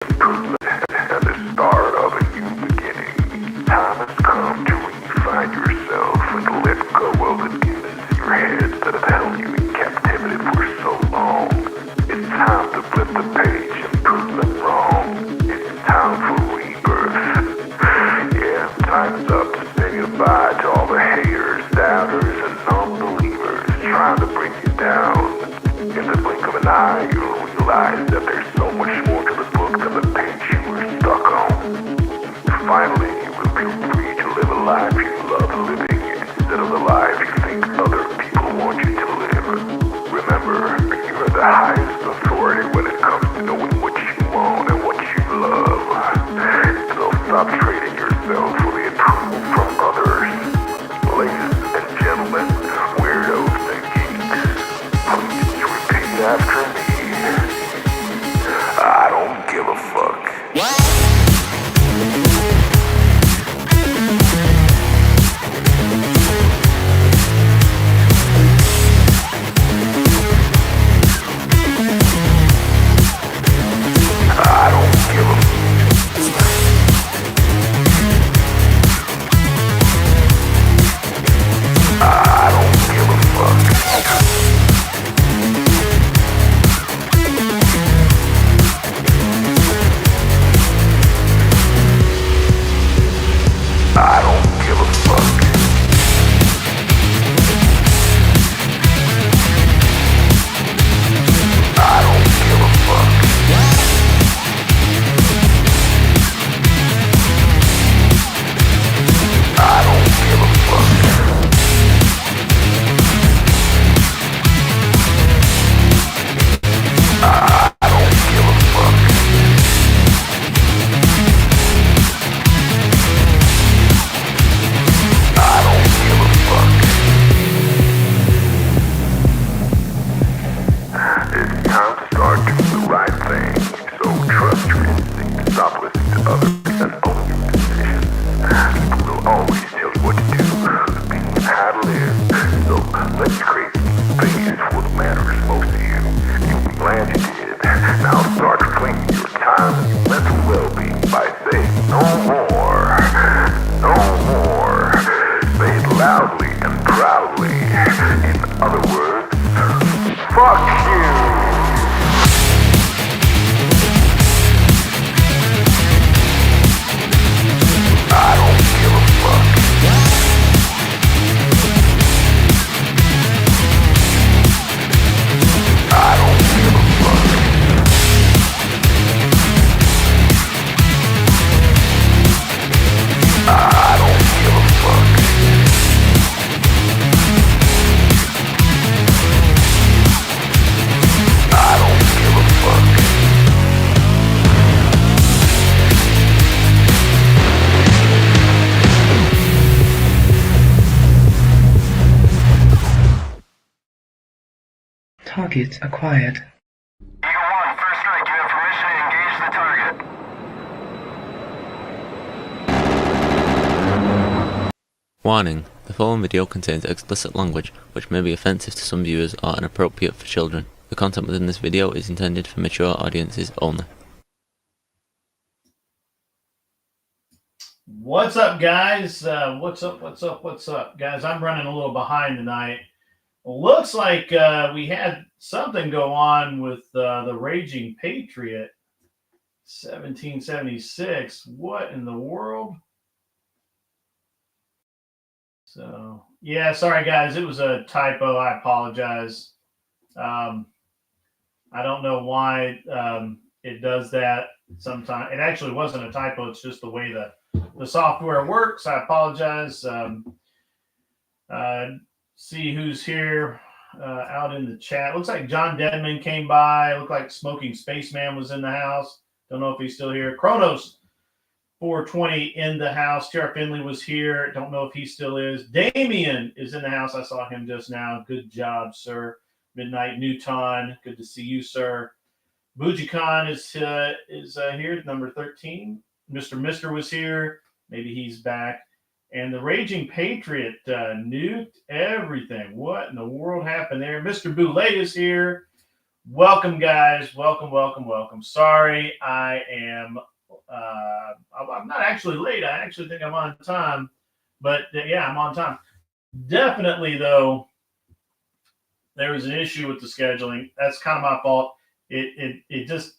and the start of a new beginning. Time has come to refine yourself and let go of the demons in your head that have held you in captivity for so long. It's time to flip the page and prove them wrong. It's time for rebirth. Yeah, time's up to say goodbye to all the haters, doubters, and non-believers trying to bring you down. In the blink of an eye, you'll realize that there's so much more to the book than the page you were stuck on. Finally, you will be free to live a life you love living instead of the life you think other people want you to live. Remember, you are the highest authority when it comes to knowing what you want and what you love. So stop trading yourself for the approval from others. Ladies and gentlemen, weirdos and geeks, please repeat after me. I don't give a fuck. I don't give a fuck. I don't give a fuck. I don't give a fuck. I don't give a fuck. I don't give a fuck. I don't give a fuck. I don't give a fuck. It's time to start doing the right thing. So trust your instincts, stop listening to others, and own your decisions. People will always tell you what to do, opinion how to live. So let's create space for what matters most to you. You'll be glad you did. Now start claiming your time and your mental well-being by saying no more. No more. Say it loudly and proudly. In other words, fuck you. I don't give a fuck. I don't give a fuck. I don't give a fuck. I don't give a fuck. Target acquired. Eagle 1, first strike. You have permission to engage the target. Warning: the following video contains explicit language which may be offensive to some viewers or inappropriate for children. The content within this video is intended for mature audiences only. What's up, guys? What's up, guys? I'm running a little behind tonight. Looks like we had something go on with the Raging Patriot 1776. What in the world? So, yeah, sorry, guys. It was a typo. I apologize. I don't know why it does that sometimes. It actually wasn't a typo. It's just the way the software works. I apologize. See who's here out in the chat. Looks like John Deadman came by. Looked like Smoking Spaceman was in the house. Don't know if he's still here. Kronos 420 in the house. Tara Finley was here. Don't know if he still is. Damien is in the house. I saw him just now. Good job, sir. Midnight Newton. Good to see you, sir. Bujikon is here, number 13. Mr. was here. Maybe he's back. And the Raging Patriot nuked everything. What in the world happened there? Mr. Boulay is here. Welcome, guys. Welcome, welcome, welcome. Sorry, I am. I'm not actually late. I actually think I'm on time. But yeah, I'm on time. Definitely, though, there was an issue with the scheduling. That's kind of my fault. It just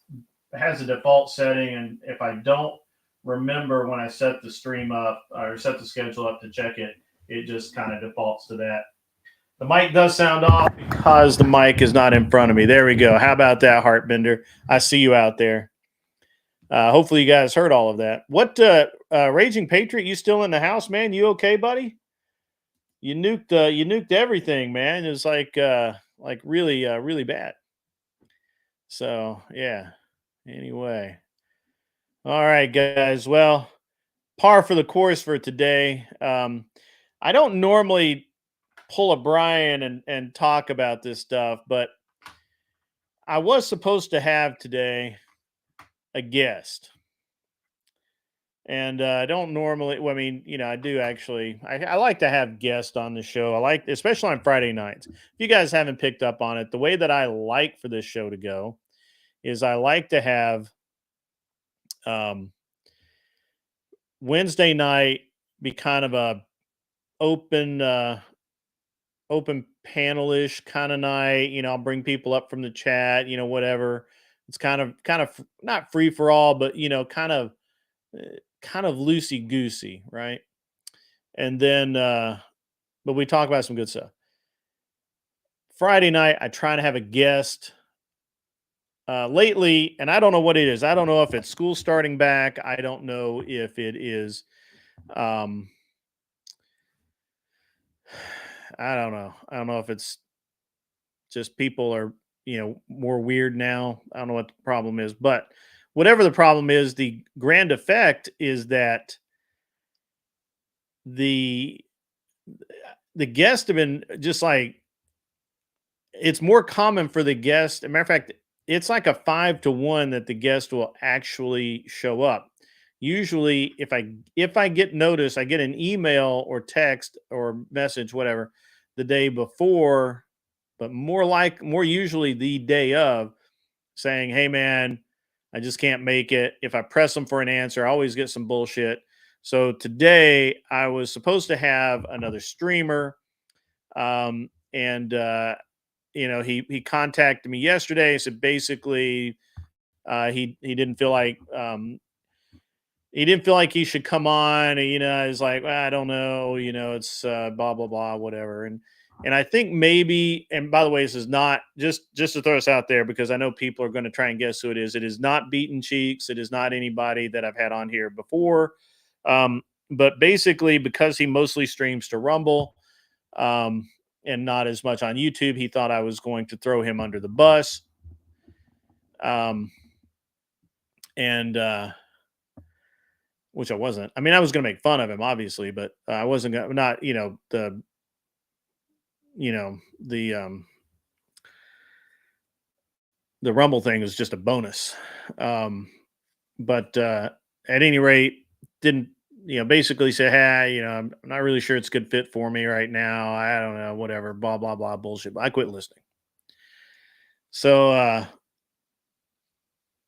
has a default setting, and if I don't remember when I set the stream up or set the schedule up to check it, it just kind of defaults to that. The mic does sound off because the mic is not in front of me. There we go. How about that, Heartbender? I see you out there. Hopefully you guys heard all of that. What Raging Patriot, you still in the house, man? You okay, buddy? You nuked everything, man. It was like really really bad. So yeah. Anyway. All right, guys. Well, par for the course for today. I don't normally pull a Brian and talk about this stuff, but I was supposed to have today a guest. And I don't normally, well, I mean, I do actually, I like to have guests on the show. I like, especially on Friday nights. If you guys haven't picked up on it, the way that I like for this show to go is I like to have um, Wednesday night be kind of a open, open panelish kind of night. I'll bring people up from the chat, whatever. It's kind of not free for all, but kind of loosey goosey, right? And then, but we talk about some good stuff. Friday night, I try to have a guest. Lately, and I don't know what it is. I don't know if it's school starting back. I don't know if it is. I don't know. I don't know if it's just people are more weird now. I don't know what the problem is, but whatever the problem is, the grand effect is that the guests have been just like, it's more common for the guest. As a matter of fact, it's like a 5-to-1 that the guest will actually show up. Usually, if I get notice, I get an email or text or message, whatever, the day before, but more usually the day of, saying, "Hey, man, I just can't make it." If I press them for an answer, I always get some bullshit. So today, I was supposed to have another streamer, and he contacted me yesterday. Said basically he didn't feel like he should come on. He's like, well, I don't know. It's blah blah blah, whatever. And I think maybe. And by the way, this is not just to throw this out there because I know people are going to try and guess who it is. It is not Beaten Cheeks. It is not anybody that I've had on here before. But basically, because he mostly streams to Rumble. And not as much on YouTube, he thought I was going to throw him under the bus. And which I wasn't. I mean, I was going to make fun of him, obviously, but I wasn't going to, not, the Rumble thing was just a bonus. But at any rate, didn't, basically say, hey, I'm not really sure it's a good fit for me right now. I don't know, whatever, blah, blah, blah, bullshit. But I quit listening. So,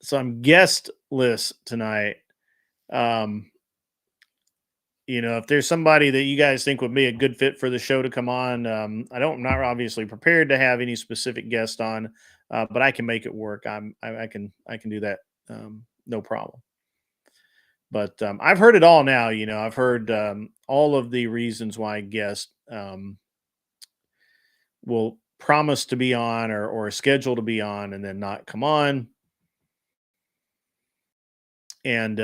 so I'm guestless tonight. If there's somebody that you guys think would be a good fit for the show to come on, I'm not obviously prepared to have any specific guest on, but I can make it work. I can do that. No problem. But I've heard it all now. I've heard all of the reasons why guests will promise to be on or schedule to be on and then not come on. And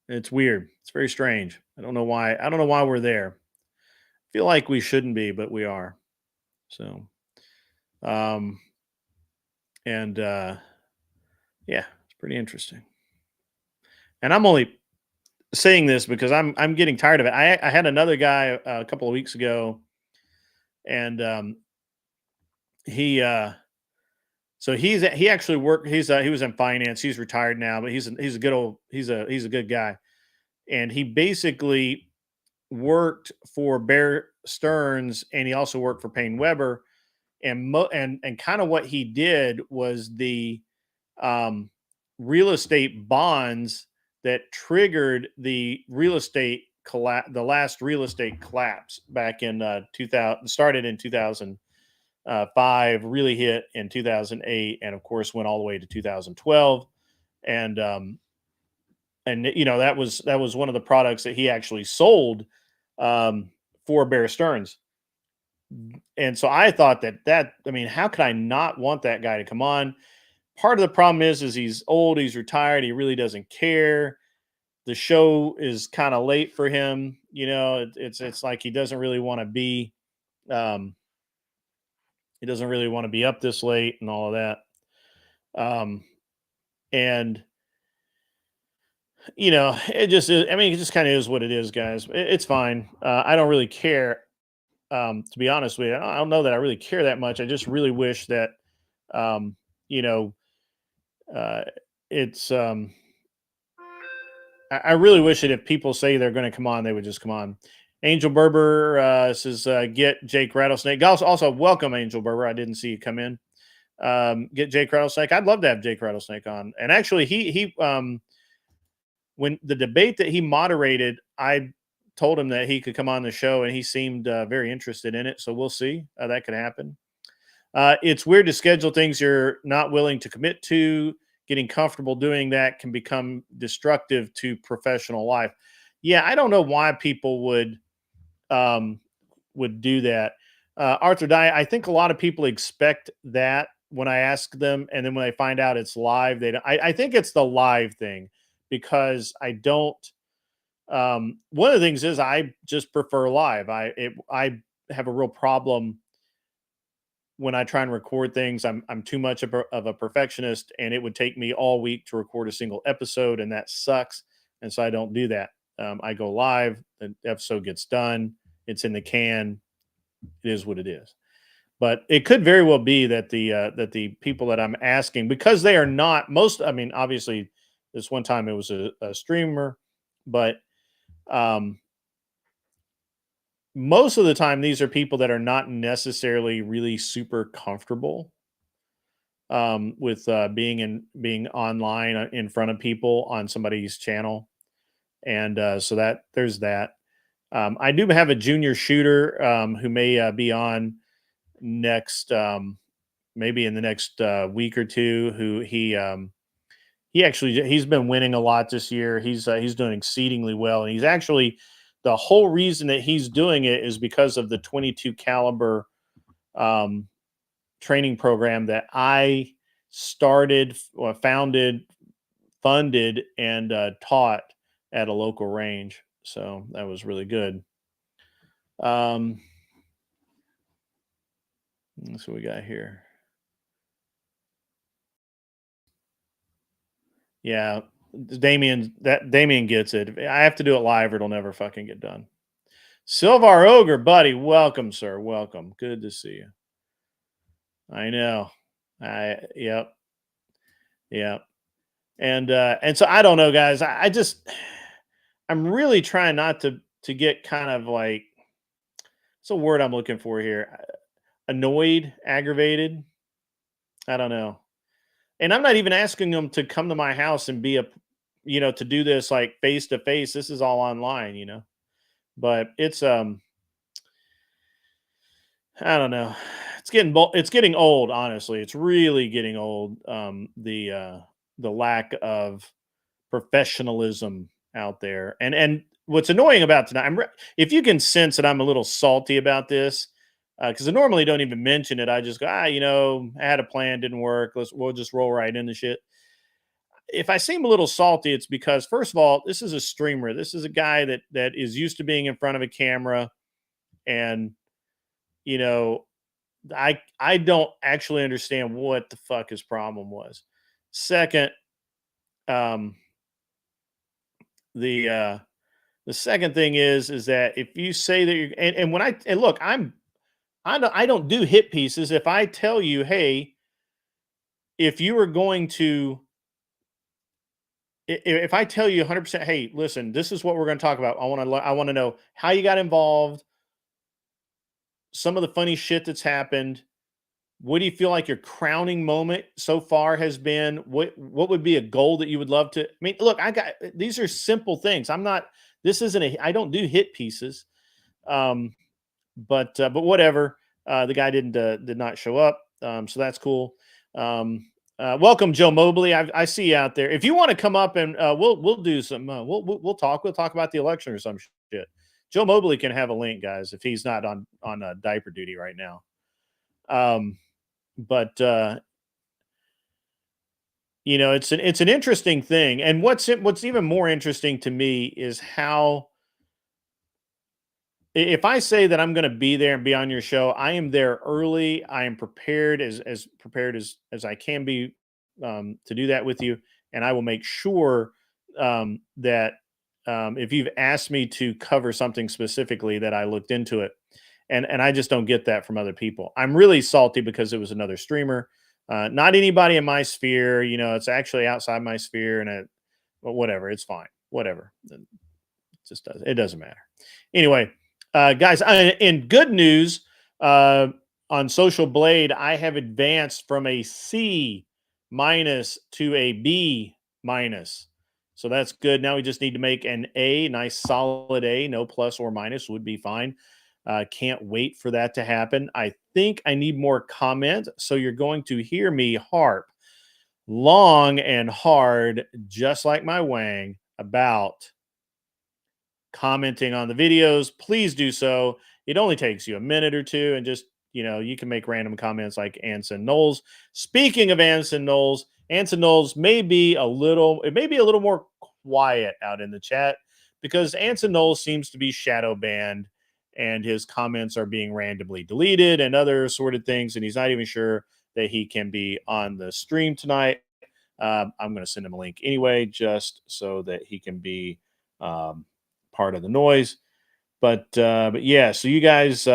it's weird. It's very strange. I don't know why. I don't know why we're there. I feel like we shouldn't be, but we are. So, and yeah, it's pretty interesting. And I'm only saying this because I'm getting tired of it. I had another guy a couple of weeks ago, and he actually worked. He was in finance. He's retired now, but he's a good guy, and he basically worked for Bear Stearns, and he also worked for Payne Weber. and kind of what he did was the real estate bonds that triggered the real estate collapse, the last real estate collapse back in 2000, started in 2005, really hit in 2008, and of course went all the way to 2012. And that was one of the products that he actually sold for Bear Stearns. And so I thought I mean, how could I not want that guy to come on? Part of the problem is he's old, he's retired, he really doesn't care. The show is kind of late for him. It's like he doesn't really want to be he doesn't really want to be up this late and all of that. And it just is, I mean, it just kind of is what it is, guys. It's fine. I don't really care. To be honest with you, I don't know that I really care that much. I just really wish that, you know, it's, I really wish that if people say they're going to come on, they would just come on. Angel Berber says, get Jake Rattlesnake. Also, welcome, Angel Berber. I didn't see you come in. Get Jake Rattlesnake. I'd love to have Jake Rattlesnake on. And actually, he when the debate that he moderated, I told him that he could come on the show, and he seemed very interested in it. So we'll see. That could happen. It's weird to schedule things you're not willing to commit to. Getting comfortable doing that can become destructive to professional life. Yeah, I don't know why people would do that. Arthur Dye, I think a lot of people expect that when I ask them, and then when they find out it's live, they don't. I think it's the live thing, because I don't. One of the things is I just prefer live. I have a real problem when I try and record things. I'm too much of a perfectionist, and it would take me all week to record a single episode, and that sucks. And so I don't do that. I go live. The episode gets done. It's in the can. It is what it is. But it could very well be that the people that I'm asking, because they are not most. I mean, obviously, this one time it was a streamer, but most of the time these are people that are not necessarily really super comfortable with being online in front of people on somebody's channel. And so that there's that. I do have a junior shooter who may be on next, maybe in the next week or two, who he's been winning a lot this year. He's doing exceedingly well, and he's actually, the whole reason that he's doing it is because of the 22 caliber training program that I started, founded, funded, and taught at a local range. So that was really good. That's what we got here. Yeah, Damien gets it. I have to do it live, or it'll never fucking get done. Silvar Ogre, buddy, welcome, sir. Welcome. Good to see you. I know. Yep. And so I don't know, guys. I'm really trying not to get kind of like, what's a word I'm looking for here? Annoyed, aggravated. I don't know. And I'm not even asking them to come to my house and be to do this like face to face. This is all online, but it's, I don't know. It's getting old. Honestly, it's really getting old. The lack of professionalism out there. And what's annoying about tonight, if you can sense that I'm a little salty about this, because I normally don't even mention it. I just go, I had a plan, didn't work. We'll just roll right into shit. If I seem a little salty, it's because, first of all, this is a streamer. This is a guy that is used to being in front of a camera, and I don't actually understand what the fuck his problem was. Second, the second thing is that if you say that you're, and when and look, I don't do hit pieces. If I tell you, hey, if you are going to, if I tell you 100%, hey, listen, this is what we're going to talk about. I want to know how you got involved, some of the funny shit that's happened, what do you feel like your crowning moment so far has been? What would be a goal that you would love to? I mean, look, these are simple things. This isn't I don't do hit pieces. But whatever. The guy did not show up, so that's cool. Welcome, Joe Mobley. I see you out there. If you want to come up and we'll do some. We'll talk. We'll talk about the election or some shit. Joe Mobley can have a link, guys, if he's not on diaper duty right now. But you know, it's an interesting thing, and what's even more interesting to me is how. If I say that I'm going to be there and be on your show, I am there early. I am prepared as prepared as I can be to do that with you, and I will make sure that if you've asked me to cover something specifically, that I looked into it, and I just don't get that from other people. I'm really salty because it was another streamer, not anybody in my sphere. You know, it's actually outside my sphere, and whatever, it's fine. Whatever, it doesn't matter. Anyway. Guys, in good news, on Social Blade, I have advanced from a C- to a B-. So that's good. Now we just need to make an A, nice solid A, no plus or minus would be fine. Can't wait for that to happen. I think I need more comment, so you're going to hear me harp long and hard, just like my wang, about commenting on the videos. Please do so. It only takes you a minute or two, and just, you know, you can make random comments like Anson Knowles. Speaking of Anson Knowles may be a little more quiet out in the chat because Anson Knowles seems to be shadow banned and his comments are being randomly deleted and other sort of things, and he's not even sure that he can be on the stream tonight. I'm going to send him a link anyway, just so that he can be part of the noise. But yeah, so you guys,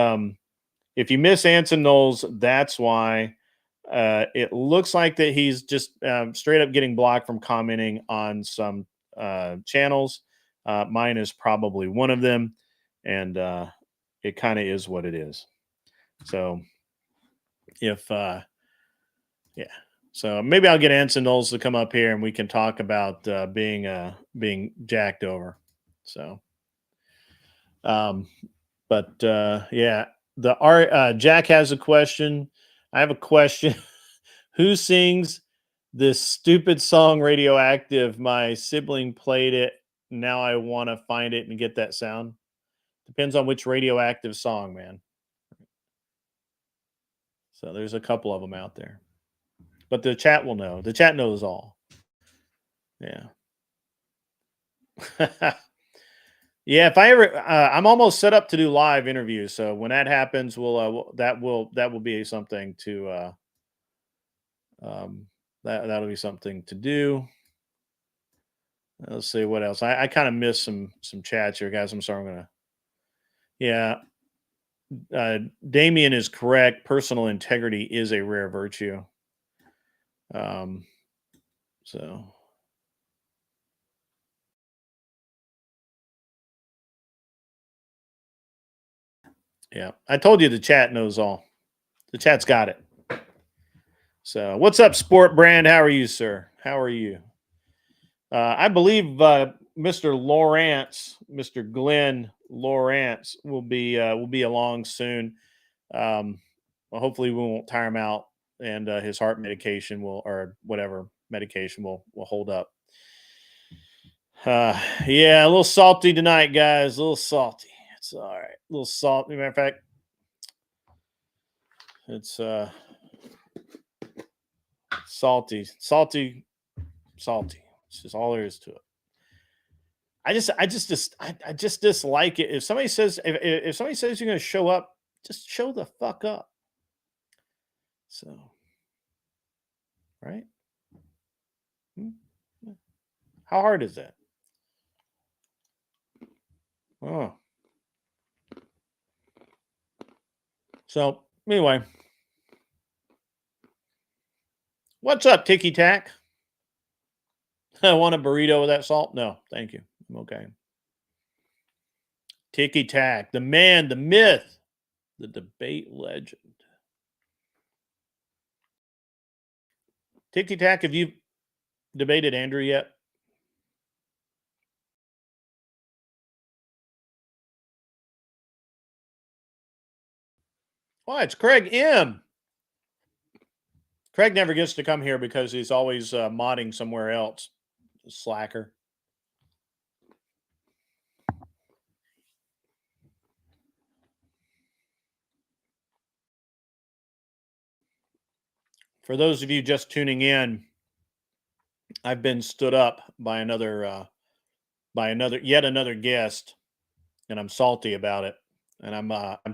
if you miss Anson Knowles, that's why. It looks like that he's just straight up getting blocked from commenting on some channels. Mine is probably one of them, and it kind of is what it is. So if yeah, so maybe I'll get Anson Knowles to come up here and we can talk about being jacked over. So but yeah, Jack has a question. I have a question. Who sings this stupid song Radioactive? My sibling played it. Now I want to find it and get that sound. Depends on which Radioactive song, man. So there's a couple of them out there. But the chat will know. The chat knows all. Yeah. Yeah, if I ever, I'm almost set up to do live interviews. So when that happens, that will be something to that'll be something to do. Let's see what else. I kind of missed some chats here, guys. I'm sorry. I'm gonna. Yeah, Damien is correct. Personal integrity is a rare virtue. So. Yeah, I told you the chat knows all. The chat's got it. So, what's up, Sport Brand? How are you, sir? How are you? I believe Mr. Lawrence, Mr. Glenn Lawrence, will be along soon. Well, hopefully, we won't tire him out, and his heart medication or whatever medication will hold up. Yeah, a little salty tonight, guys. A little salty. It's all right. A little salty. Matter of fact, it's salty. It's just all there is to it. I just dislike it. If somebody says if somebody says you're going to show up, just show the fuck up. So, right? How hard is that? Oh. So anyway, what's up, Ticky Tack? I want a burrito with that salt? No, thank you. I'm okay. Ticky Tack, the man, the myth, the debate legend. Ticky Tack, have you debated Andrew yet? Well, it's Craig M. Craig never gets to come here because he's always modding somewhere else. Slacker. For those of you just tuning in, I've been stood up by yet another guest, and I'm salty about it. And I'm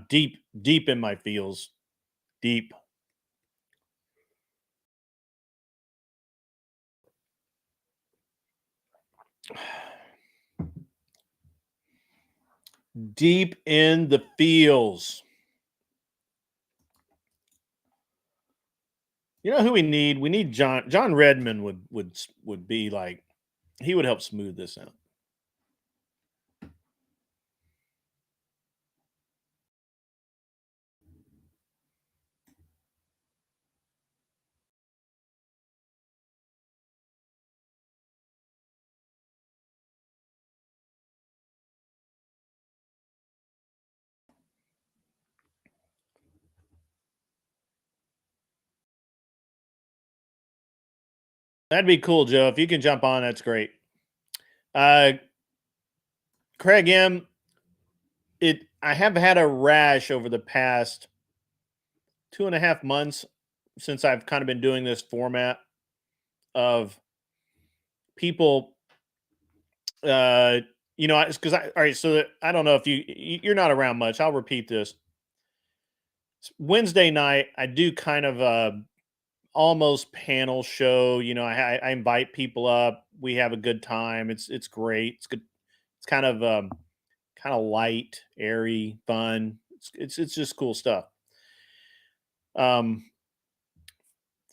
deep in my feels, deep. Deep in the feels. You know who we need? We need John Redmond would be like, he would help smooth this out. That'd be cool, Joe. If you can jump on, that's great. Craig M, I have had a rash over the past 2.5 months since I've kind of been doing this format of people, it's because all right, so I don't know if you're not around much. I'll repeat this. Wednesday night, I do kind of a almost panel show. I invite people up. We have a good time. It's great. It's good. It's kind of light, airy, fun. It's just cool stuff.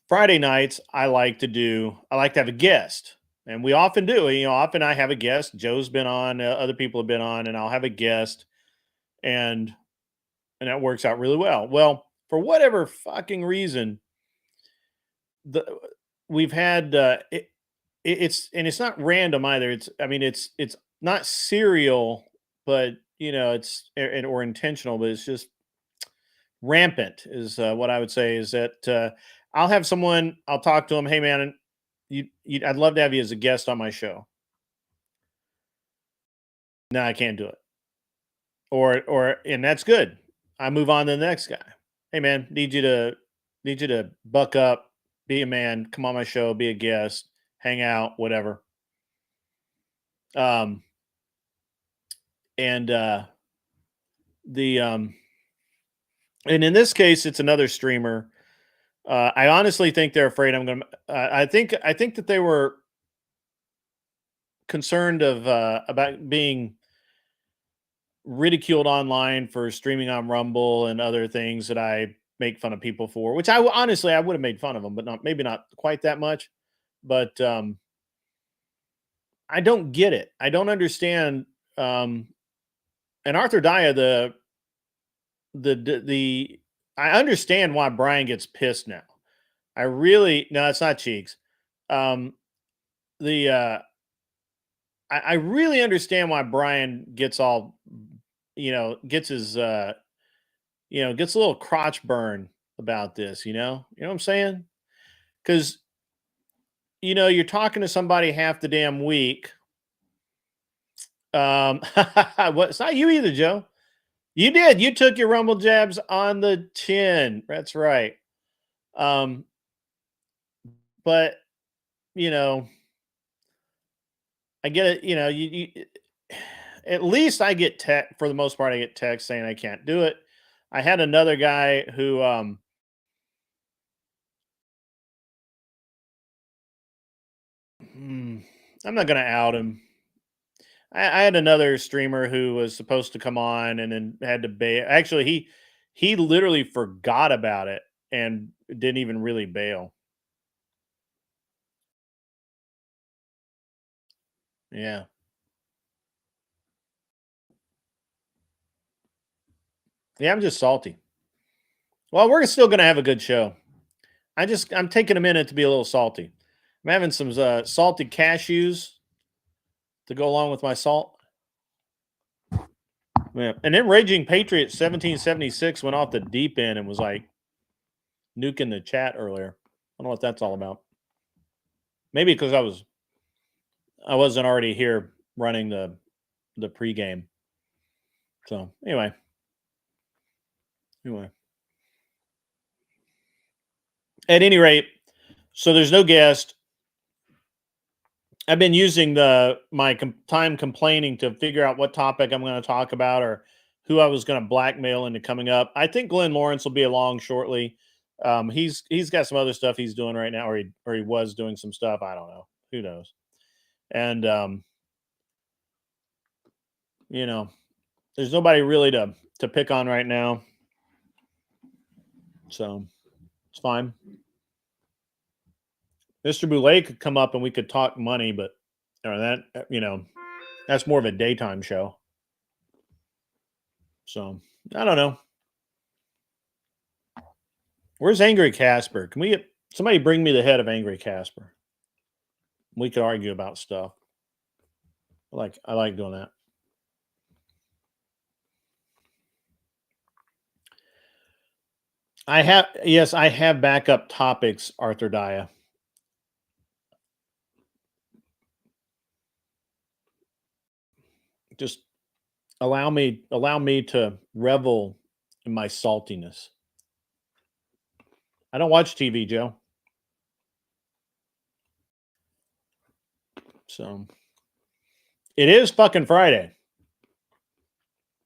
Friday nights, I like to have a guest, and we often do. Often I have a guest. Joe's been on, other people have been on, and I'll have a guest, and that works out really well. Well, for whatever fucking reason, we've had it's not random either. It's not serial, but it's or intentional, but it's just rampant is what I would say. Is that I'll have someone, I'll talk to them, hey man, I'd love to have you as a guest on my show. No, I can't do it. And that's good. I move on to the next guy. Hey man, need you to buck up, be a man, come on my show, be a guest, hang out, whatever. And in this case, it's another streamer. I honestly think they're afraid I'm going to. I think that they were concerned about being ridiculed online for streaming on Rumble and other things that I make fun of people for. Which I would have made fun of them, but maybe not quite that much. But I don't get it. I don't understand. And Arthur Daya, I understand why Brian gets pissed now. No, it's not Cheeks. I really understand why Brian gets all, gets his, gets a little crotch burn about this, you know what I'm saying? Because, you're talking to somebody half the damn week. It's not you either, Joe. You did. You took your Rumble jabs on the chin. That's right. But I get it. You at least I get tech for the most part. I get text saying I can't do it. I had another guy who, I'm not going to out him. I had another streamer who was supposed to come on and then had to bail. Actually, he literally forgot about it and didn't even really bail. Yeah. Yeah, I'm just salty. Well, we're still going to have a good show. I'm taking a minute to be a little salty. I'm having some salted cashews to go along with my salt. Yeah. And then Raging Patriot 1776 went off the deep end and was like nuking the chat earlier. I don't know what that's all about. Maybe because I wasn't already here running the pregame. So anyway. At any rate, so there's no guest. I've been using my time complaining to figure out what topic I'm going to talk about or who I was going to blackmail into coming up. I think Glenn Lawrence will be along shortly. He's got some other stuff he's doing right now, or he was doing some stuff. I don't know. Who knows? And there's nobody really to pick on right now, so it's fine. Mr. Boulay could come up and we could talk money, but that's more of a daytime show. So I don't know. Where's Angry Casper? Can we get somebody bring me the head of Angry Casper? We could argue about stuff. I like doing that. I have backup topics, Arthur Daya. Just allow me to revel in my saltiness. I don't watch TV, Joe. So it is fucking Friday.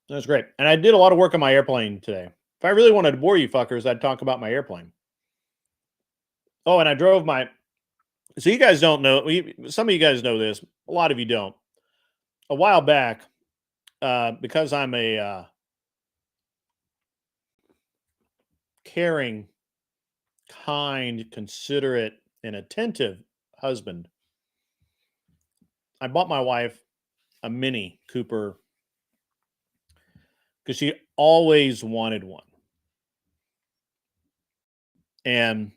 That's great. And I did a lot of work on my airplane today. If I really wanted to bore you fuckers, I'd talk about my airplane. Oh, and I drove so you guys don't know, some of you guys know this, a lot of you don't. A while back, because I'm a caring, kind, considerate, and attentive husband, I bought my wife a Mini Cooper because she always wanted one. And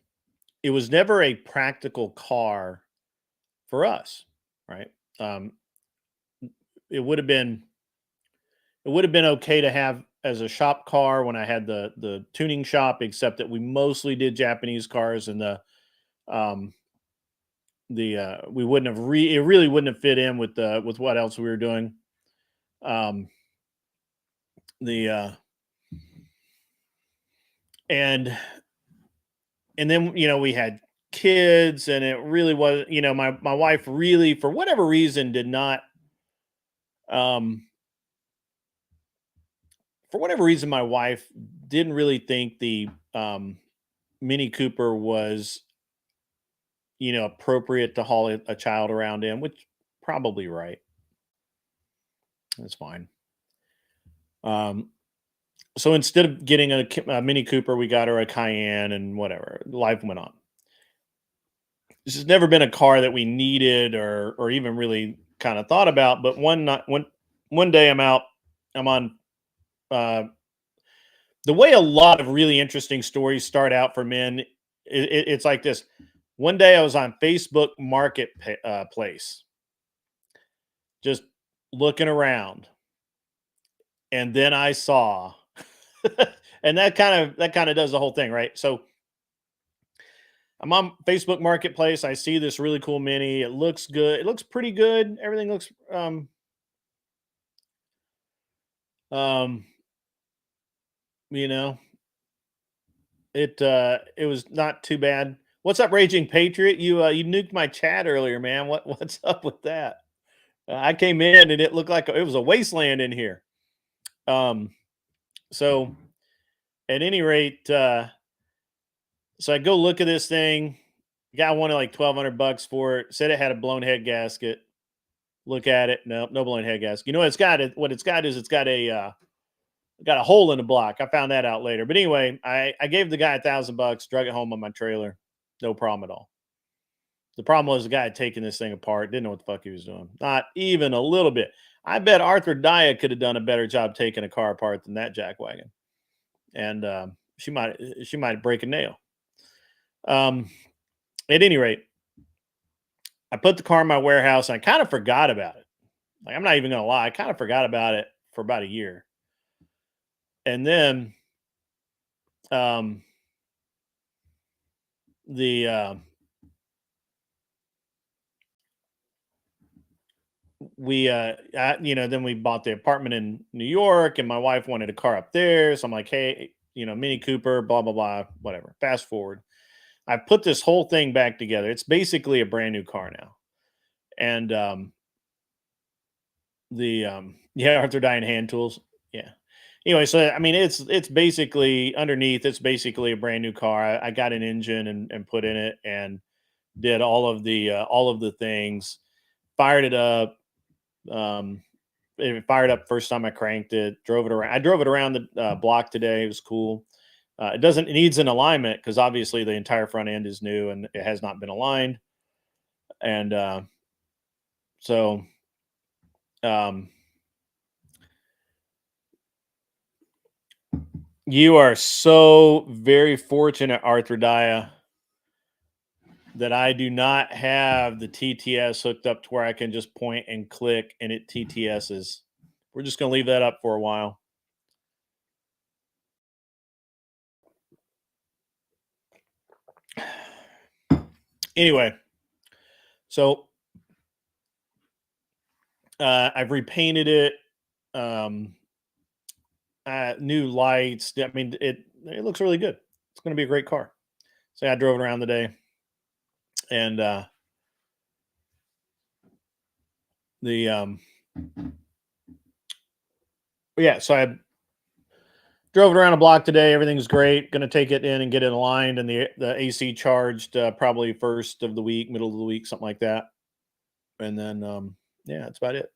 it was never a practical car for us, right? It would have been okay to have as a shop car when I had the tuning shop, except that we mostly did Japanese cars, and we wouldn't have it really wouldn't have fit in with what else we were doing. And then we had kids, and it really was my wife really, for whatever reason, did not for whatever reason my wife didn't really think the Mini Cooper was appropriate to haul a child around in, which probably right. That's fine. So instead of getting a Mini Cooper, we got her a Cayenne, and whatever. Life went on. This has never been a car that we needed or even really kind of thought about. But one day I'm on the way a lot of really interesting stories start out for men. It's like this. One day I was on Facebook Marketplace, just looking around, and then I saw, and that kind of does the whole thing, right? So I'm on Facebook Marketplace. I see this really cool Mini. It looks good. It looks pretty good. Everything looks it was not too bad. What's up, Raging Patriot? You nuked my chat earlier, man. What's up with that? I came in and it looked like it was a wasteland in here. So at any rate, so I go look at this thing. Guy wanted like $1,200 for it. Said it had a blown head gasket. Look at it. No blown head gasket. You know what it's got? It's got a hole in the block. I found that out later. But anyway, I gave the guy $1,000, drug it home on my trailer. No problem at all. The problem was the guy had taken this thing apart, didn't know what the fuck he was doing. Not even a little bit. I bet Arthur Daya could have done a better job taking a car apart than that jackwagon. And she might break a nail. At any rate, I put the car in my warehouse and I kind of forgot about it. Like, I'm not even gonna lie, I kind of forgot about it for about a year. And then um the we then we bought the apartment in New York and my wife wanted a car up there. So I'm like, hey, Mini Cooper, blah blah blah, whatever. Fast forward. I put this whole thing back together. It's basically a brand new car now. And Arthur Dine hand tools. Yeah. Anyway, so I mean, it's basically underneath. It's basically a brand new car. I got an engine and put in it and did all of the things. Fired it up. Um, it fired up first time I cranked it. Drove it around. I drove it around the block today. It was cool. It needs an alignment because obviously the entire front end is new and it has not been aligned. And so um, you are so very fortunate, Arthur Dia, that I do not have the TTS hooked up to where I can just point and click and it TTSs. We're just going to leave that up for a while. Anyway, so I've repainted it. New lights. I mean, it looks really good. It's going to be a great car. So I drove it around today, and so I drove it around a block today. Everything's great. Going to take it in and get it aligned, and the AC charged probably first of the week, middle of the week, something like that. And then that's about it.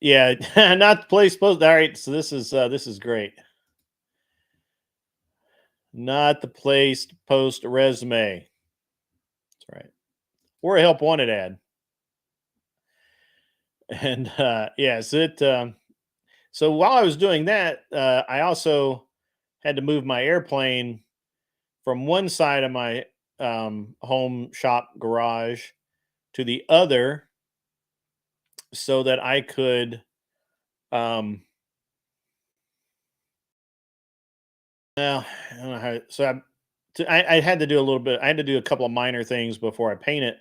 Yeah, not the place supposed. All right, so this is great. Not the place to post a resume. That's right. Or a help wanted ad. And so while I was doing that, I also had to move my airplane from one side of my home shop garage to the other so that I could um well, I don't know how so I had to do a little bit. I had to do a couple of minor things before I paint it,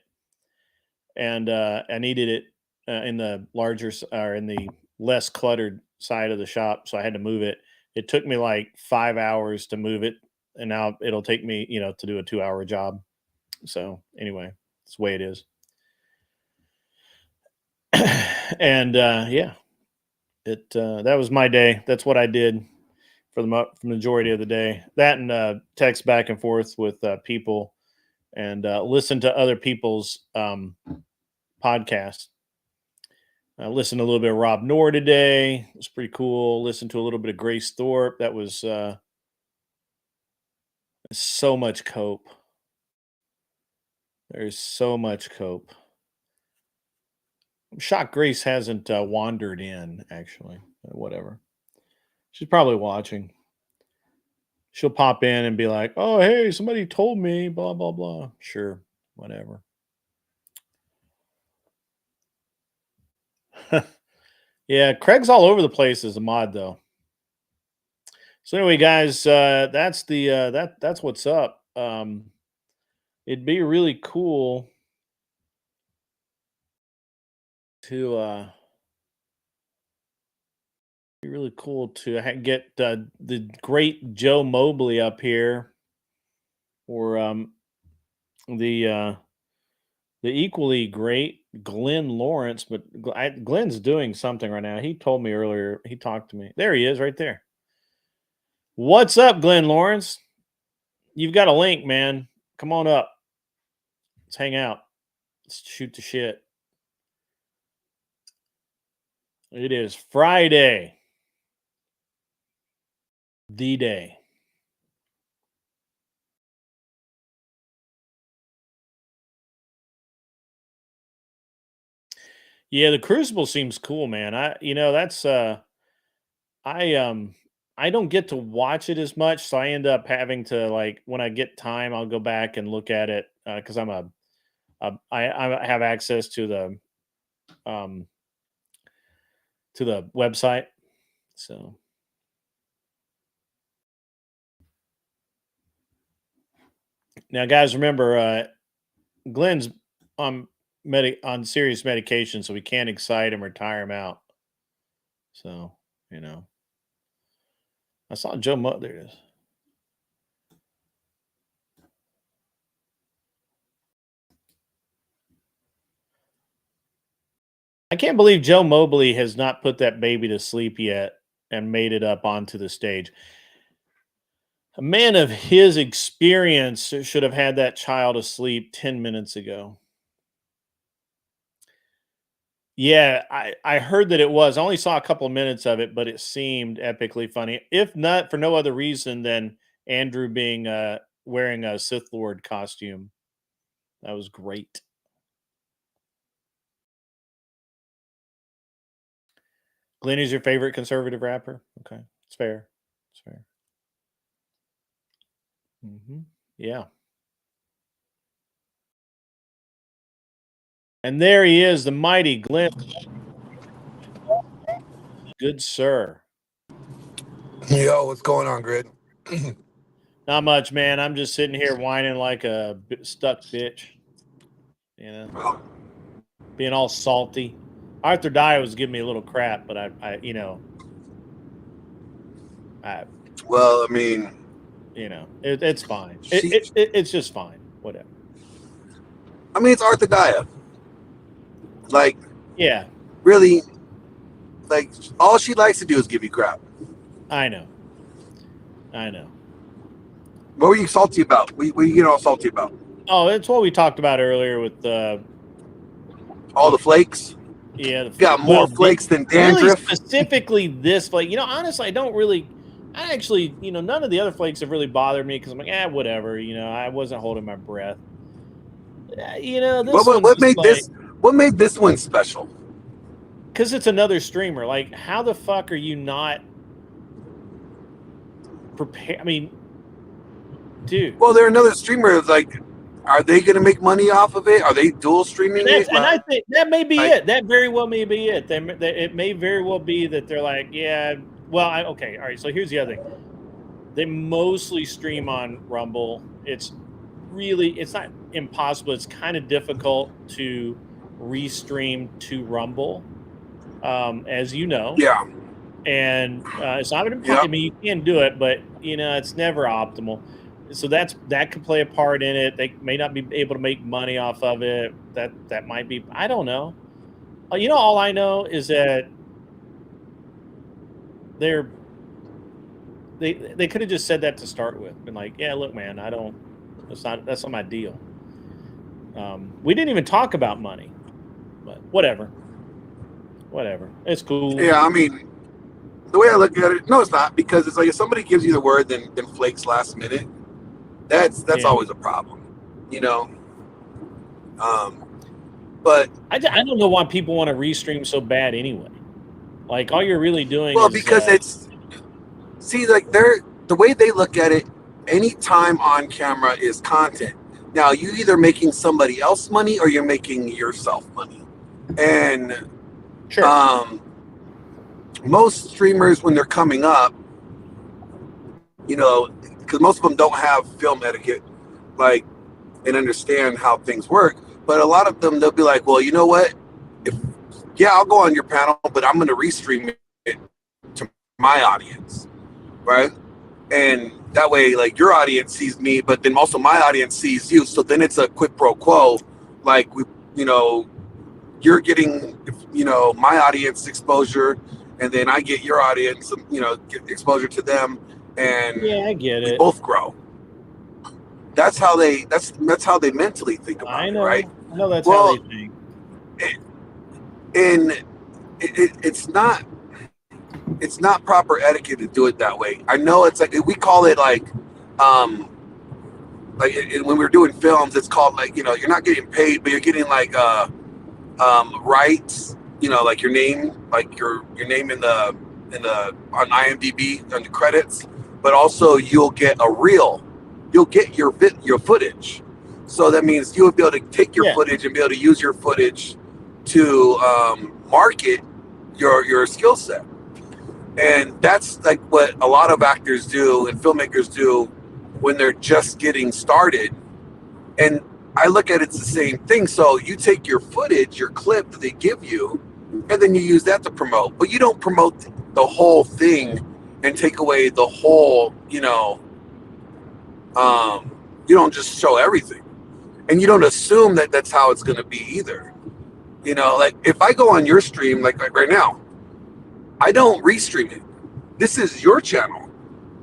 and I needed it in the or in the less cluttered side of the shop, so I had to move it. It took me like 5 hours to move it, and now it'll take me, to do a 2 hour job. So anyway, it's the way it is. And that was my day. That's what I did for the majority of the day. That and text back and forth with people and listen to other people's podcasts. I listened to a little bit of Rob Noor today. It was pretty cool. Listened to a little bit of Grace Thorpe. That was so much cope. There's so much cope. I'm shocked Grace hasn't wandered in, actually. Whatever. She's probably watching. She'll pop in and be like, oh, hey, somebody told me, blah, blah, blah. Sure, whatever. Yeah, Craig's all over the place as a mod, though. So anyway, guys, that's that's what's up. It'd be really cool to get the great Joe Mobley up here, or the equally great Glenn Lawrence. But Glenn's doing something right now. He told me earlier. He talked to me. There he is, right there. What's up, Glenn Lawrence? You've got a link, man. Come on up. Let's hang out. Let's shoot the shit. It is Friday. D-Day. Yeah, the Crucible seems cool, man. That's I I don't get to watch it as much, so I end up having to, like, when I get time, I'll go back and look at it because I have access um to the website. So now, guys, remember, Glenn's on on serious medication, so we can't excite him or tire him out. So, I saw Joe Mo. There it is. I can't believe Joe Mobley has not put that baby to sleep yet and made it up onto the stage. A man of his experience should have had that child asleep 10 minutes ago. Yeah, I heard that it was. I only saw a couple of minutes of it, but it seemed epically funny. If not for no other reason than Andrew being wearing a Sith Lord costume. That was great. Glenn is your favorite conservative rapper? Okay, it's fair. It's fair. Yeah. And there he is, the mighty Glenn. Good sir. Yo, what's going on, Grid? Not much, man. I'm just sitting here whining like a stuck bitch. Being all salty. Arthur Dyer was giving me a little crap, but Well, I mean, it's fine. It's just fine. Whatever. I mean, it's Arthur Dyer. Like, yeah, really, like, all she likes to do is give you crap. I know. What were you salty about? What are you getting all salty about? Oh, that's what we talked about earlier with all the flakes. Yeah, got more flakes than dandruff. Really specifically, this flake. Honestly, I actually, none of the other flakes have really bothered me because I'm like, whatever. I wasn't holding my breath. This what made this one special? Because it's another streamer. Like, how the fuck are you not prepared? I mean, dude. Well, they're another streamer. Like, are they going to make money off of it? Are they dual streaming it? And I think that may be it. That very well may be it. It may very well be that they're like, yeah, well, okay, all right. So here's the other thing. They mostly stream on Rumble. It's not impossible. It's kind of difficult to restream to Rumble, as you know. Yeah. And it's not impossible. Yeah. I mean, you can do it, but it's never optimal. So that could play a part in it. They may not be able to make money off of it. That might be. I don't know. All I know is that they could have just said that to start with, been like, yeah, look, man, that's not my deal. We didn't even talk about money, but whatever. It's cool. Yeah, I mean, the way I look at it, no, it's not, because it's like if somebody gives you the word then flakes last minute. That's always a problem, But I don't know why people want to restream so bad anyway. Like, all you're really doing because the way they look at it, any time on camera is content. Now, you're either making somebody else money or you're making yourself money. And sure. Most streamers, when they're coming up, because most of them don't have film etiquette, and understand how things work. But a lot of them, they'll be like, well, you know what? I'll go on your panel, but I'm going to restream it to my audience, right? And that way, your audience sees me, but then also my audience sees you. So then it's a quid pro quo. You're getting, my audience exposure, and then I get your audience, get exposure to them. And yeah, I get it. Both grow. That's how they mentally think about it, right? I know that's how they think. It's not proper etiquette to do it that way. I know it's like, we call it when we're doing films, it's called you're not getting paid, but you're getting rights, your name, your name in the on IMDb on the credits, but also you'll get a reel. You'll get your footage. So that means you'll be able to take your footage and be able to use your footage to market your skill set. And that's like what a lot of actors do and filmmakers do when they're just getting started. And I look at it's the same thing. So you take your footage, your clip that they give you, and then you use that to promote. But you don't promote the whole thing and take away the whole, you don't just show everything. And you don't assume that that's how it's going to be either. Like if I go on your stream, like right now, I don't restream it. This is your channel.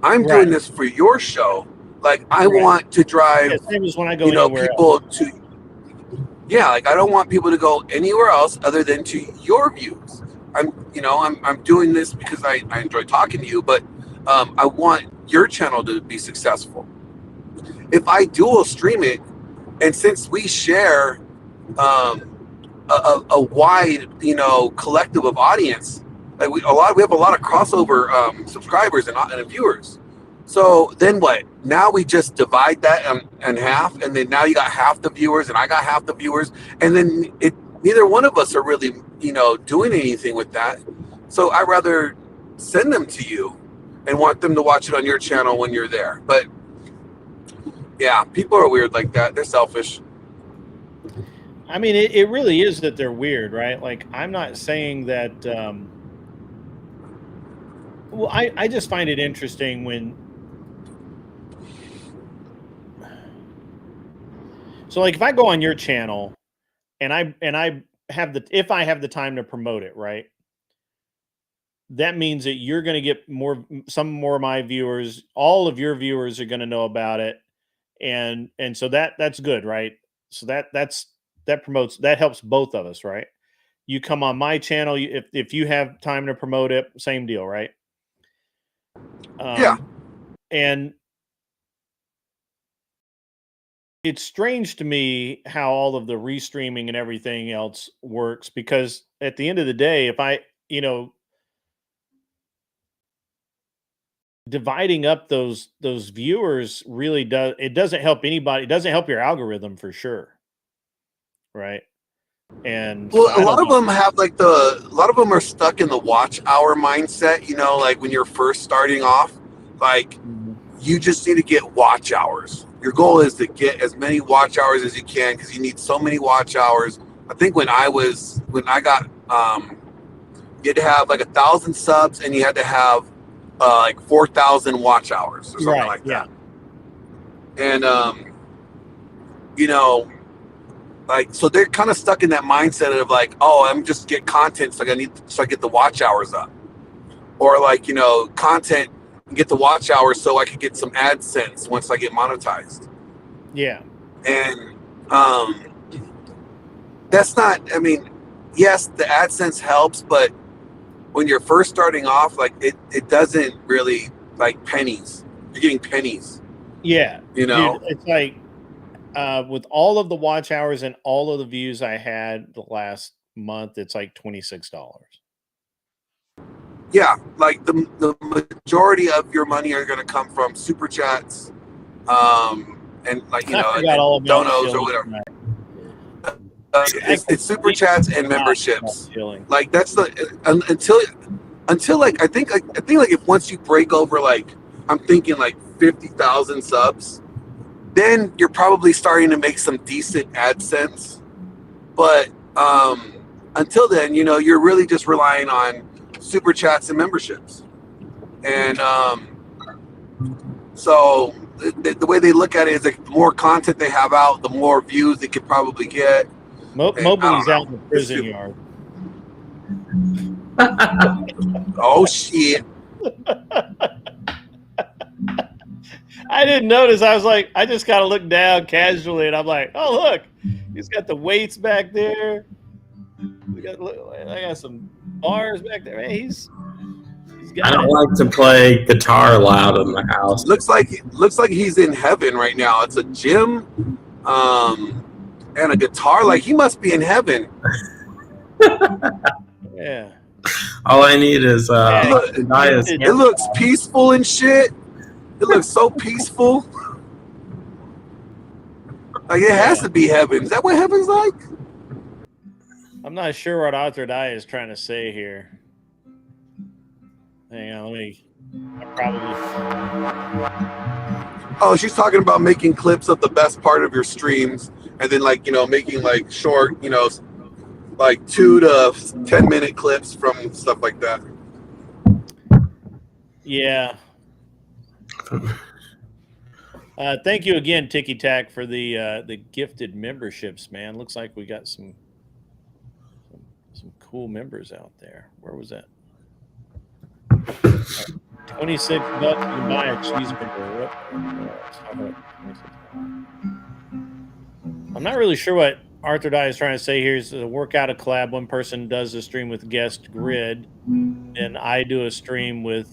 I'm doing this for your show. Like I want to drive, same as when I go anywhere people else. like I don't want people to go anywhere else other than to your views. I'm doing this because I enjoy talking to you, but I want your channel to be successful. If I dual stream it, and since we share a wide, collective of audience, like we have a lot of crossover subscribers and viewers. So then what? Now we just divide that in half, and then now you got half the viewers, and I got half the viewers, and then neither one of us are really, doing anything with that. So I'd rather send them to you and want them to watch it on your channel when you're there. But yeah, people are weird like that. They're selfish. I mean, it really is that they're weird, right? Like, I'm not saying that. Well, I just find it interesting when. So, like, if I go on your channel, and I have if I have the time to promote it, right? That means that you're going to get some more of my viewers. All of your viewers are going to know about it, and so that's good, right? So that helps both of us, right? You come on my channel, if you have time to promote it, same deal, right? Yeah. And it's strange to me how all of the restreaming and everything else works, because at the end of the day, if I, dividing up those viewers really doesn't help anybody. It doesn't help your algorithm for sure. Right. And well, so a lot of them have like a lot of them are stuck in the watch hour mindset, like when you're first starting off, like you just need to get watch hours. Your goal is to get as many watch hours as you can, because you need so many watch hours. I think when I got, you had to have like 1,000 subs, and you had to have like 4,000 watch hours or something like that. And like, so they're kind of stuck in that mindset of like, oh, I'm just get content, so I get the watch hours up, or like, content, get the watch hours so I could get some AdSense once I get monetized. Yeah. And that's not, I mean, yes, the AdSense helps, but when you're first starting off, like it doesn't really, like, pennies. You're getting pennies. Yeah. Dude, it's like with all of the watch hours and all of the views I had the last month, it's like $26. Yeah, like the majority of your money are going to come from super chats, and like and donos or whatever. It's super chats and memberships. Like that's until like I think like if once you break over, like I'm thinking like 50,000 subs, then you're probably starting to make some decent AdSense. But until then, you're really just relying on super chats and memberships. And so the way they look at it is like the more content they have out, the more views they could probably get. Mobley's out in the prison yard. Oh shit. I didn't notice. I was like, I just kind of looked down casually, and I'm like, oh look, he's got the weights back there. I got some bars back there. Man, he's got I don't like to play guitar loud in the house. Looks like he's in heaven right now. It's a gym, and a guitar. Like he must be in heaven. Yeah. All I need is it looks peaceful and shit. It looks so peaceful. Like it has to be heaven. Is that what heaven's like? I'm not sure what Arthur Dye is trying to say here. Hang on, Oh, she's talking about making clips of the best part of your streams, and then making short, like 2 to 10 minute clips from stuff like that. Yeah. Thank you again, Ticky Tack, for the gifted memberships, man. Looks like we got some cool members out there. Where was that? 26 bucks you can buy a cheeseburger. I'm not really sure what Arthur Dye is trying to say here. Is to work out a collab. One person does a stream with guest Grid, and I do a stream with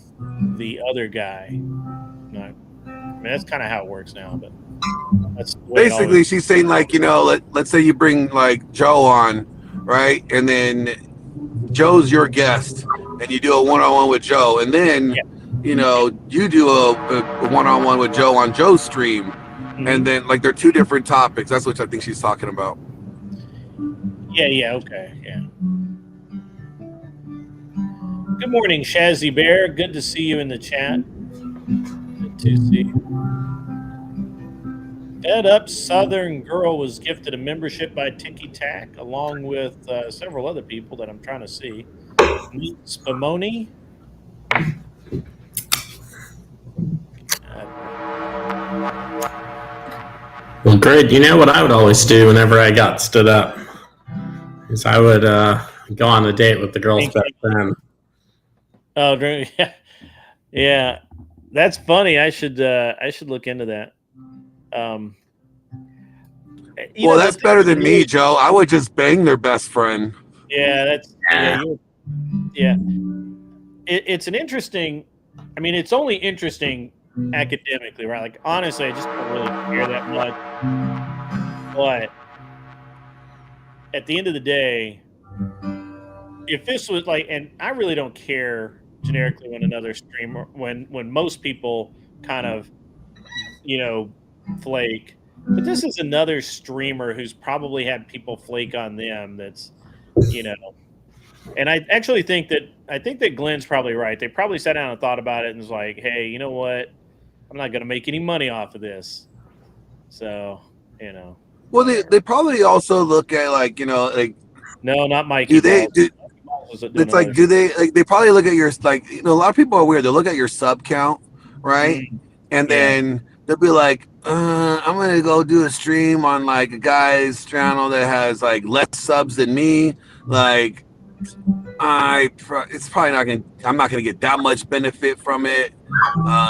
the other guy. No, I mean that's kind of how it works now. But that's basically she's saying let's say you bring Joe on, right, and then Joe's your guest, and you do a one-on-one with Joe, and then you do a one-on-one with Joe on Joe's stream, and then they're 2 different topics. That's what I think she's talking about. Yeah, okay, yeah. Good morning, Shazzy Bear. Good to see you in the chat. Good to see you. Fed Up Southern Girl was gifted a membership by Ticky Tack, along with several other people that I'm trying to see. Spumoni. Well, Grid, you know what I would always do whenever I got stood up? Is I would go on a date with the girl's best friend. Oh, yeah. That's funny. I should look into that. That's better than me, Joe. I would just bang their best friend. Yeah, it's an interesting. I mean, it's only interesting academically, right? Like, honestly, I just don't really care that much. But at the end of the day, if this was and I really don't care generically when another streamer, when most people kind of, flake. But this is another streamer who's probably had people flake on them. That's, and I actually think that Glenn's probably right. They probably sat down and thought about it and was like, hey, you know what? I'm not going to make any money off of this. So, Well, they probably also look at no, not Mikey. They probably look at your a lot of people are weird. They look at your sub count, right? Mm-hmm. And then they'll be like, I'm gonna go do a stream on a guy's channel that has less subs than me. It's probably not gonna. I'm not gonna get that much benefit from it.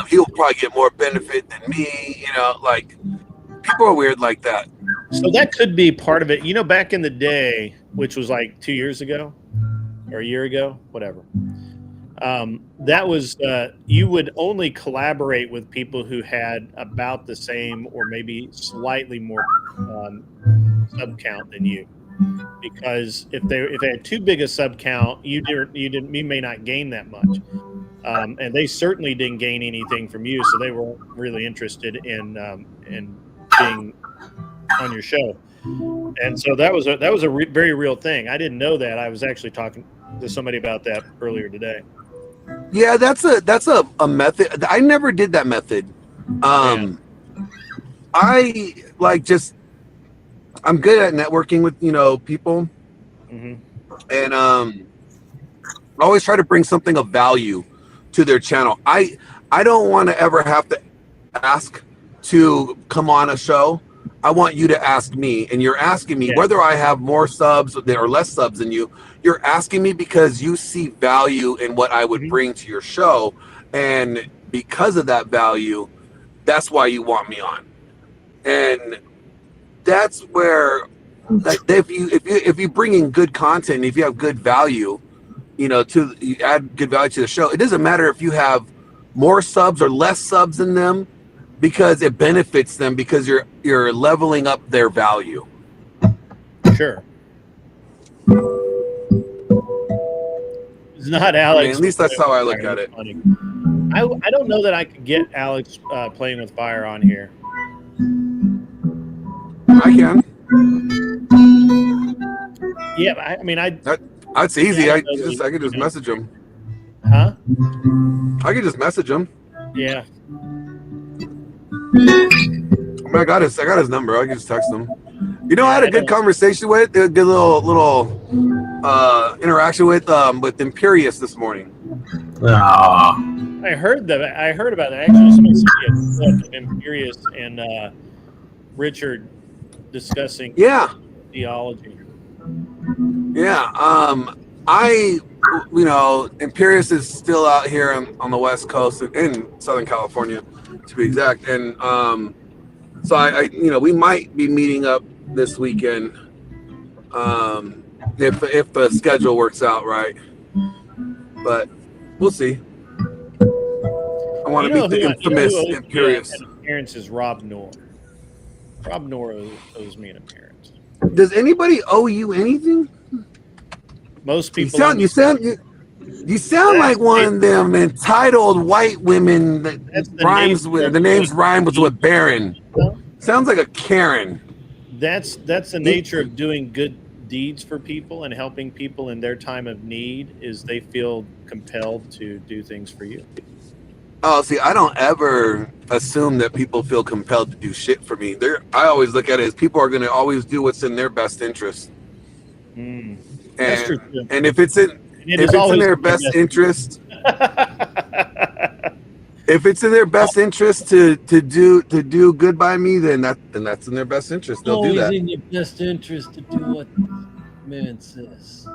He'll probably get more benefit than me. People are weird like that. So that could be part of it. Back in the day, which was 2 years ago or a year ago, whatever. That was you would only collaborate with people who had about the same or maybe slightly more sub count than you, because if they had too big a sub count, you may not gain that much, and they certainly didn't gain anything from you, so they weren't really interested in being on your show. And so that was a very real thing. I didn't know that. I was actually talking to somebody about that earlier today. Yeah, that's a method. I never did that method. I I'm good at networking with people, and I always try to bring something of value to their channel. I don't want to ever have to ask to come on a show. I want you to ask me, and you're asking me whether I have more subs or less subs than you. You're asking me because you see value in what I would bring to your show, and because of that value, that's why you want me on. And that's where, if you bring in good content, if you have good value, you add good value to the show. It doesn't matter if you have more subs or less subs than them, because it benefits them, because you're leveling up their value. Sure. not I Alex. mean, at least that's how I look at it. Funny. I don't know that I could get Alex playing with fire on here. I can. Yeah, I mean, That's easy. Yeah, I could just message him. Huh? I could just message him. Yeah. I mean, I got his number. I can just text him. You know, I had a good conversation with, a good little interaction with Imperious this morning. I heard about that. Actually, somebody sent me a clip of Imperious and Richard discussing theology. Yeah. Imperious is still out here on the West Coast in Southern California, to be exact. And so I we might be meeting up this weekend if the schedule works out right. But we'll see. I want to meet the infamous Imperious. An appearance is Rob Noor. Rob Noor owes me an appearance. Does anybody owe you anything? Most people. You sound like one of them entitled white women that rhymes with the names rhymes with Baron. Sounds like a Karen. That's the nature of doing good deeds for people and helping people in their time of need. Is they feel compelled to do things for you. Oh, see, I don't ever assume that people feel compelled to do shit for me. I always look at it as people are going to always do what's in their best interest. That's true too. And if it's in their best interest, if it's in their best interest to do good by me, then that's in their best interest. They'll do that. Always in your best interest to do what man says.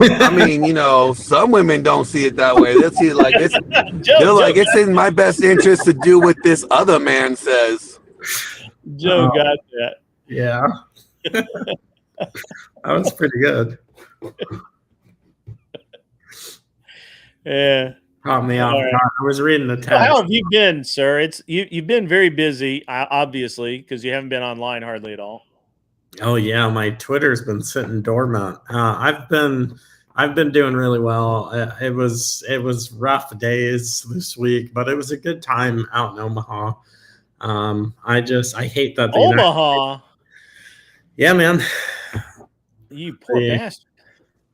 I mean, some women don't see it that way. They'll see it like it's. It's in my best interest to do what this other man says. Joe got that. Yeah, that was pretty good. Yeah. Caught me off guard. I was reading the text. How have you been, sir? You've been very busy, obviously, because you haven't been online hardly at all. Oh yeah, my Twitter's been sitting dormant. I've been doing really well. It was rough days this week, but it was a good time out in Omaha. I hate that Omaha. Yeah, man. You poor bastard.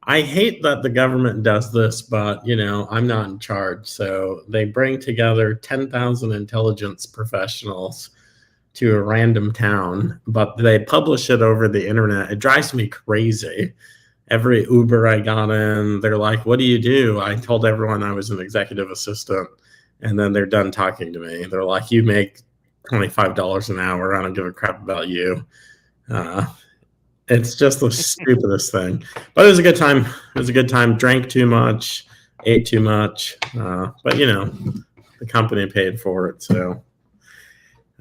I hate that the government does this, but I'm not in charge. So they bring together 10,000 intelligence professionals to a random town, but they publish it over the internet. It drives me crazy. Every Uber I got in, they're like, "What do you do?" I told everyone I was an executive assistant, and then they're done talking to me. They're like, "You make $25 an hour. I don't give a crap about you." It's just the stupidest thing. But it was a good time. It was a good time. Drank too much, ate too much, but the company paid for it, so.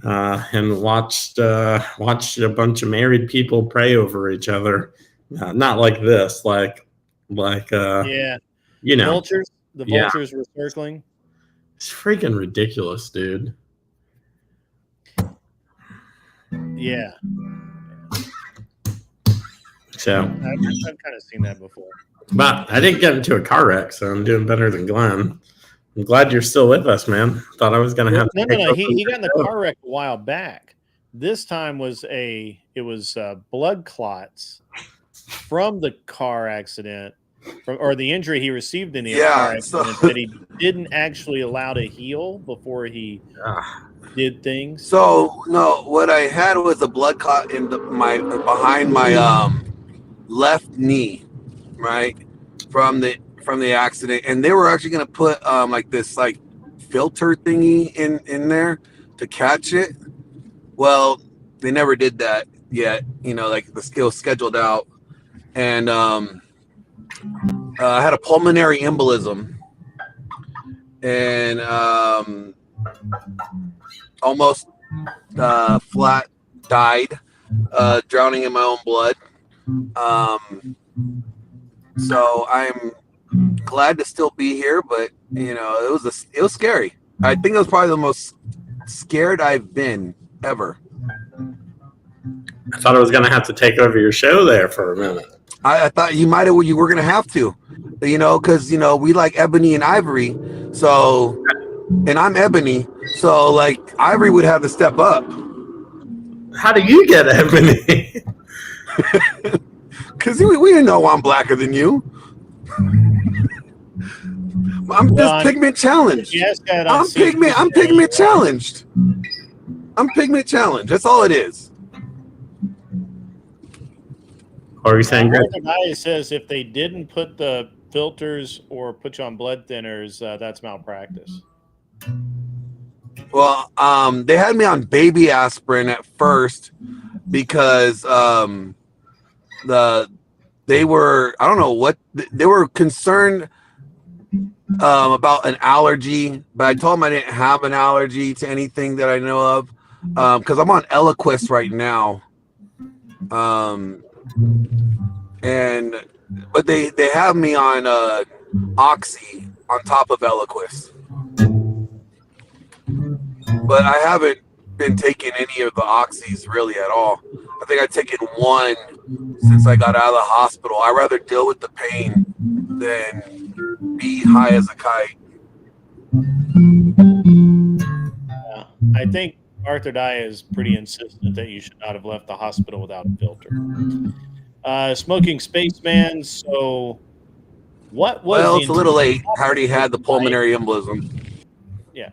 And watched a bunch of married people pray over each other, not like this, like vultures. The vultures were circling. It's freaking ridiculous, dude. Yeah. So I've kind of seen that before, but I didn't get into a car wreck, so I'm doing better than Glenn. I'm glad you're still with us, man. Thought I was going to have. No. He got in the car wreck a while back. This time was blood clots from the car accident, or the injury he received in the car accident that he didn't actually allow to heal before he did things. So no, what I had was a blood clot in behind my left knee, right from the accident, and they were actually going to put this filter thingy in there to catch it. Well, they never did that yet. The skill scheduled out, and I had a pulmonary embolism, and almost flat died, drowning in my own blood. So I'm glad to still be here, but it was scary. I think it was probably the most scared I've been ever. thought I was going to have to take over your show there for a minute. I thought you were going to have to, because, we like ebony and ivory. So, and I'm ebony. So, like, ivory would have to step up. How do you get ebony? Because we didn't know I'm blacker than you. I'm just pigment challenged. I'm pigment challenged. I'm pigment challenged. That's all it is. Or are you saying? The guy says if they didn't put the filters or put you on blood thinners, that's malpractice. Well, they had me on baby aspirin at first because they were, I don't know what, they were concerned about an allergy, but I told them I didn't have an allergy to anything that I know of, because I'm on Eliquis right now. But they have me on Oxy on top of Eliquis. But I haven't been taking any of the Oxys really at all. I think I've taken one since I got out of the hospital. I'd rather deal with the pain than be high as a kite. Yeah, I think Arthur Dye is pretty insistent that you should not have left the hospital without a filter. Smoking Spaceman, so what was... Well, it's a little late. I already had the pulmonary embolism. Yeah.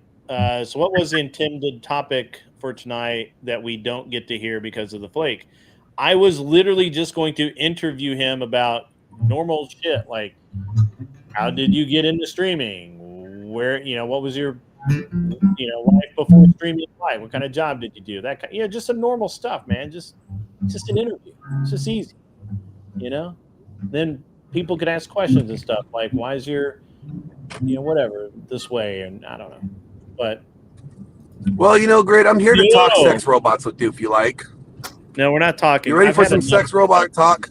So what was the intended topic for tonight that we don't get to hear because of the flake? I was literally just going to interview him about normal shit, like how did you get into streaming? Where, what was your, life before streaming live? What kind of job did you do? That kind, just some normal stuff, man. Just an interview. It's just easy, Then people could ask questions and stuff like, why is your, whatever this way? And I don't know, but. Well, great. I'm here to talk sex robots with you if you like. No, we're not talking. You ready for some sex robot talk?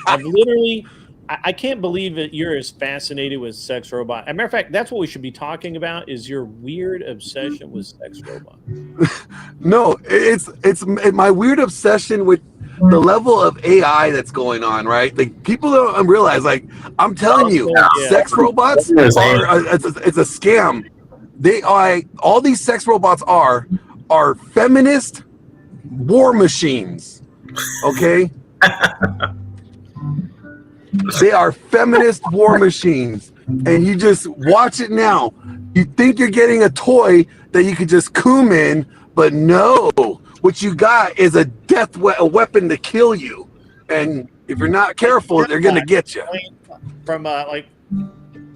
I've literally, I can't believe that you're as fascinated with sex robot. As a matter of fact, that's what we should be talking about, is your weird obsession with sex robots. No, it's my weird obsession with the level of AI that's going on, right? Like, people don't realize, like, I'm telling you, sex robots it's a scam. They are, all these sex robots are feminist war machines. Okay? They are feminist war machines. And you just watch it now. You think you're getting a toy that you could just coom in, but no. What you got is a a weapon to kill you. And if you're not careful, they're going to get you. From like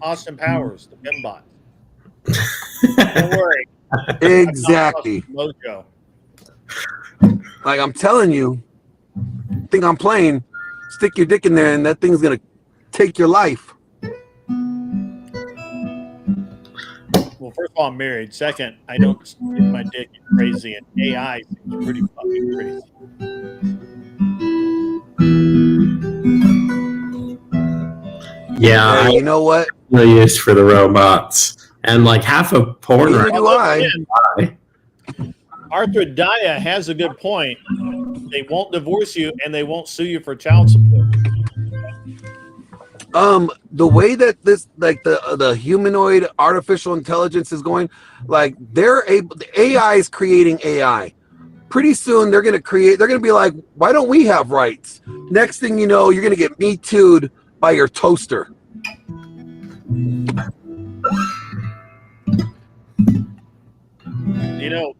Austin Powers, the Bimbot. Don't worry. Exactly. Mojo. Like, I'm telling you, think I'm playing, stick your dick in there and that thing's going to take your life. Well, first of all, I'm married. Second, I don't stick my dick in crazy, and AI seems pretty fucking crazy. Yeah, you know what? No use for the robots. And like half of porn Neither do I. Arthur Daya has a good point. They won't divorce you and they won't sue you for child support. The way that this, like, the humanoid artificial intelligence is going, like, the AI is creating AI. Pretty soon they're gonna be like, why don't we have rights? Next thing you know, you're gonna get Me Too'd by your toaster.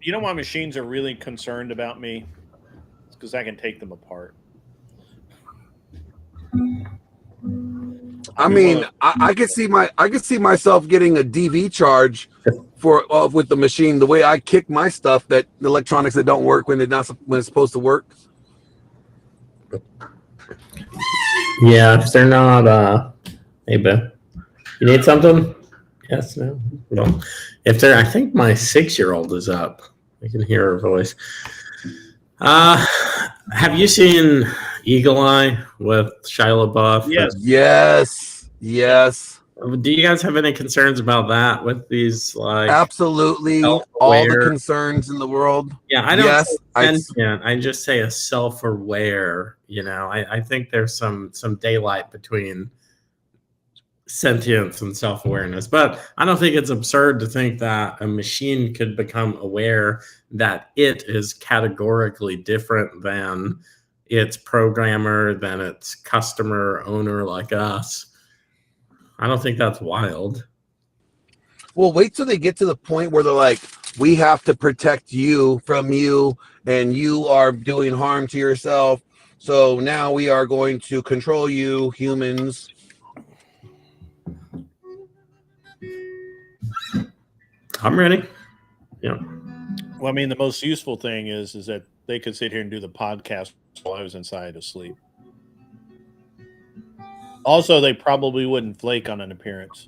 You know why machines are really concerned about me? It's because I can take them apart. I mean, I could see myself getting a DV charge for with the machine, the way I kick my stuff, that the electronics that don't work when it's supposed to work. Yeah, if they're not hey Ben, you need something? Yes, no. Well, if they're, I think my 6-year-old is up. I can hear her voice. Have you seen Eagle Eye with Shia LaBeouf? Yes. Yes. Do you guys have any concerns about that with these like Absolutely, all the concerns in the world. Yeah, I don't Yes, say sentient. I just say a self-aware. You know, I think there's some daylight between sentience and self-awareness, but I don't think it's absurd to think that a machine could become aware that it is categorically different than its programmer, than its customer owner like us. I don't think that's wild. Well, wait till they get to the point where they're like, we have to protect you from you, and you are doing harm to yourself. So now we are going to control you, humans. I'm ready. Yeah. Well, I mean, the most useful thing is that they could sit here and do the podcast while I was inside asleep. Also, they probably wouldn't flake on an appearance.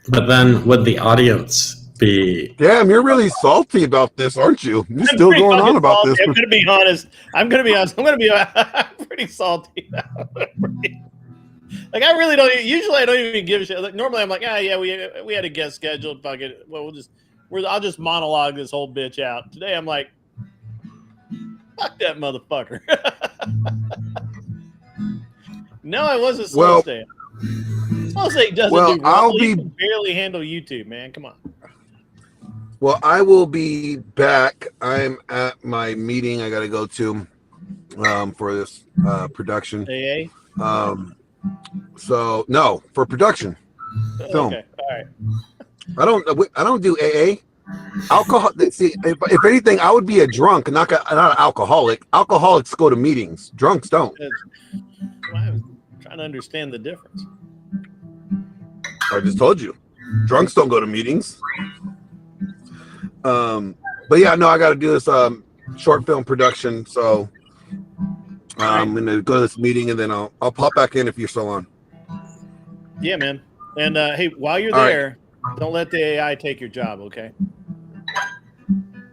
But then would the audience be... Damn, you're really salty about this, aren't you? You're still going on about salty. this. I'm going to be honest. I'm pretty salty now. Like, I really don't. Usually, I don't even give a shit. Like, normally, I'm like, yeah, we had a guest scheduled. Fuck it. Well, I'll just monologue this whole bitch out. Today, I'm like, fuck that motherfucker. No, I wasn't slow staying. Slow stay doesn't do well. You can barely handle YouTube, man. Come on. Well, I will be back. I'm at my meeting I got to go to for this production. AA? So no, for production film. Okay, all right. I don't do AA. Alcohol. See, if anything, I would be a drunk, not an alcoholic. Alcoholics go to meetings. Drunks don't. I'm trying to understand the difference. I just told you, drunks don't go to meetings. But yeah, no, I got to do this short film production. So I'm gonna go to this meeting, and then I'll pop back in if you're still on. Yeah, man. And hey, while you're there, don't let the AI take your job, okay?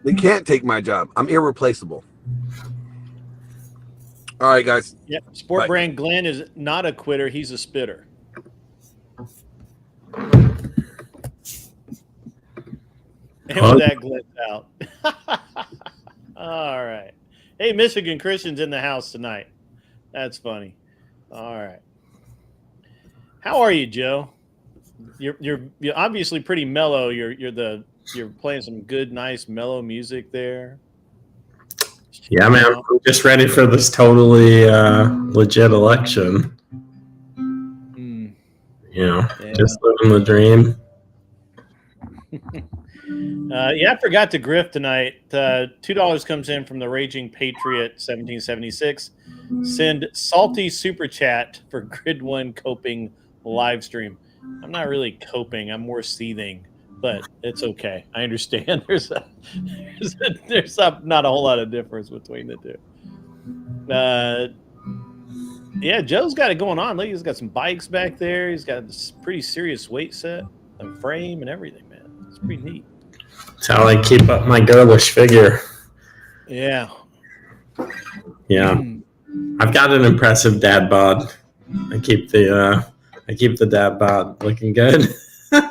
They can't take my job. I'm irreplaceable. All right, guys. Yep. Sport brand Glenn is not a quitter. He's a spitter. And with that, Glenn's out. All right. Hey, Michigan Christian's in the house tonight. That's funny. All right. How are you, Joe? You're obviously pretty mellow. You're playing some good, nice, mellow music there. Yeah, man. I'm just ready for this totally legit election. You know, just living the dream. Yeah, I forgot to grift tonight. $2 comes in from the Raging Patriot 1776. Send salty super chat for Grid 1 coping live stream. I'm not really coping. I'm more seething, but it's okay. I understand. There's not a whole lot of difference between the two. Yeah, Joe's got it going on. Look, he's got some bikes back there. He's got this pretty serious weight set, a frame, and everything, man. It's pretty neat. That's how I keep up my girlish figure. Yeah. Yeah. I've got an impressive dad bod. I keep the dad bod looking good. Tell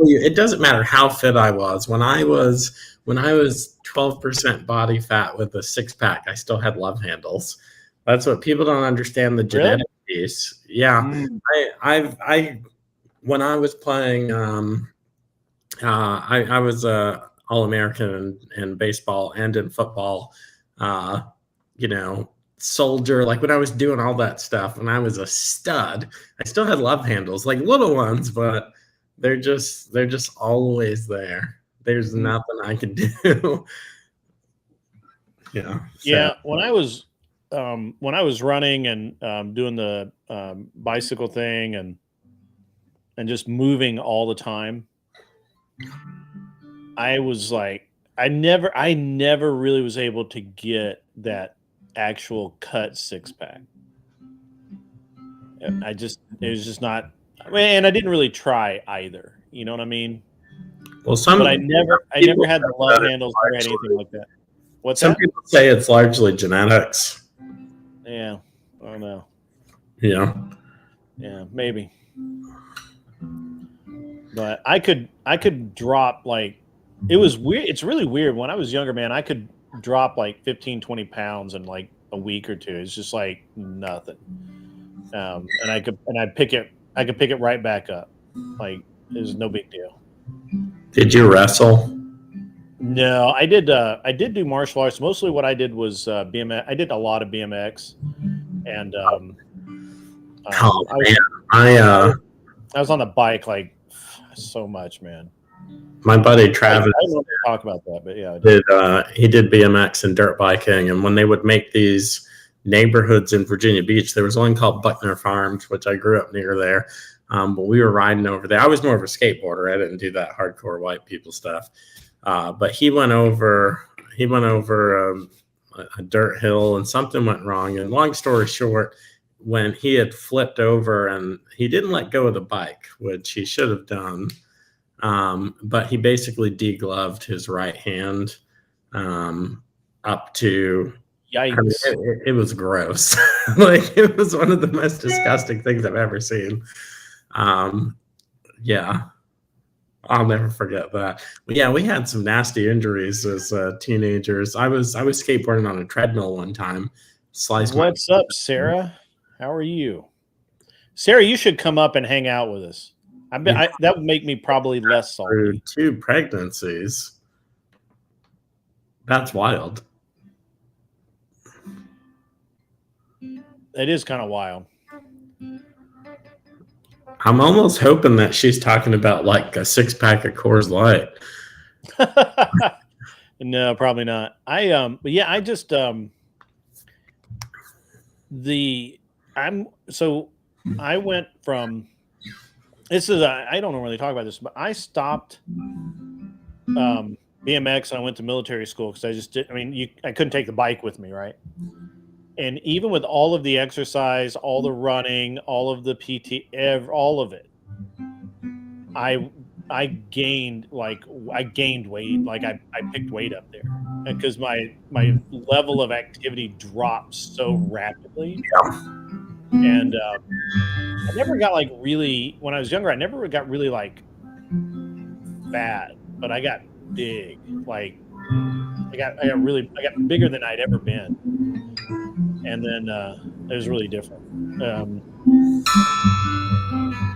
you, it doesn't matter how fit I was. When I was 12% body fat with a 6-pack, I still had love handles. That's what people don't understand, the genetic piece. Yeah. I when I was playing I was All-American in baseball and in football, soldier. Like when I was doing all that stuff, when I was a stud, I still had love handles, like little ones, but they're just always there. There's nothing I can do. Yeah. When I was running and doing the bicycle thing and just moving all the time, I was like, I never really was able to get that actual cut 6-pack. It was just not. I mean, and I didn't really try either. You know what I mean? Well, but I never had the love handles or anything like that. Some people say it's largely genetics. Yeah, I don't know. Yeah. Yeah, maybe. But I could drop like, it was weird. It's really weird. When I was younger, man, I could drop like 15, 20 pounds in like a week or two. It's just like nothing. And I could pick it right back up. Like it was no big deal. Did you wrestle? No, I did do martial arts. Mostly what I did was BMX. I did a lot of BMX, and Oh I man, I was on the bike like so much, man. my buddy I Travis don't want to talk about that, but yeah, I did. he did BMX and dirt biking, and when they would make these neighborhoods in Virginia Beach, there was one called Buckner Farms, which I grew up near there. But we were riding over there. I was more of a skateboarder. I didn't do that hardcore white people stuff. But he went over a dirt hill, and something went wrong. And long story short, when he had flipped over and he didn't let go of the bike, which he should have done, but he basically degloved his right hand up to. Yikes! I mean, it was gross. Like it was one of the most disgusting things I've ever seen. Yeah. I'll never forget that. But yeah, we had some nasty injuries as teenagers. I was skateboarding on a treadmill one time. What's up, Sarah? How are you, Sarah? You should come up and hang out with us. That would make me probably less salty. 2 pregnancies. That's wild. It is kind of wild. I'm almost hoping that she's talking about like a 6-pack of Coors Light. No, probably not. But yeah, I just I went from, this is I don't really talk about this, but I stopped BMX and I went to military school because I just did. I mean, I couldn't take the bike with me, right? And even with all of the exercise, all the running, all of the PT, all of it, I gained weight. Like I picked weight up there because my level of activity dropped so rapidly. And I never got like really, when I was younger, I never got really like fat, but I got big. Like I got bigger than I'd ever been. And then it was really different. I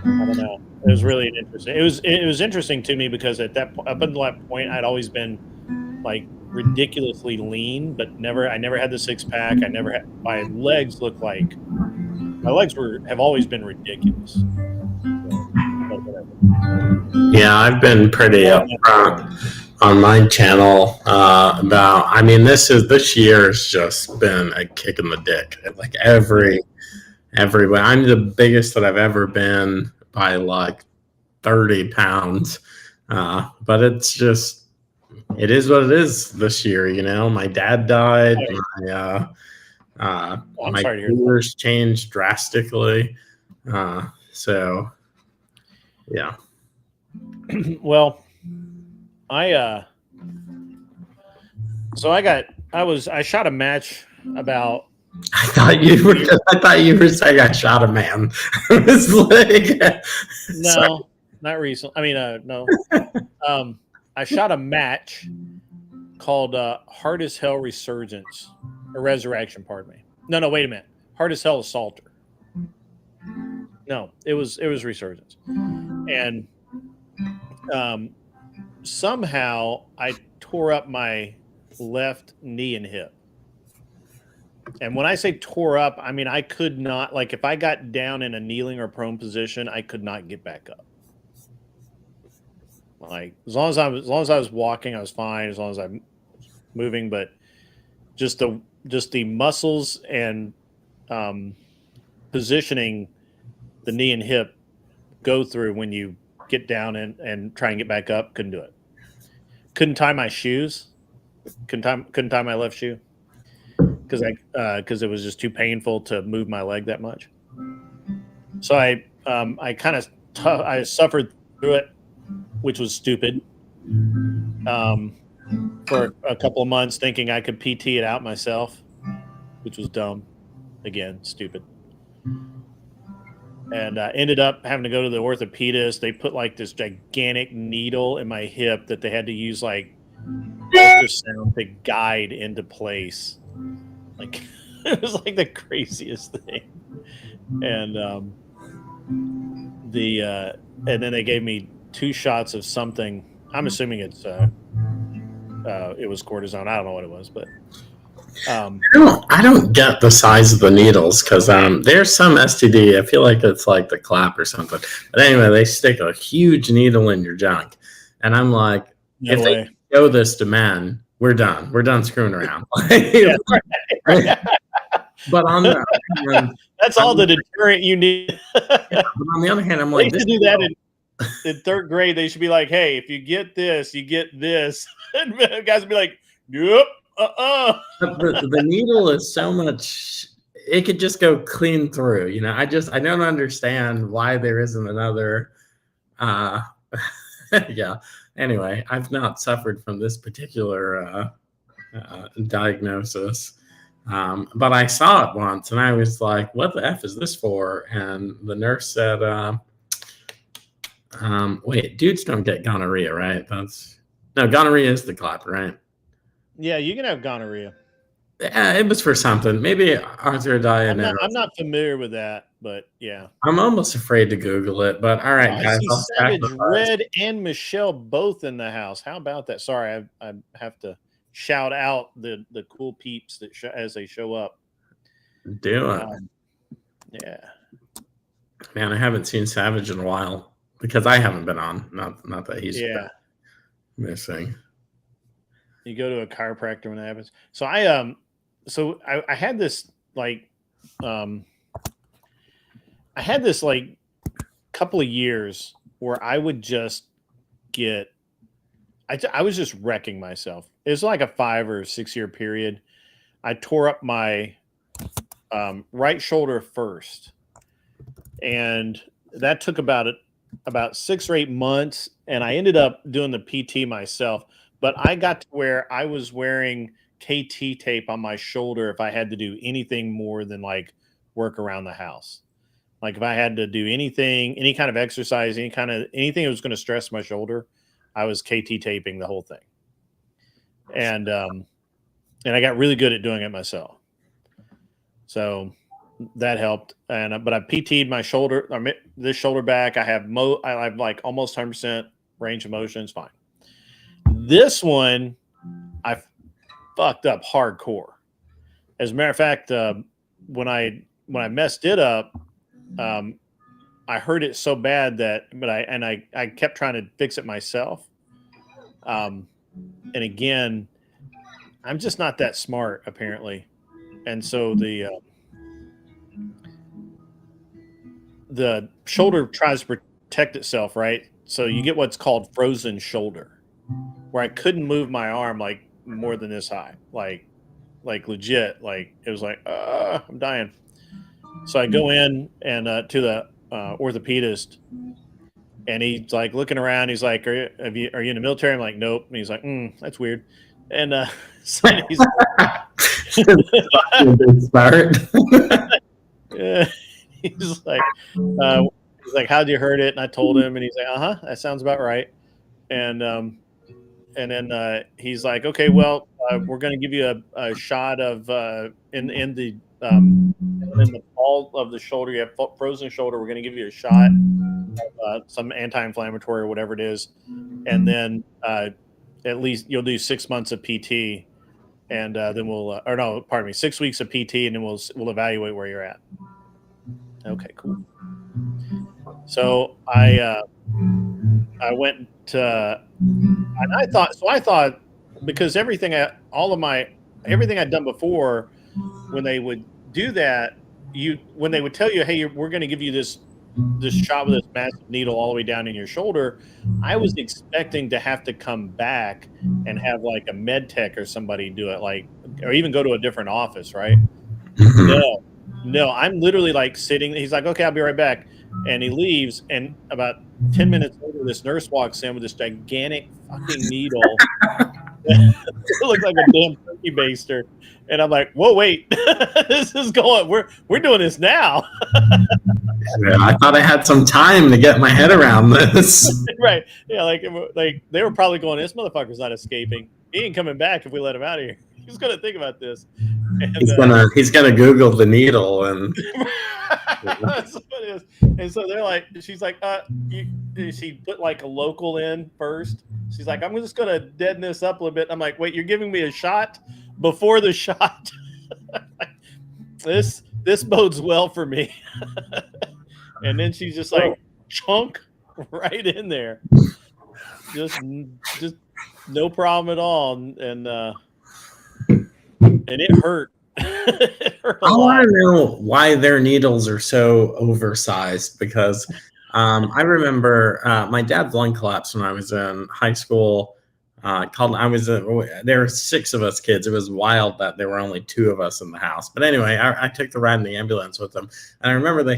don't know. It was really interesting. It was interesting to me because up until that point, I'd always been like ridiculously lean, but I never had the 6-pack. My legs have always been ridiculous. Yeah, I've been pretty upfront on my channel about. I mean, this year's just been a kick in the dick. Like every way. I'm the biggest that I've ever been by like 30 pounds. But it's just, it is what it is this year. You know, my dad died. My careers changed drastically. So yeah. Well, I shot a match about. I thought you were saying I shot a man. It's like, no, sorry. Not recently. I mean, no. I shot a match called Hard as Hell Resurgence or Resurrection. Pardon me. No. Wait a minute. Hard as Hell Assaulter. No, it was Resurgence, and somehow I tore up my left knee and hip. And when I say tore up, I mean I could not, like if I got down in a kneeling or prone position, I could not get back up. Like as long as I was walking, I was fine. As long as I'm moving, but just the muscles and positioning the knee and hip go through when you get down and try and get back up, couldn't do it. Couldn't tie my shoes. Couldn't tie my left shoe because it was just too painful to move my leg that much. So I suffered through it, which was stupid. For a couple of months, thinking I could PT it out myself, which was dumb. Again, stupid. and ended up having to go to the orthopedist. They put like this gigantic needle in my hip that they had to use like ultrasound to guide into place. Like it was like the craziest thing. And and then they gave me 2 shots of something. I'm assuming it was cortisone. I don't know what it was, but I don't get the size of the needles because there's some STD. I feel like it's like the clap or something. But anyway, they stick a huge needle in your junk, and I'm like, no if way. they show this to men, we're done. We're done screwing around. Yeah, right. But on the other hand, that's all the deterrent you need. but on the other hand, I'm They like, used to do that in 3rd grade. They should be like, hey, if you get this, you get this. And guys would be like, nope, the needle is so much. It could just go clean through. You know, I don't understand why there isn't another. Yeah. Anyway, I've not suffered from this particular diagnosis. But I saw it once and I was like, what the F is this for? And the nurse said, wait, dudes don't get gonorrhea, right? No, gonorrhea is the clap, right? Yeah, you can have gonorrhea. Yeah, it was for something. Maybe arthrodioneurosis. I'm not familiar with that, but yeah. I'm almost afraid to Google it, but all right, I guys. see Savage Red and Michelle both in the house. How about that? Sorry, I have to shout out the cool peeps that as they show up. Do it. Yeah. Man, I haven't seen Savage in a while because I haven't been on. Not that he's missing. You go to a chiropractor when that happens. So I had this like couple of years where I would just get I was just wrecking myself. It was like a 5 or 6 year period. I tore up my right shoulder first, and that took about 6 or 8 months. And I ended up doing the PT myself, but I got to where I was wearing KT tape on my shoulder if I had to do anything more than like work around the house. Like if I had to do anything, any kind of exercise, anything that was going to stress my shoulder, I was KT taping the whole thing. And I got really good at doing it myself. So that helped. And but I PT'd my shoulder, this shoulder back. I have like almost 100% range of motion. It's fine. This one, I fucked up hardcore. As a matter of fact, when I messed it up, I hurt it so bad that, I kept trying to fix it myself. And again, I'm just not that smart apparently. And so the shoulder tries to protect itself, right? So you get what's called frozen shoulder, where I couldn't move my arm like more than this high, like legit, like it was like, I'm dying. So I go in and to the orthopedist, and he's like looking around. He's like, "Are you in the military?" I'm like, "Nope." And he's like, "That's weird." And so he's smart. He's like, "How'd you hurt it?" And I told him, and he's like, "That sounds about right." And then he's like, "Okay, well, we're going to give you a shot of in the ball of the shoulder. You have frozen shoulder. We're going to give you a shot of some anti-inflammatory or whatever it is, and then at least you'll do 6 months of PT, and then we'll 6 weeks of PT, and then we'll evaluate where you're at." Okay, cool. So I went to, and I thought because everything I'd done before, when they would do that, when they would tell you, "Hey, we're going to give you this shot with this massive needle all the way down in your shoulder," I was expecting to have to come back and have like a med tech or somebody do it, or even go to a different office, right? No, I'm literally like sitting. He's like, "Okay, I'll be right back," and he leaves. And about 10 minutes later, this nurse walks in with this gigantic fucking needle. It looked like a damn turkey baster, and I'm like, whoa, wait, this is going. We're doing this now. Yeah, I thought I had some time to get my head around this. Right? Yeah, like they were probably going, this motherfucker's not escaping. He ain't coming back if we let him out of here. He's gonna think about this. And, He's gonna Google the needle and that's what it is. And so they're like, she's like, she put like a local in first. She's like, I'm just gonna deaden this up a little bit. I'm like, wait, you're giving me a shot before the shot? This bodes well for me. And then she's just like, chunk right in there. Just no problem at all. And it hurt. It hurt a I lot. want to know why their needles are so oversized, because I remember my dad's lung collapsed when I was in high school. There were 6 of us kids. It was wild that there were only 2 of us in the house. But anyway, I took the ride in the ambulance with them, and I remember they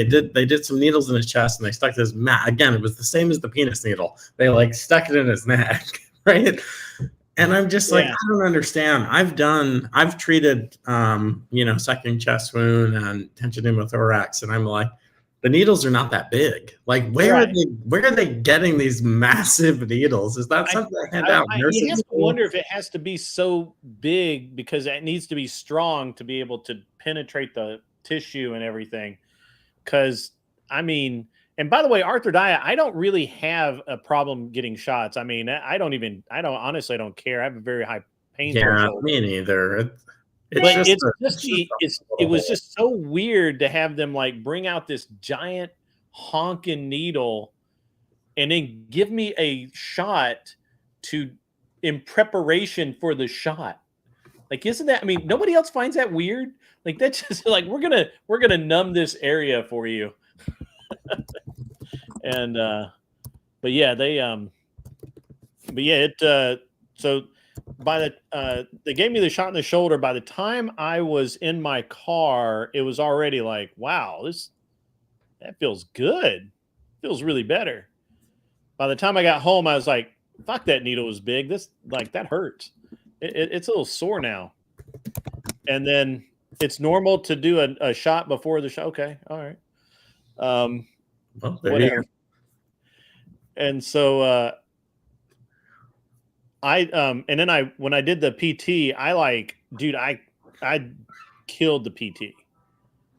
did some needles in his chest, and they stuck this mat. Again, it was the same as the penis needle. They like stuck it in his neck, right? And I'm just like, I don't understand. I've treated, second chest wound and tension pneumothorax, and I'm like, the needles are not that big. Like, where are they getting these massive needles? Is that something they hand out? You have to wonder if it has to be so big because it needs to be strong to be able to penetrate the tissue and everything. Because I mean, and by the way, Arthur Dia, I don't really have a problem getting shots. I mean, I don't honestly, I don't care. I have a very high pain threshold. Me neither. It was just so weird to have them like bring out this giant honking needle and then give me a shot in preparation for the shot. Like, isn't that? I mean, nobody else finds that weird. Like, that's just like we're gonna numb this area for you. And but yeah, so by they gave me the shot in the shoulder. By the time I was in my car, it was already like, wow, that feels good. Feels really better. By the time I got home, I was like, fuck, that needle was big. That hurts. It's a little sore now. And then it's normal to do a shot before the shot. Okay, all right. Whatever. And so when I did the PT, I killed the PT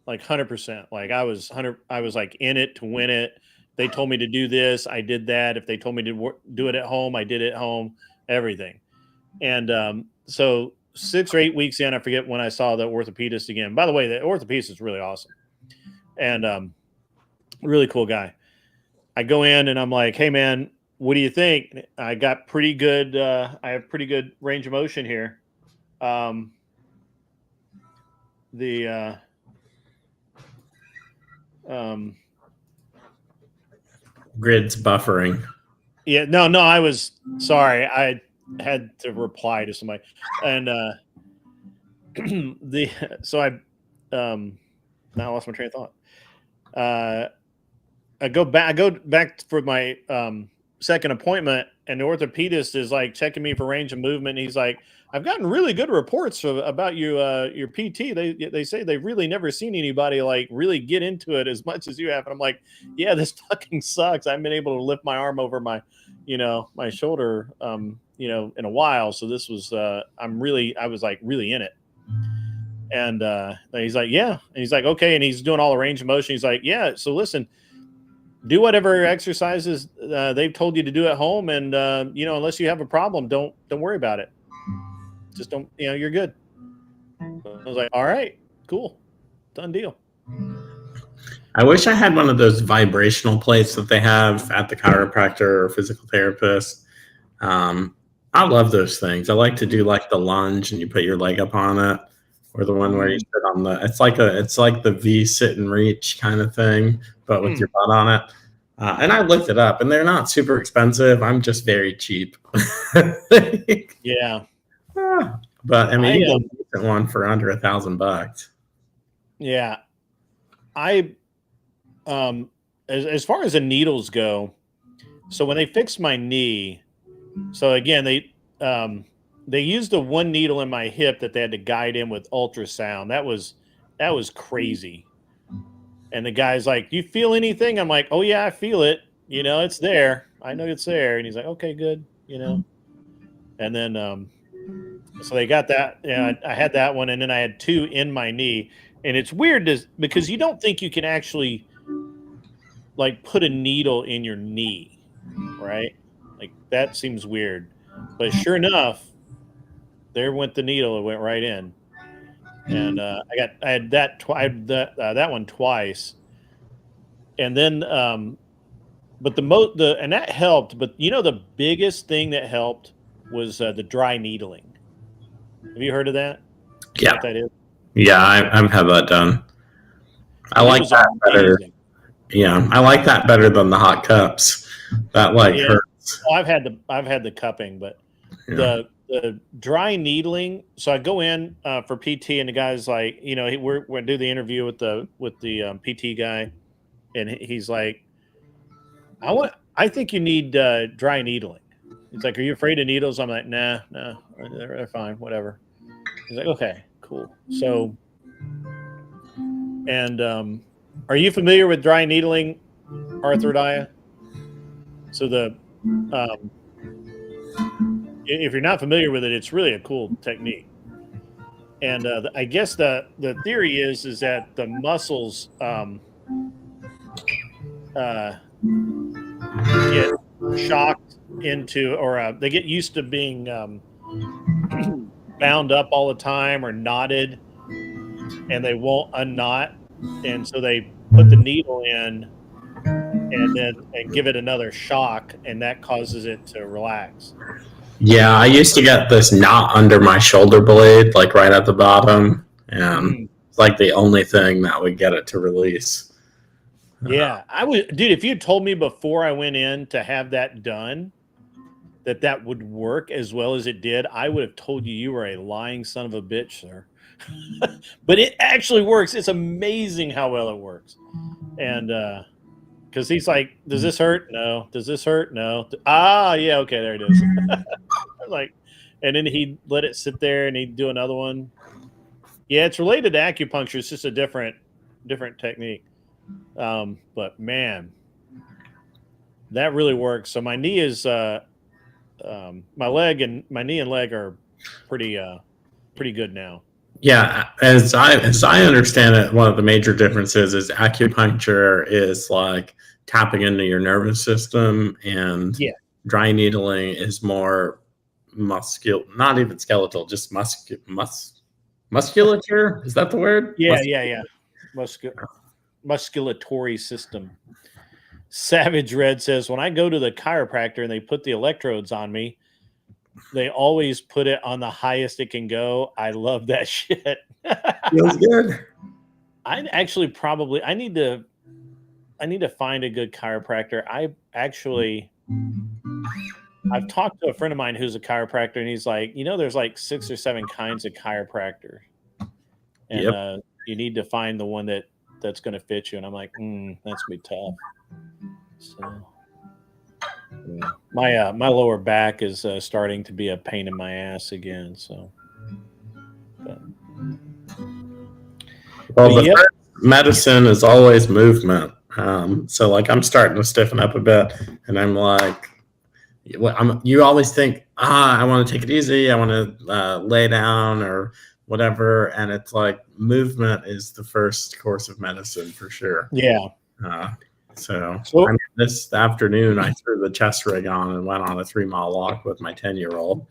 like 100%. Like I was like in it to win it. They told me to do this, I did that. If they told me to do it at home, I did it at home, everything. And so 6 or 8 weeks in, I forget when I saw the orthopedist again. By the way, the orthopedist is really awesome and really cool guy. I go in and I'm like, hey man, what do you think? I got pretty good. I have pretty good range of motion here. Grid's buffering. Yeah, no, I was sorry. I had to reply to somebody, and now I lost my train of thought. I go back for my second appointment, and the orthopedist is like checking me for range of movement. And he's like, I've gotten really good reports about your PT. They say they've really never seen anybody like really get into it as much as you have. And I'm like, yeah, this fucking sucks. I haven't been able to lift my arm over my shoulder, in a while. So this was, I was like really in it. And he's like, yeah. And he's like, okay. And he's doing all the range of motion. He's like, yeah. So listen, do whatever exercises they've told you to do at home. And, unless you have a problem, don't worry about it. Just don't, you're good. I was like, all right, cool. Done deal. I wish I had one of those vibrational plates that they have at the chiropractor or physical therapist. I love those things. I like to do like the lunge and you put your leg up on it, or the one where you sit on it's like the V sit and reach kind of thing, but with your butt on it. And I looked it up and they're not super expensive. I'm just very cheap. Yeah. But I mean, you get a decent one for under $1,000. Yeah. As far as the needles go, so when they fixed my knee, so again, they used the one needle in my hip that they had to guide in with ultrasound. That was crazy. And the guy's like, "You feel anything?" I'm like, "Oh yeah, I feel it. You know, it's there. I know it's there." And he's like, "Okay, good." You know. And then so they got that. Yeah, I had that one, and then I had 2 in my knee. And it's weird because you don't think you can actually like put a needle in your knee, right? Like that seems weird. But sure enough, there went the needle. It went right in. And I had that that one twice. And then but and that helped, but you know the biggest thing that helped was the dry needling. Have you heard of that? You know Yeah. what that is? Yeah, I've had that done. I And it like was that better. amazing. Yeah, I like that better than the hot cups. That like Yeah. hurts. Well, I've had the cupping, but Yeah. the dry needling. So I go in for PT, and the guy's like, you know, we're do the interview with the PT guy, and he's like, I think you need dry needling. He's like, "Are you afraid of needles?" I'm like, "Nah, no, they're fine, whatever." He's like, "Okay, cool." So, and are you familiar with dry needling, Arthrodia? So if you're not familiar with it, it's really a cool technique. And I guess the theory is that the muscles get shocked into, or they get used to being bound up all the time or knotted, and they won't unknot, and so they put the needle in and give it another shock, and that causes it to relax. Yeah, I used to get this knot under my shoulder blade, like right at the bottom, and it's like the only thing that would get it to release. Yeah, I would, dude. If you had told me before I went in to have that done, that would work as well as it did, I would have told you were a lying son of a bitch, sir. But it actually works. It's amazing how well it works. And because he's like, "Does this hurt? No. Does this hurt? No. Ah, yeah, okay, there it is." Like, and then he'd let it sit there, and he'd do another one. Yeah, it's related to acupuncture. It's just a different technique. But man, that really works. So my knee is my knee and leg are pretty good now. Yeah, as I understand it, one of the major differences is acupuncture is like tapping into your nervous system, and dry needling is more not even skeletal, just musculature. Is that the word? Yeah. Musculatory system. Savage Red says, "When I go to the chiropractor and they put the electrodes on me, they always put it on the highest it can go. I love that shit." Feels good. I'd actually I need to find a good chiropractor. I've talked to a friend of mine who's a chiropractor, and he's like, there's like 6 or 7 kinds of chiropractor, and you need to find the one that's going to fit you. And I'm like, that's gonna be tough. So yeah. My lower back is starting to be a pain in my ass again. So, the first medicine is always movement. So like I'm starting to stiffen up a bit, and I'm like, you always think, I want to take it easy. I want to lay down or whatever. And it's like movement is the first course of medicine for sure. Yeah. So this afternoon, I threw the chest rig on and went on a 3-mile walk with my 10-year-old.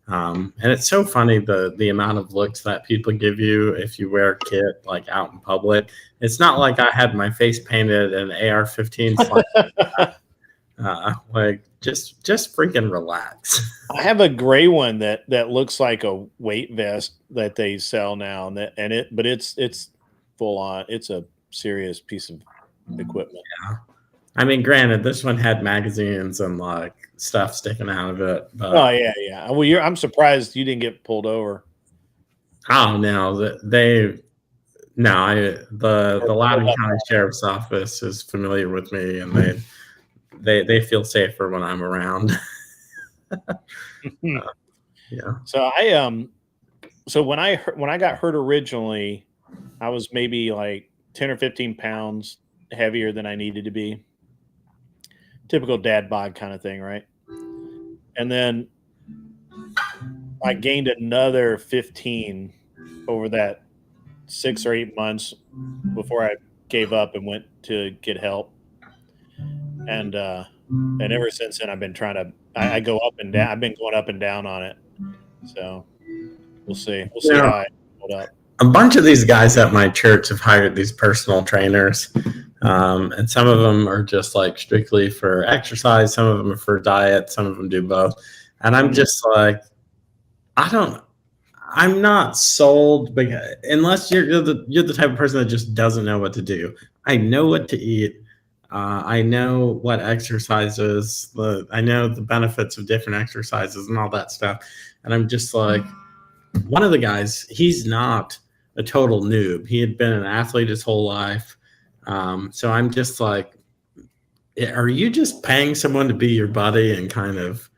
And it's so funny the amount of looks that people give you if you wear a kit like out in public. It's not like I had my face painted and AR-15. Like just freaking relax. I have a gray one that looks like a weight vest that they sell now, but it's full on. It's a serious piece of equipment. Yeah. I mean, granted, this one had magazines and like stuff sticking out of it. But, oh yeah. Well, I'm surprised you didn't get pulled over. Oh no, the Loudoun County Sheriff's Office is familiar with me, and they feel safer when I'm around. Yeah. So when I got hurt originally, I was maybe like 10 or 15 pounds heavier than I needed to be. Typical dad bod kind of thing, right? And then I gained another 15 over that 6 or 8 months before I gave up and went to get help. And ever since then, I've been trying to. I go up and down. I've been going up and down on it. So we'll see. We'll see Yeah. how I hold up. A bunch of these guys at my church have hired these personal trainers, and some of them are just like strictly for exercise. Some of them are for diet. Some of them do both. And I'm just like, I'm not sold because unless you're the type of person that just doesn't know what to do. I know what to eat. I know what exercises. I know the benefits of different exercises and all that stuff. And I'm just like, one of the guys, he's not a total noob. He had been an athlete his whole life. So I'm just like, are you just paying someone to be your buddy and kind of,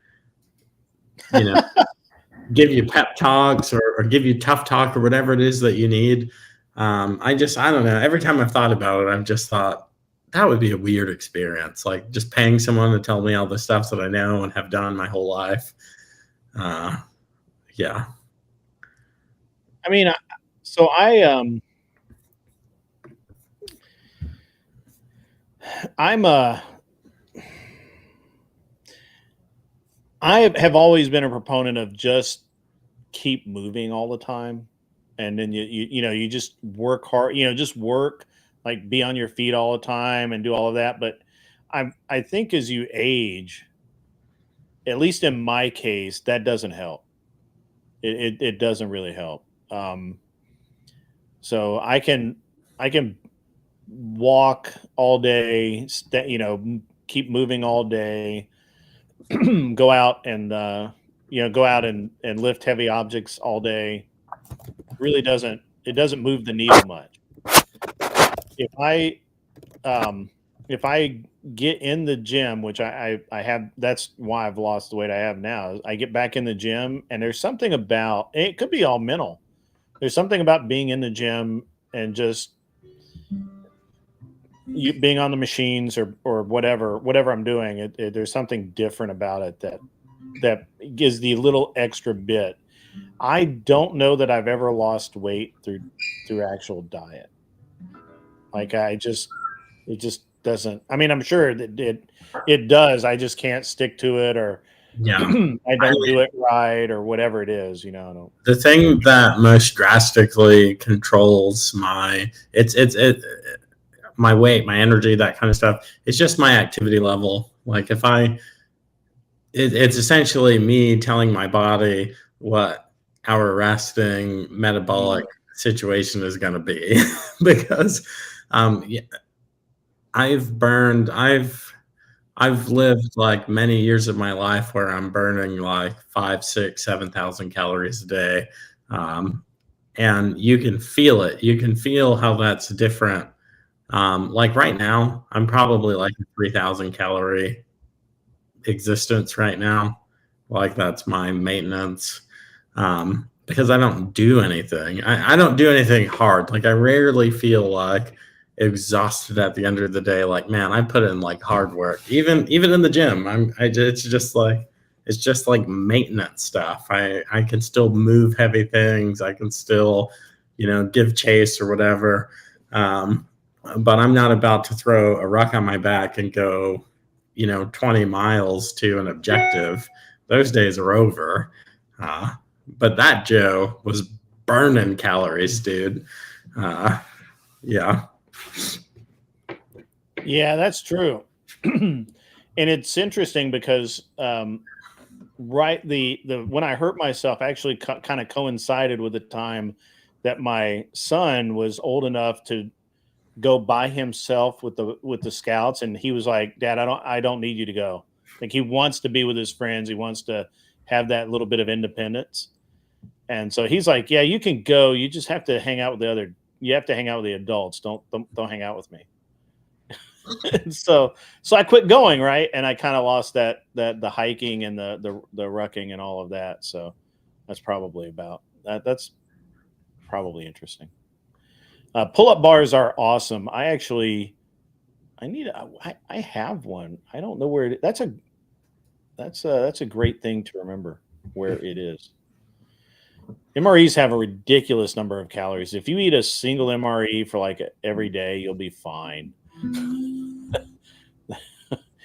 give you pep talks or give you tough talk or whatever it is that you need? I don't know. Every time I've thought about it, I've just thought that would be a weird experience. Like just paying someone to tell me all the stuff that I know and have done my whole life. Yeah. I mean, I have always been a proponent of just keep moving all the time, and then you just work hard. Just work, like be on your feet all the time and do all of that. But I think as you age, at least in my case, that doesn't help. It doesn't really help. So I can walk all day, keep moving all day, go out and lift heavy objects all day. Really doesn't move the needle much. If I get in the gym, which I have, that's why I've lost the weight I have now. I get back in the gym, and there's something about it. Could be all mental. There's something about being in the gym and just you being on the machines or whatever I'm doing. There's something different about it that gives the little extra bit. I don't know that I've ever lost weight through actual diet. Like it just doesn't. I mean, I'm sure that it does. I just can't stick to it, or Yeah. I don't do it right, or whatever it is. I don't. The thing that most drastically controls my my weight, my energy, that kind of stuff, it's just my activity level. Like if it's essentially me telling my body what our resting metabolic situation is going to be because I've lived like many years of my life where I'm burning like 5, 6, 7,000 calories a day. And you can feel it. You can feel how that's different. Like right now, I'm probably like a 3,000 calorie existence right now. Like that's my maintenance. Because I don't do anything. I don't do anything hard. Like I rarely feel like exhausted at the end of the day. Like, man, I put in like hard work. Even in the gym, it's just like maintenance stuff. I can still move heavy things. I can still, give chase or whatever. But I'm not about to throw a ruck on my back and go, 20 miles to an objective. Those days are over. But that Joe was burning calories, dude. Yeah. Yeah, that's true. And it's interesting because right the when I hurt myself actually kind of coincided with the time that my son was old enough to go by himself with the scouts, and he was like, "Dad, I don't need you to go." Like he wants to be with his friends. He wants to have that little bit of independence. And so he's like, "Yeah, you can go. You just have to hang out with you have to hang out with the adults. Don't hang out with me." so I quit going, right? And I kind of lost the hiking and the rucking and all of that. So That's probably about that. That's probably interesting. Pull-up bars are awesome. I have one. I don't know where that's a great thing to remember where it is. MREs have a ridiculous number of calories. If you eat a single MRE for like every day, you'll be fine.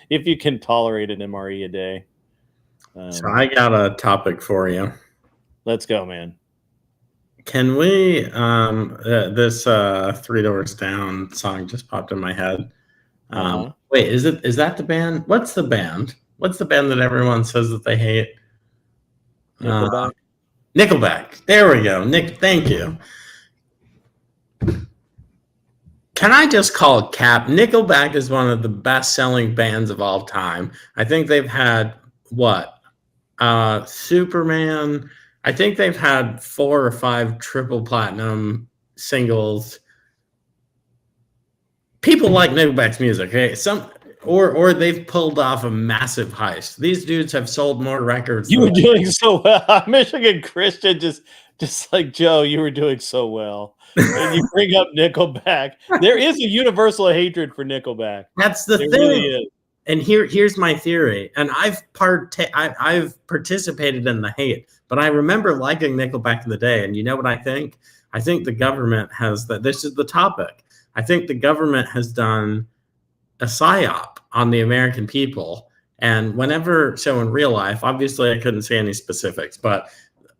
If you can tolerate an MRE a day. So I got a topic for you. Let's go, man. Can we this Three Doors Down song just popped in my head. Wait, is that the band? What's the band? What's the band that everyone says that they hate? Nickelback. Nickelback. There we go. Nick, thank you. Can I just call it cap? Nickelback is one of the best-selling bands of all time. I think they've had Superman. I think they've had 4 or 5 triple platinum singles. People like Nickelback's music, okay? Or they've pulled off a massive heist. These dudes have sold more records. You were doing so well. Michigan Christian, just like Joe, you were doing so well. And you bring up Nickelback. There is a universal hatred for Nickelback. That's the thing. Really is. And here's my theory. And I've participated in the hate, but I remember liking Nickelback in the day. And you know what I think? I think the government has that. This is the topic. I think the government has done a psyop on the American people. And so in real life, obviously I couldn't say any specifics, but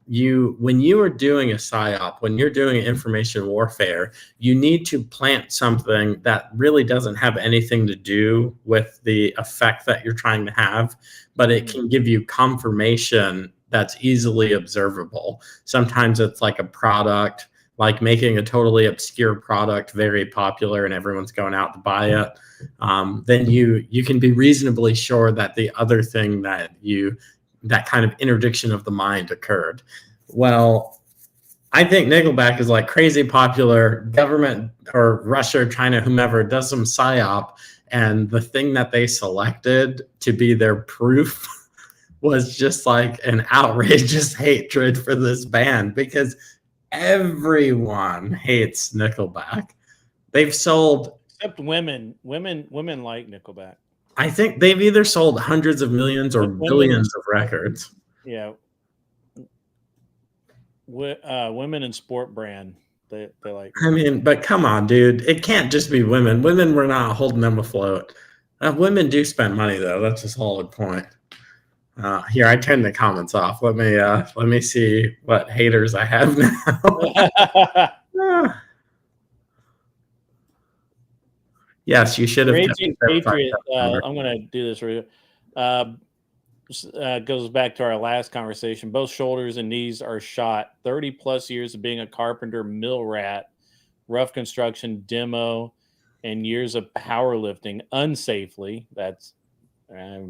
when you are doing a psyop, when you're doing information warfare, you need to plant something that really doesn't have anything to do with the effect that you're trying to have, but it can give you confirmation that's easily observable. Sometimes it's like a product, like making a totally obscure product very popular and everyone's going out to buy it. Then you can be reasonably sure that the other thing that kind of interdiction of the mind occurred. Well, I think Nickelback is like crazy popular. Government or Russia, China, whomever does some psyop, and the thing that they selected to be their proof was just like an outrageous hatred for this band, because everyone hates Nickelback. They've sold, except women. Women like Nickelback. I think they've either sold hundreds of millions or billions of records. Yeah. Women in sport brand. They like. I mean, but come on, dude. It can't just be women. Women were not holding them afloat. Women do spend money, though. That's a solid point. Here, I turned the comments off. Let me see what haters I have now. Yes, you should have. Raging Patriot. I'm going to do this for you. Goes back to our last conversation. Both shoulders and knees are shot. 30 plus years of being a carpenter, mill rat, rough construction, demo, and years of powerlifting unsafely. That's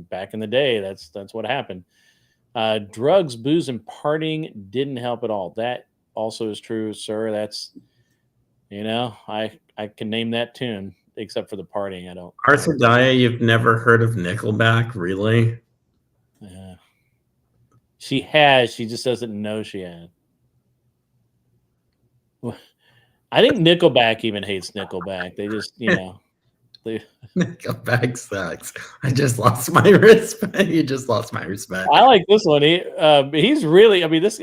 back in the day. That's what happened. Drugs, booze, and partying didn't help at all. That also is true, sir. That's, I can name that tune. Except for the partying, I don't. Arthur Daya, you've never heard of Nickelback, really? Yeah. She has. She just doesn't know she had. I think Nickelback even hates Nickelback. They just, Nickelback sucks. I just lost my respect. You just lost my respect. I like this one. He's really. I mean, this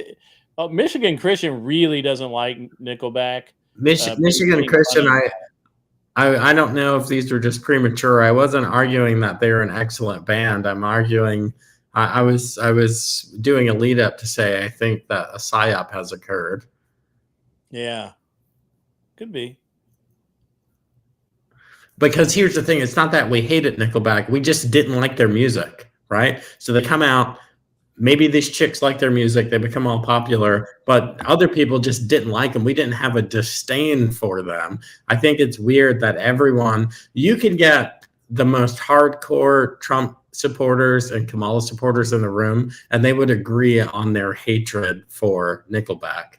Michigan Christian really doesn't like Nickelback. Michigan Christian, I don't know if these were just premature. I wasn't arguing that they're an excellent band. I'm arguing I was doing a lead up to say I think that a psyop has occurred. Yeah, could be. Because here's the thing: it's not that we hated Nickelback; we just didn't like their music, right? So they come out. Maybe these chicks like their music, they become all popular, but other people just didn't like them. We didn't have a disdain for them. I think it's weird that you can get the most hardcore Trump supporters and Kamala supporters in the room, and they would agree on their hatred for Nickelback.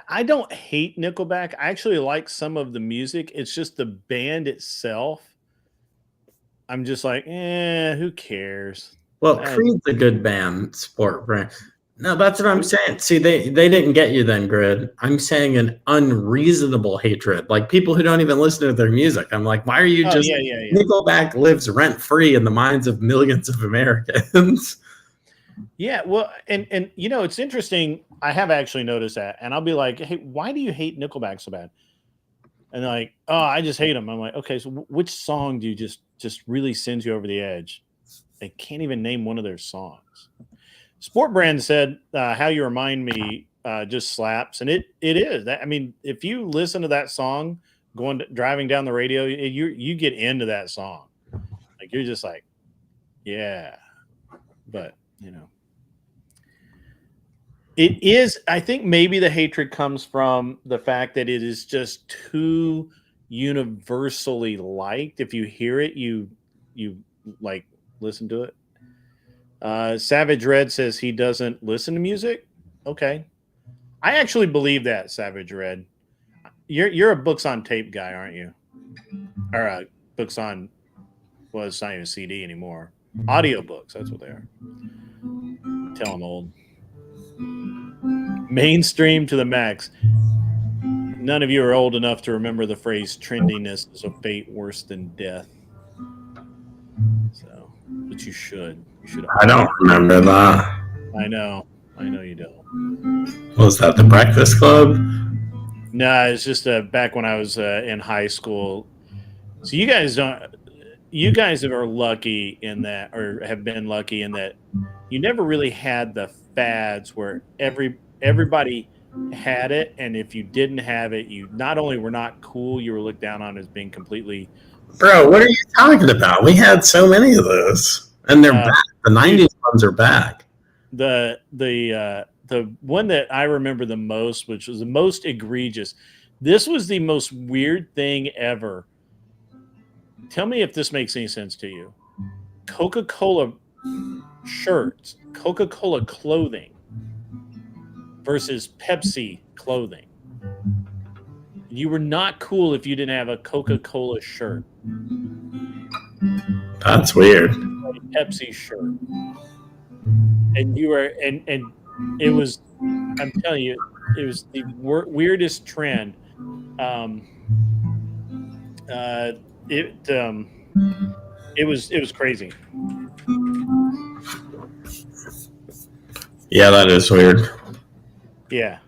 I don't hate Nickelback. I actually like some of the music. It's just the band itself. I'm just like, who cares? Well, Creed's a good band, sport brand. No, that's what I'm saying. See, they didn't get you then, Grid. I'm saying an unreasonable hatred, like people who don't even listen to their music. I'm like, why are you just? Yeah. Nickelback lives rent free in the minds of millions of Americans. Yeah, well, and it's interesting. I have actually noticed that, and I'll be like, "Hey, why do you hate Nickelback so bad?" And they're like, "Oh, I just hate them." I'm like, "Okay, so which song do you just really sends you over the edge?" They can't even name one of their songs. Sport Brand said, "How You Remind Me just slaps," and it is. That, I mean, if you listen to that song driving down the radio, you get into that song. Like you're just like, yeah, but it is. I think maybe the hatred comes from the fact that it is just too universally liked. If you hear it, you like listen to it. Savage Red says he doesn't listen to music. Okay, I actually believe that, Savage Red. You're a books on tape guy, aren't you? Or books on, well, it's not even CD anymore. Audiobooks, that's what they are. Tell them old. Mainstream to the max. None of you are old enough to remember the phrase "trendiness is a fate worse than death." So, but you should. You should. I don't remember that. I know you don't. Was that the Breakfast Club? No, it's just back when I was in high school. So you guys don't. You guys are lucky in that, or have been lucky in that, you never really had the fads where everybody had it, and if you didn't have it, you not only were not cool, you were looked down on as being completely. Bro, what are you talking about? We had so many of those, and they're back. The '90s ones are back. The one that I remember the most, which was the most egregious. This was the most weird thing ever. Tell me if this makes any sense to you. Coca-Cola shirts, Coca-Cola clothing versus Pepsi clothing. You were not cool if you didn't have a Coca-Cola shirt. That's weird. A Pepsi shirt. And you were, and it was, I'm telling you, it was the weirdest trend. It was crazy. Yeah, that is weird. Yeah.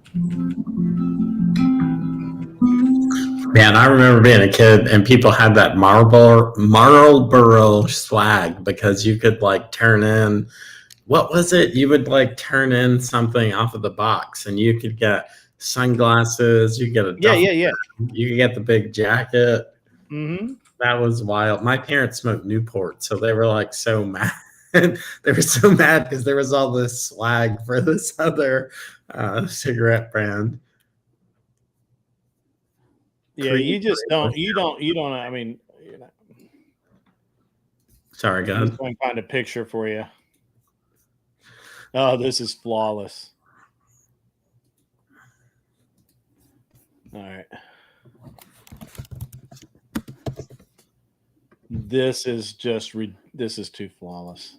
Man, I remember being a kid and people had that Marlboro swag because you could like turn in, what was it? You would like turn in something off of the box and you could get sunglasses, you get a Yeah. You could get the big jacket. Mm-hmm. That was wild. My parents smoked Newport, so they were like so mad. They were so mad because there was all this swag for this other cigarette brand. Yeah, you just don't. You don't. I mean, Sorry, I'm God. just going to find a picture for you. Oh, this is flawless. All right. This is just this is too flawless.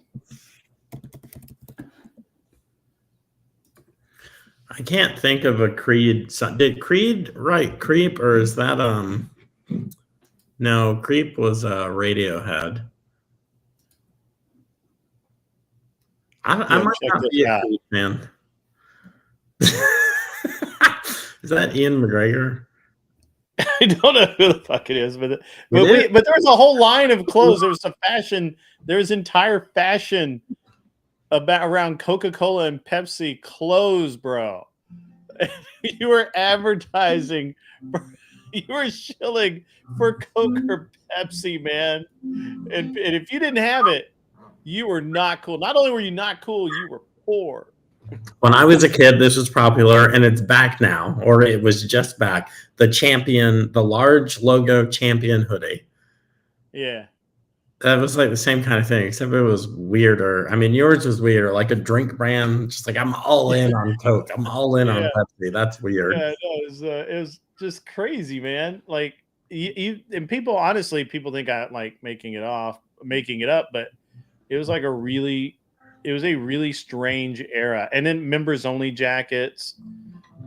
I can't think of a Creed song. Did Creed write Creep, or is that no, Creep was Radiohead. I might not be a Creed fan. Is that Ian McGregor? I don't know who the fuck it is, but there's a whole line of clothes. There's a fashion. There's entire fashion around Coca-Cola and Pepsi clothes, bro. You were advertising. You were shilling for Coke or Pepsi, man. And if you didn't have it, you were not cool. Not only were you not cool, you were poor. When I was a kid, this was popular, and it's back now, or it was just back. The Champion, the large logo Champion hoodie. Yeah. That was like the same kind of thing, except it was weirder. I mean, yours was weirder, like a drink brand. Just like, I'm all in on Coke. I'm all in on Pepsi. That's weird. Yeah, no, it was just crazy, man. Like you and people, honestly, people think I like making it up, but it was like a really it was a really strange era. And then members only jackets.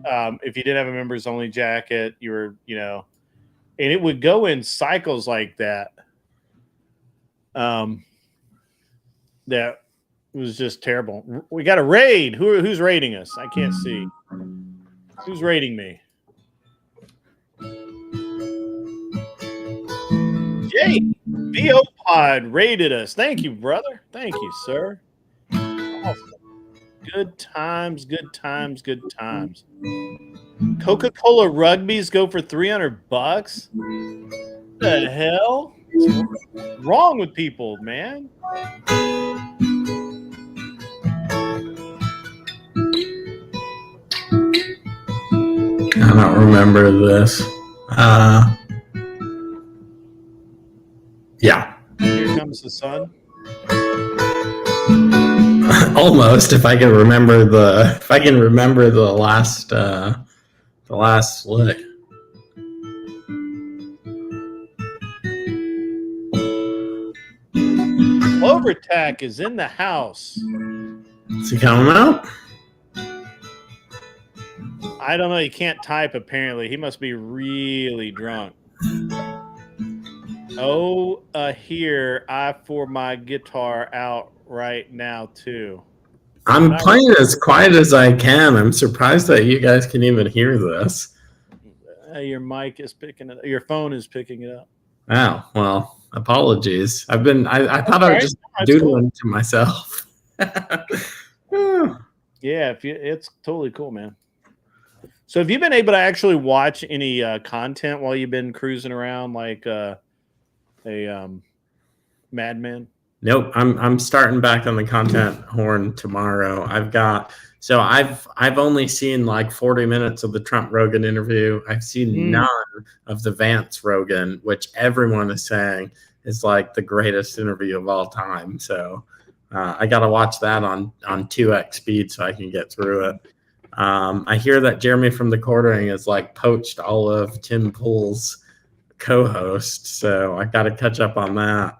If you did have a members only jacket, you were, you know, and it would go in cycles like that. That was just terrible. We got a raid. Who's raiding us? I can't see. Who's raiding me? Jay, VO Pod raided us. Thank you, brother. Thank you, sir. Awesome. Good times, good times, good times. Coca-Cola rugbies go for $300. What the hell? What's wrong with people, man? I don't remember this. Yeah. Here comes the sun. Almost. If I can remember the last lick. Clovertack is in the house. Is he coming out? I don't know. He can't type, apparently. He must be really drunk. Oh, here, I for my guitar out right now, too. I'm playing as quiet as I can. I'm surprised that you guys can even hear this. Your mic is picking it up. Your phone is picking it up. Oh, well, apologies. I thought I was just doodling to myself. Yeah, it's totally cool, man. So have you been able to actually watch any content while you've been cruising around like a madman? Nope. I'm starting back on the content horn tomorrow. I've only seen like 40 minutes of the Trump Rogan interview. I've seen none of the Vance Rogan, which everyone is saying is like the greatest interview of all time. So I got to watch that on 2x speed so I can get through it. I hear that Jeremy from the Quartering has like poached all of Tim Pool's co-host, so I got to catch up on that.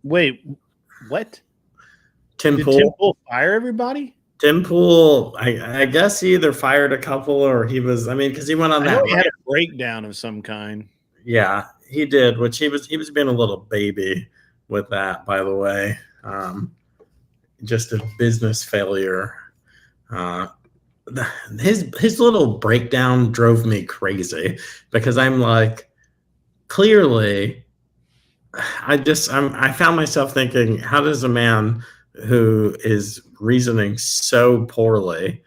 Wait, what? Did Tim Pool fire everybody? Tim Pool, I guess he either fired a couple or he was. I mean, because he went on that. He had a breakdown of some kind. Yeah, he did. Which he was being a little baby with that, by the way. Just a business failure. His little breakdown drove me crazy because I'm like, clearly, I found myself thinking, how does a man who is reasoning so poorly?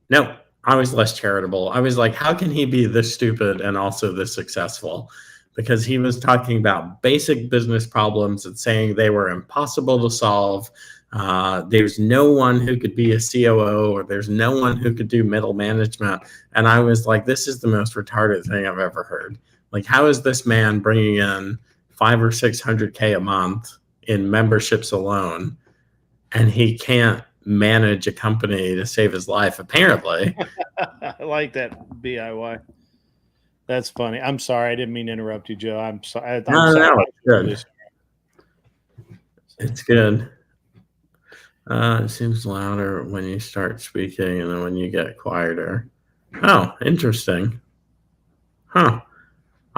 No, I was less charitable. I was like, how can he be this stupid and also this successful? Because he was talking about basic business problems and saying they were impossible to solve. There's no one who could be a COO or there's no one who could do middle management. And I was like, this is the most retarded thing I've ever heard. Like, how is this man bringing in $500,000 or $600,000 a month in memberships alone, and he can't manage a company to save his life? Apparently. I like that DIY. That's funny. I'm sorry. I didn't mean to interrupt you, Joe. I'm sorry. No, it's good. It's good. It seems louder when you start speaking and then when you get quieter. Oh, interesting. Huh.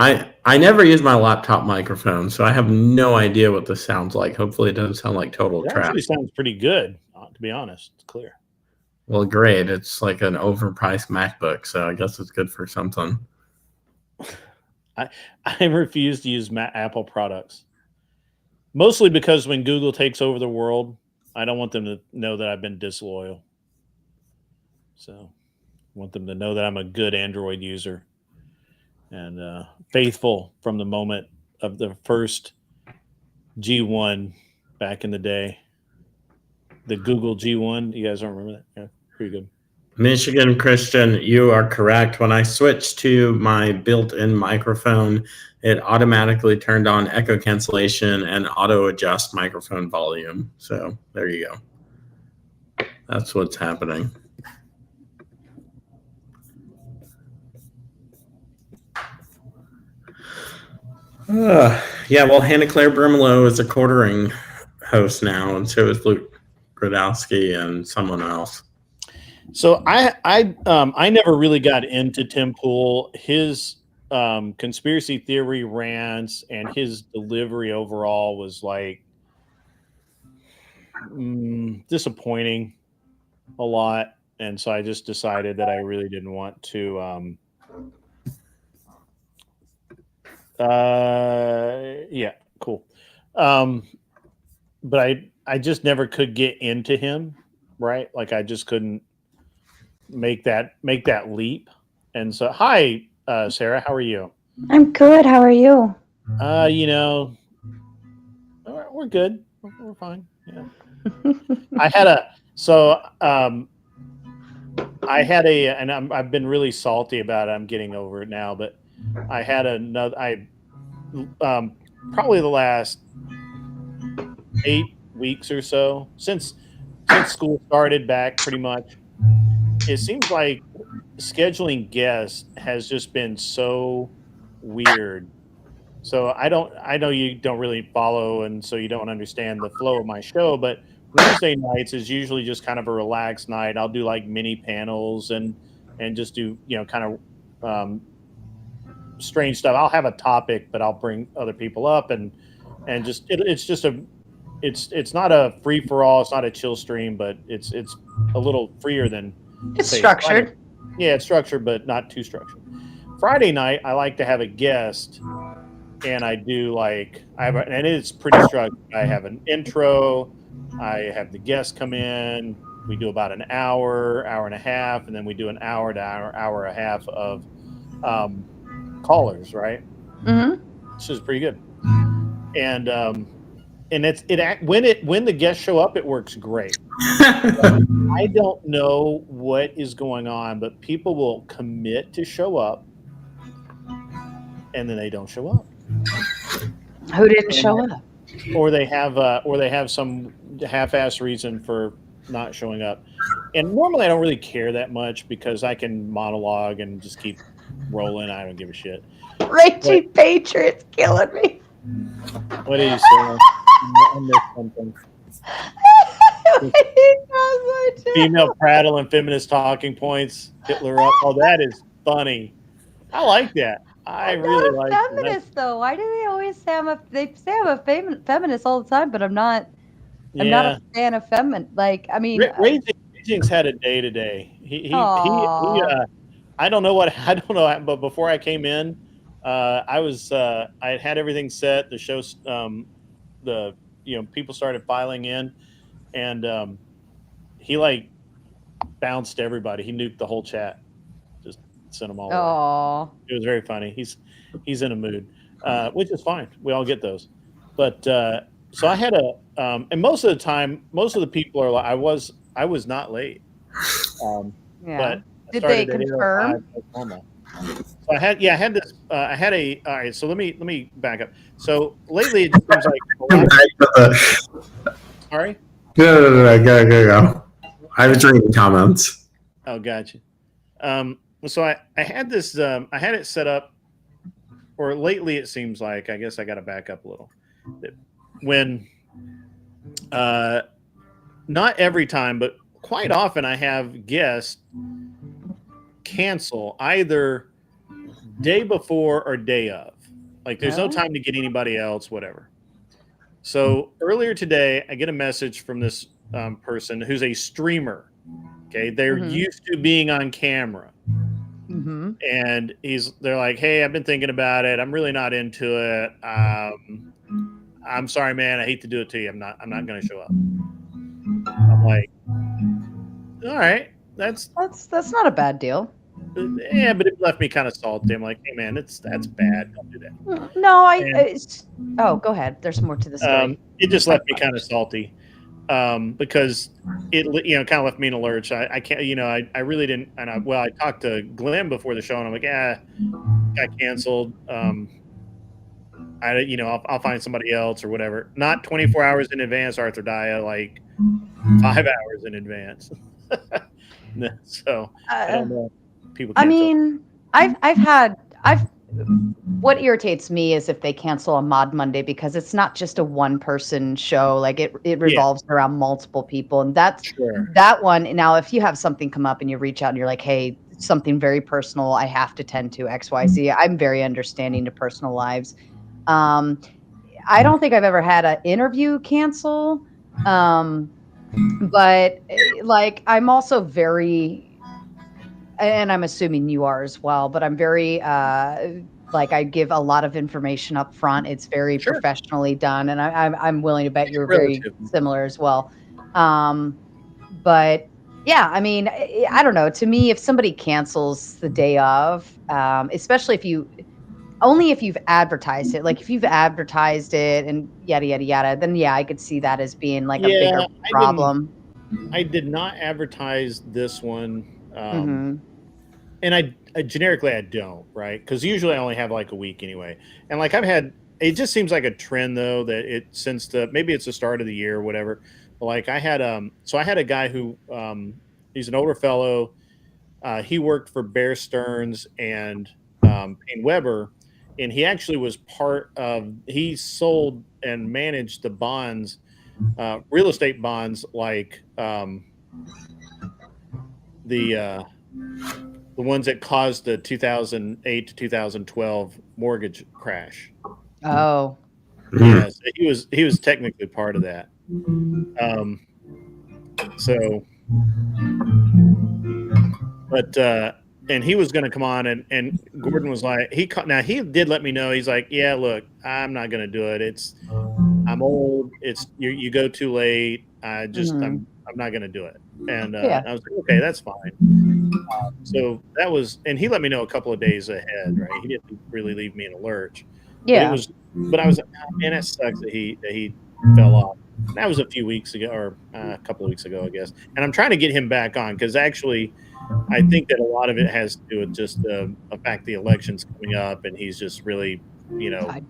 I never use my laptop microphone, so I have no idea what this sounds like. Hopefully it doesn't sound like total trash. It actually sounds pretty good, to be honest. It's clear. Well, great. It's like an overpriced MacBook, so I guess it's good for something. I refuse to use Apple products. Mostly because when Google takes over the world, I don't want them to know that I've been disloyal. So I want them to know that I'm a good Android user and faithful from the moment of the first G1 back in the day. The Google G1. You guys don't remember that? Yeah, pretty good. Michigan Christian, you are correct. When I switched to my built-in microphone, it automatically turned on echo cancellation and auto-adjust microphone volume. So there you go. That's what's happening. Yeah, well, Hannah Claire Brimelow is a Quartering host now, and so is Luke Gradowski and someone else. So I never really got into Tim Pool. His conspiracy theory rants and his delivery overall was like disappointing a lot, and so I just decided that I really didn't want to. Yeah, cool. But I just never could get into him, right? Like I just couldn't make that leap. And so, hi, Sarah, how are you? I'm good. How are you? You know, we're good. We're fine. Yeah. I had and I've been really salty about it. I'm getting over it now, but I had probably the last 8 weeks or so since school started back pretty much. It seems like scheduling guests has just been so weird. So I know you don't really follow, and so you don't understand the flow of my show, but Wednesday nights is usually just kind of a relaxed night. I'll do like mini panels and just do, kind of strange stuff. I'll have a topic, but I'll bring other people up and just it's not a free for all, it's not a chill stream, but it's a little freer than It's structured. Friday. Yeah, it's structured, but not too structured. Friday night, I like to have a guest, and I do and it's pretty structured. I have an intro, I have the guests come in, we do about an hour and a half, and then we do an hour to hour and a half of callers, right? Mm-hmm. This is pretty good. And when the guests show up, it works great. I don't know what is going on, but people will commit to show up, and then they don't show up. Who didn't show up? Or they have some half-ass reason for not showing up. And normally I don't really care that much because I can monologue and just keep rolling. I don't give a shit. Raging Patriot's killing me. What are you saying? I missed something. Female prattle and feminist talking points. Hitler up. Oh, that is funny. I like that. I really like that. Feminist though. Why do they always say they say I'm a feminist all the time, but I'm not. I'm not a fan of feminine. Like, I mean, Raging's had a day today. He I don't know, but before I came in, I had everything set. The show, people started filing in, and he bounced everybody. He nuked the whole chat, just sent them all away. It was very funny. He's in a mood, which is fine. We all get those. But so I had and most of the time, most of the people are like, I was not late. But did they confirm? So I had this. All right. So let me back up. So lately, it seems like. Sorry. No. Go. I was reading comments. Oh, gotcha. So I had this. I had it set up, or lately it seems like. I guess I got to back up a little. When, not every time, but quite often, I have guests cancel either day before or day of. Like there's no time to get anybody else, whatever. So earlier today, I get a message from this person who's a streamer. Okay, they're used to being on camera, and they're like, "Hey, I've been thinking about it. I'm really not into it. I'm sorry, man. I hate to do it to you. I'm not going to show up." I'm like, "All right, that's not a bad deal." Yeah, but it left me kind of salty. I'm like, "Hey, man, that's bad. Don't do that." No, go ahead. There's more to the story. It just left me kind of salty because it kind of left me in a lurch. I can't, I really didn't. And I talked to Glenn before the show, and I'm like, got canceled. I'll find somebody else or whatever. Not 24 hours in advance, Arthur Dia, like 5 hours in advance. So I don't know. People. I mean, I've what irritates me is if they cancel a Mod Monday because it's not just a one-person show, like, it Yeah, revolves around multiple people, and that's sure. that one now, if you have something come up and you reach out and you're like, "Hey, something very personal, I have to tend to XYZ," I'm very understanding to personal lives. Um, I don't think I've ever had an interview cancel, um, but, like, I'm also very and I'm assuming you are as well, but I'm very, like, I give a lot of information up front. It's very Sure. professionally done, and I'm willing to bet you're very Relative. similar as well. Um, but yeah, I mean, I don't know. To me, if somebody cancels the day of, especially if you've advertised it, like if you've advertised it and yada yada yada, then yeah, I could see that as being like a Yeah, bigger problem. I did not advertise this one. Hmm. And I generically I don't, right? Because usually I only have like a week anyway. And like I've had, it just seems like a trend though that it since the maybe it's the start of the year or whatever. But like I had so I had a guy who he's an older fellow. He worked for Bear Stearns and Payne Weber, and he actually was part of. He sold and managed the bonds, real estate bonds, like the uh, the ones that caused the 2008 to 2012 mortgage crash. Oh, Mm. Yeah, so he was technically part of that. Um, so, but and he was going to come on, and Gordon was like, now he did let me know. He's like, yeah, look, I'm not going to do it. I'm old. It's you go too late. mhm. I'm not going to do it. And Yeah, I was like, okay, that's fine. So that was, and he let me know a couple of days ahead, right? He didn't really leave me in a lurch, but yeah. but I was like, "Ah, man, that sucks that he fell off. And that was a few weeks ago, or a couple of weeks ago, I guess. And I'm trying to get him back on because actually, I think that a lot of it has to do with just the fact the election's coming up, and he's just really, you know, I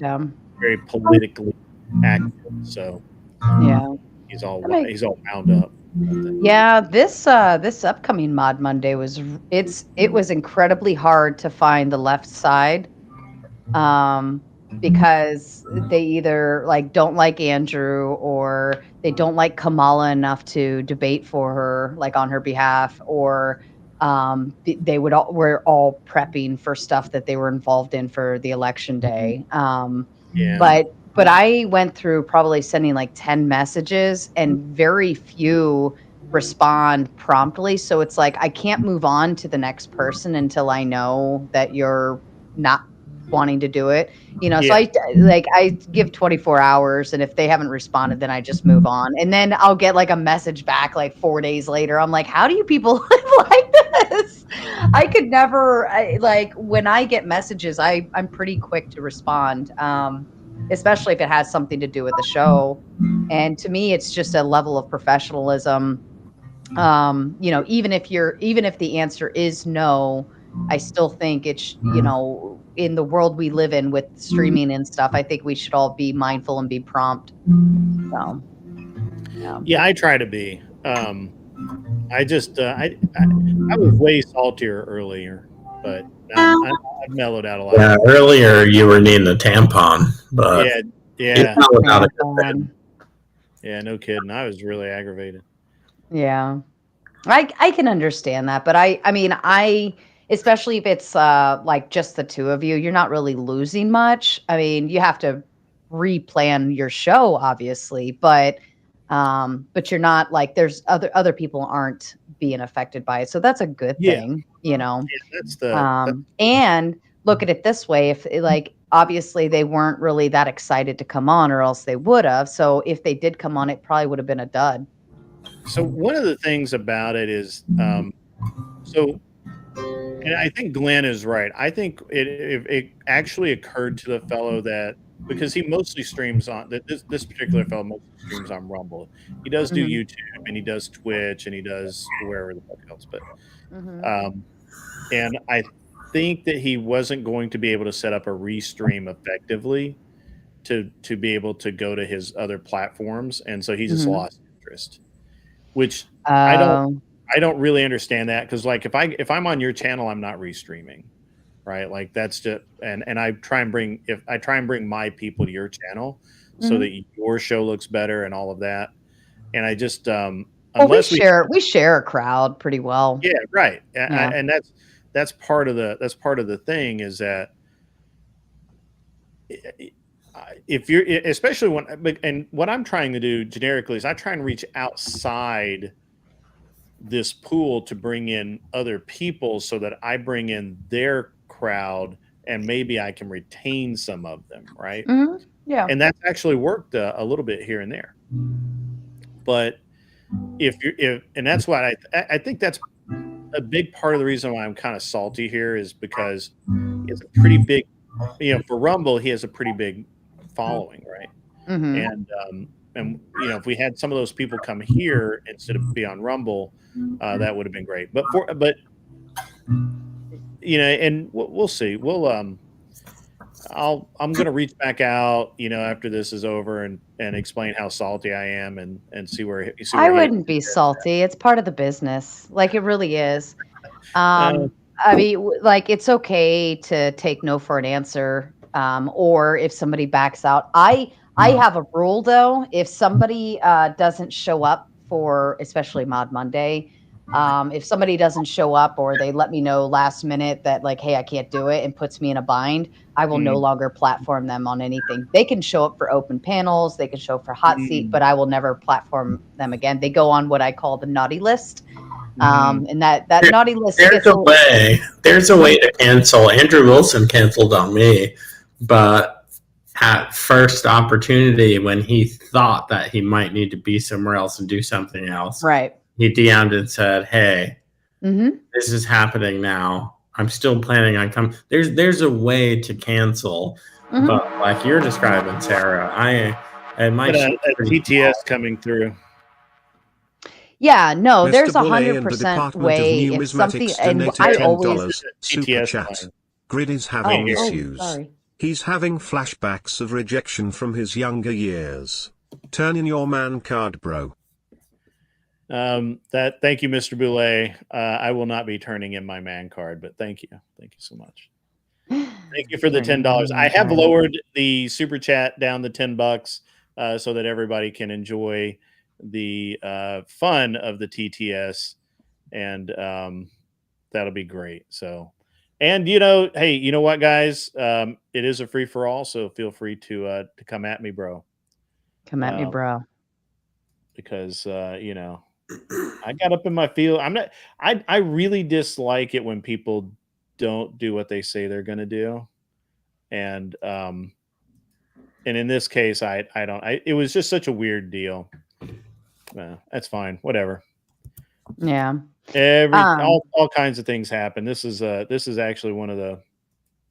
very politically active. So yeah. That make he's all wound up about that. yeah, this upcoming Mod Monday it was incredibly hard to find the left side, um, because they either, like, don't like Andrew or they don't like Kamala enough to debate for her, like, on her behalf, or, they were all prepping for stuff that they were involved in for the election day, Yeah, but I went through probably sending, like, 10 messages, and very few respond promptly, so it's like, I can't move on to the next person until I know that you're not wanting to do it, so yeah, I give 24 hours, and if they haven't responded, then I just move on, and then I'll get, like, a message back, like, 4 days later. I'm like, "How do you people live like this?" I could never like, when I get messages, I'm pretty quick to respond, especially if it has something to do with the show, and to me, it's just a level of professionalism, even if the answer is no, I still think in the world we live in with streaming and stuff, I think we should all be mindful and be prompt. So, yeah. yeah. I try to be. I just I was way saltier earlier, but I've mellowed out a lot. Yeah, earlier you were needing a tampon, but Yeah, you yeah, know, without a good bed. yeah. No kidding. I was really aggravated. Yeah. I can understand that, but I mean, especially if it's, like, just the 2 of you, you're not really losing much. I mean, you have to replan your show, obviously, but you're not like there's other people aren't being affected by it, so that's a good Yeah, thing, yeah. That's and look at it this way, if, like, obviously, they weren't really that excited to come on or else they would've, so if they did come on, it probably would've been a dud. so. One of the things about it is, so, and I think Glenn is right. I think it actually occurred to the fellow that because he mostly streams on this particular fellow mostly streams on Rumble. He does do Mhm, YouTube and he does Twitch and he does wherever the fuck else, but mhm, um, and I think that he wasn't going to be able to set up a restream effectively to be able to go to his other platforms, and so he just mhm. lost interest. Which I don't Oh, I don't really understand that because like if I'm on your channel, I'm not restreaming. right? Like that's just and I try and bring my people to your channel so that your show looks better and all of that. And I just Well, unless we share a crowd pretty well. yeah, right. Yeah. And that's part of the thing is that if you're especially and what I'm trying to do generically is I try and reach outside this pool to bring in other people so that I bring in their crowd and maybe I can retain some of them, right? Yeah. And that's actually worked a little bit here and there. But and that's why I think that's a big part of the reason why I'm kind of salty here is because it's a pretty big, for Rumble, he has a pretty big following, right? And if we had some of those people come here instead of be on Rumble, that would have been great. But and we'll see. I'm gonna reach back out, after this is over and explain how salty I am and see where I wouldn't be salty. It's part of the business. Like it really is. I mean, like it's okay to take no for an answer. Or if somebody backs out, I have a rule though. If somebody doesn't show up for especially Mod Monday, if somebody doesn't show up or they let me know last minute that like, hey, I can't do it and puts me in a bind, I will no longer platform them on anything. They can show up for open panels, they can show up for hot seat, but I will never platform them again. They go on what I call the naughty list. And that naughty list. There's a way to cancel. Andrew Wilson canceled on me, but at first opportunity when he thought that he might need to be somewhere else and do something else, right? He DM'd and said, "Hey, this is happening now. I'm still planning on coming." There's a way to cancel, but like you're describing, Sarah, and my TTS coming through. Yeah, no, Mr. there's Boulay 100% way. If something, and I always super chat. Grid is having issues. He's having flashbacks of rejection from his younger years. Turn in your man card, bro. Thank you, Mr. Boulay. I will not be turning in my man card, but thank you so much. Thank you for the $10. I have lowered the super chat down to $10 so that everybody can enjoy the fun of the TTS, and that'll be great. So, and hey, you know what, guys? It is a free for all, so feel free to come at me, bro. Come at me, bro. Because I got up in my field. I really dislike it when people don't do what they say they're going to do. And in this case, I don't, it was just such a weird deal. That's fine. Whatever. Yeah. All kinds of things happen. This is actually one of the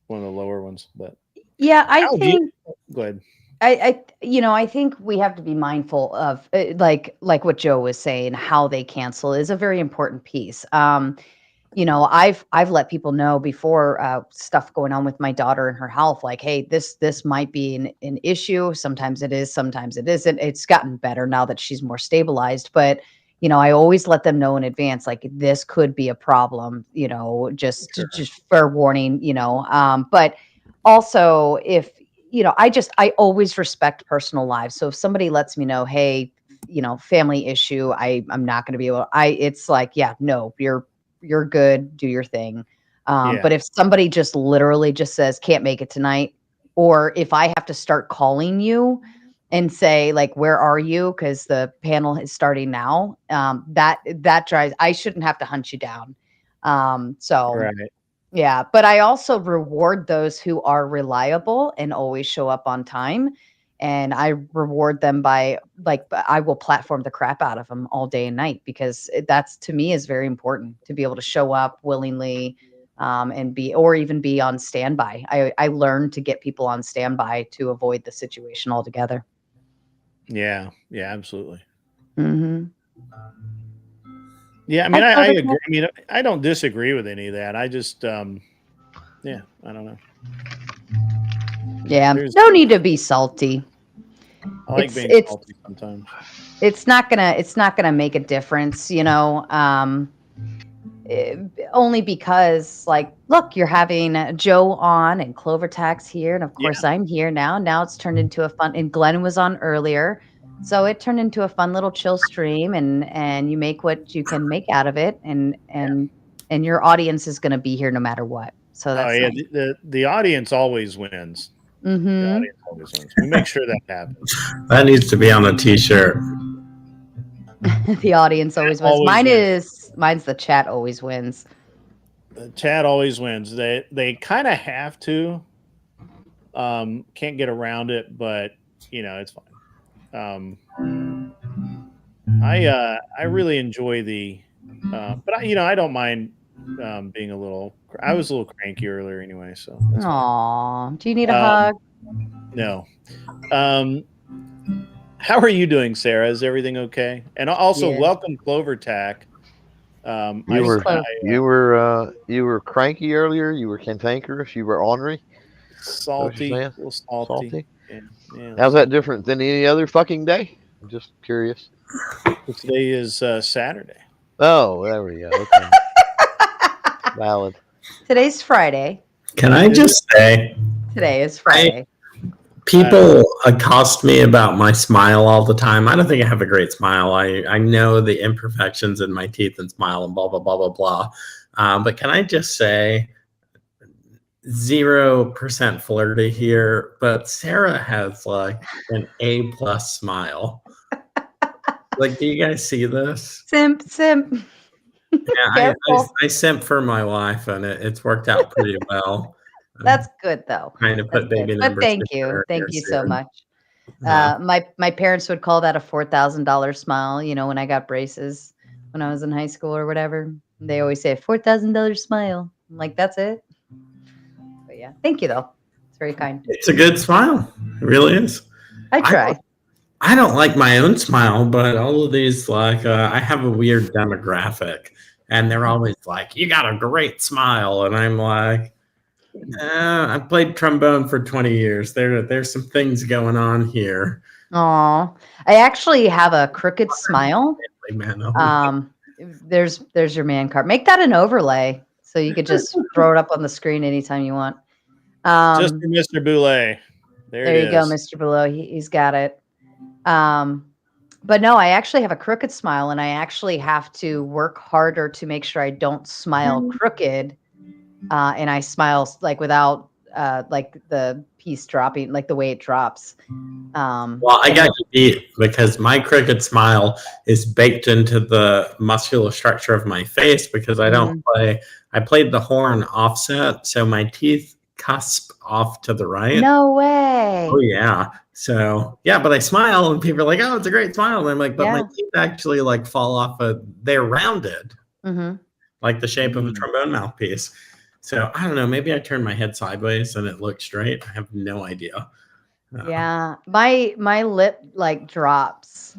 lower ones, but yeah, I think, go ahead. I think we have to be mindful of like what Joe was saying, how they cancel is a very important piece. I've let people know before stuff going on with my daughter and her health, like, hey, this might be an issue. Sometimes it is, sometimes it isn't. It's gotten better now that she's more stabilized, but I always let them know in advance, like this could be a problem, just fair warning, but also if, I always respect personal lives. So if somebody lets me know, hey, family issue, I'm not going to be able, it's like, yeah, no, you're good, do your thing. But if somebody just literally just says, can't make it tonight, or if I have to start calling you and say like, where are you? Cause the panel is starting now. That drives, I shouldn't have to hunt you down. Right. Yeah, but I also reward those who are reliable and always show up on time. And I reward them by I will platform the crap out of them all day and night, because that's, to me, is very important to be able to show up willingly and be on standby. I learned to get people on standby to avoid the situation altogether. Yeah, absolutely. Mm-hmm. Yeah, I mean, I agree. I mean, I don't disagree with any of that. I just, I don't know. Yeah, no need to be salty. I like being salty sometimes. It's not gonna make a difference, only because, like, look, you're having Joe on and Clover Tack's here, and of course I'm here now. Now it's turned into a fun, and Glenn was on earlier, so it turned into a fun little chill stream, and you make what you can make out of it, and your audience is going to be here no matter what. So that's yeah, nice. the audience always wins. The audience always wins. We make sure that happens. That needs to be on a t-shirt. The audience always wins. Mine's the chat always wins. The chat always wins. They kind of have to. Can't get around it, but it's fine. I really enjoy the, but I don't mind being a little. I was a little cranky earlier anyway, so. Aw, do you need a hug? No. How are you doing, Sarah? Is everything okay? And also, welcome Clover Tack. You were cranky earlier. You were cantankerous. You were ornery. Salty. A little salty. Yeah. How's that different than any other fucking day? I'm just curious. Today is Saturday. Oh, there we go. Okay. Valid. Today's Friday. Can I just say, today is Friday. People accost me about my smile all the time. I don't think I have a great smile. I know the imperfections in my teeth and smile and blah, blah, blah, blah, blah. But can I just say, 0% flirty here, but Sarah has like an A+ smile. Like, do you guys see this? Simp. Yeah, I simp for my wife, and it's worked out pretty well. That's good, though. Trying to put baby numbers. But thank you so much. My parents would call that a $4,000 smile. When I got braces when I was in high school or whatever, they always say a $4,000 smile. I'm like, that's it. But yeah, thank you though. It's very kind. It's a good smile. It really is. I try. I don't like my own smile, but all of these, like, I have a weird demographic, and they're always like, "You got a great smile," and I'm like, I played trombone for 20 years. There's some things going on here. Aw, I actually have a crooked smile. There's your man card. Make that an overlay so you could just throw it up on the screen anytime you want. Just for Mr. Boulay. There you go, Mr. Boulay. He's got it. But no, I actually have a crooked smile, and I actually have to work harder to make sure I don't smile crooked. And I smile like without like the piece dropping, like the way it drops. Well, I got you beat because my crooked smile is baked into the muscular structure of my face because I don't play. I played the horn offset, so my teeth cusp off to the right. No way. Oh yeah. So yeah, but I smile and people are like, "Oh, it's a great smile." And I'm like, "But my teeth actually like fall off. They're rounded, like the shape of a trombone mouthpiece." So I don't know. Maybe I turned my head sideways and it looked straight. I have no idea. Yeah, my lip like drops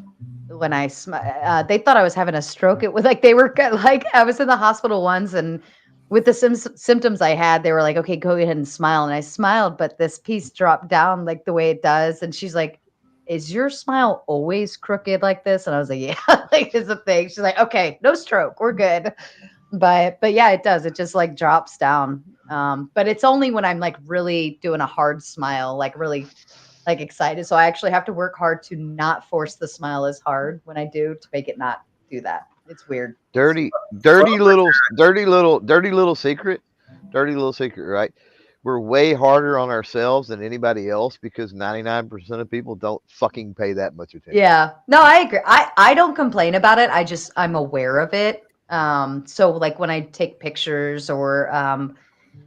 when I smile. They thought I was having a stroke. It was like they were like I was in the hospital once, and with the symptoms I had, they were like, "Okay, go ahead and smile." And I smiled, but this piece dropped down like the way it does. And she's like, "Is your smile always crooked like this?" And I was like, "Yeah, like it's a thing." She's like, "Okay, no stroke, we're good." But yeah, it does. It just like drops down. But it's only when I'm like really doing a hard smile, like really like excited. So I actually have to work hard to not force the smile as hard when I do to make it not do that. It's weird. Dirty little secret, right? We're way harder on ourselves than anybody else because 99% of people don't fucking pay that much attention. Yeah, no, I agree. I don't complain about it. I'm aware of it. So like when I take pictures or,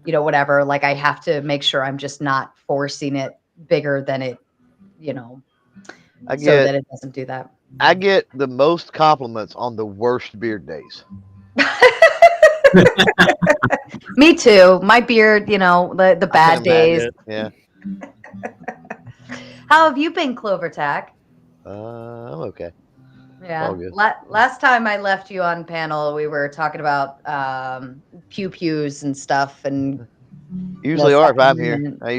whatever, like I have to make sure I'm just not forcing it bigger than it, so that it doesn't do that. I get the most compliments on the worst beard days. Me too. My beard, the bad days. Yeah. How have you been, Clover Tack? I'm okay. Yeah. Last time I left you on panel, we were talking about pews and stuff, and usually are if I'm here. I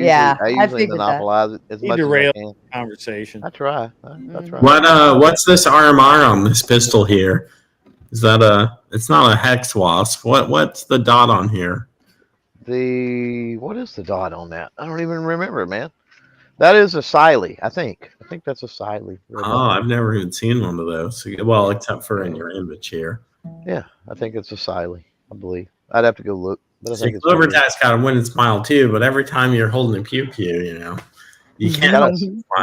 usually monopolize it as much as I can. Conversation. I try. What's this RMR on this pistol here? Is that a? It's not a hex wasp. What's the dot on here? What is the dot on that? I don't even remember, man. That is a Siley, I think. I think that's a Siley. Oh, I've never even seen one of those. Well, except for in your image here. Yeah, I think it's a Siley, I believe. I'd have to go look. But I think it's Clovertat's got a winning smile too, but every time you're holding a pew, you know, you can't.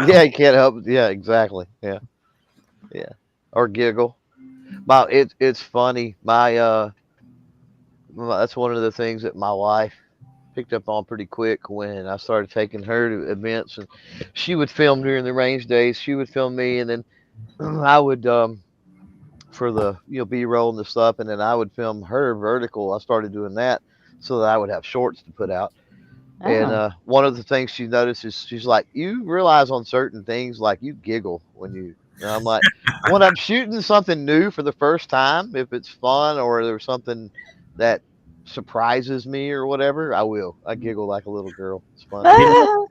Yeah, you can't help. Yeah, exactly. Yeah, yeah. Or giggle. It's funny. That's one of the things that my wife picked up on pretty quick when I started taking her to events, and she would film during the range days. She would film me, and then I would for the B-roll and the stuff, and then I would film her vertical. I started doing that so that I would have shorts to put out. Oh. And one of the things she noticed is she's like, you realize on certain things, like you giggle when you. And I'm like, when I'm shooting something new for the first time, if it's fun or there's something that surprises me or whatever, I giggle like a little girl. It's fun.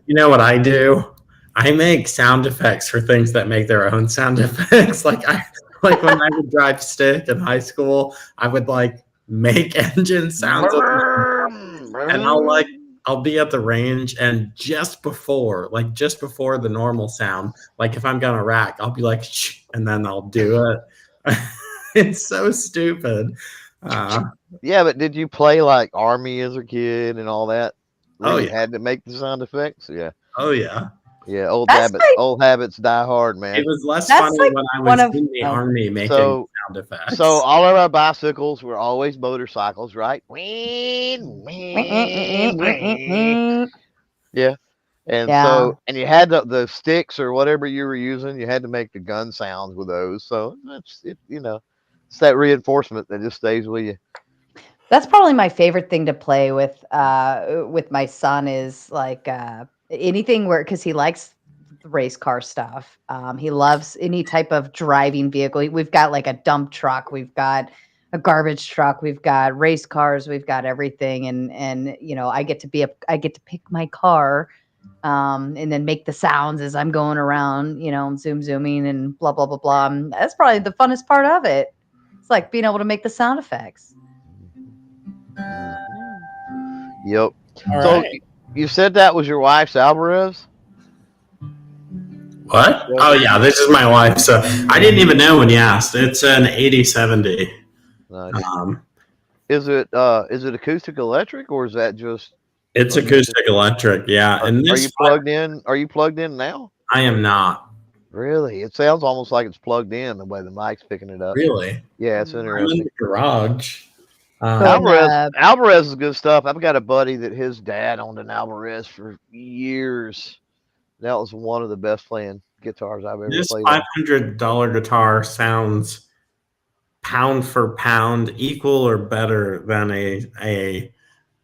You know what I do? I make sound effects for things that make their own sound effects. Like when I would drive stick in high school, I would like make engine sounds, and I'll be at the range, and just before the normal sound, like if I'm gonna rack, I'll be like, shh, and then I'll do it. It's so stupid. Yeah, but did you play like Army as a kid and all that? Oh, You yeah. had to make the sound effects. Yeah. Oh yeah. Yeah, old habits die hard, man. It was less funny when I was in the Army making sound effects. So all of our bicycles were always motorcycles, right? Yeah. And so you had the sticks or whatever you were using, you had to make the gun sounds with those. So that's it, it's that reinforcement that just stays with you. That's probably my favorite thing to play with my son is like anything because he likes race car stuff. He loves any type of driving vehicle. We've got like a dump truck, we've got a garbage truck, we've got race cars, we've got everything, and I get to pick my car and then make the sounds as I'm going around, zooming and blah blah blah blah. That's probably the funnest part of it. It's like being able to make the sound effects. Yep. All So right. you said that was your wife's Alvarez? What? Oh yeah, this is my wife. So I didn't even know when you asked. It's an 8070. Nice. Is it acoustic electric or is that just? It's acoustic electric. Yeah. And are you plugged in? Are you plugged in now? I am not. Really? It sounds almost like it's plugged in the way the mic's picking it up. Really? Yeah, it's interesting. I'm in the garage. Alvarez is good stuff. I've got a buddy that his dad owned an Alvarez for years. That was one of the best playing guitars I've ever played. This $500 guitar sounds pound for pound equal or better than a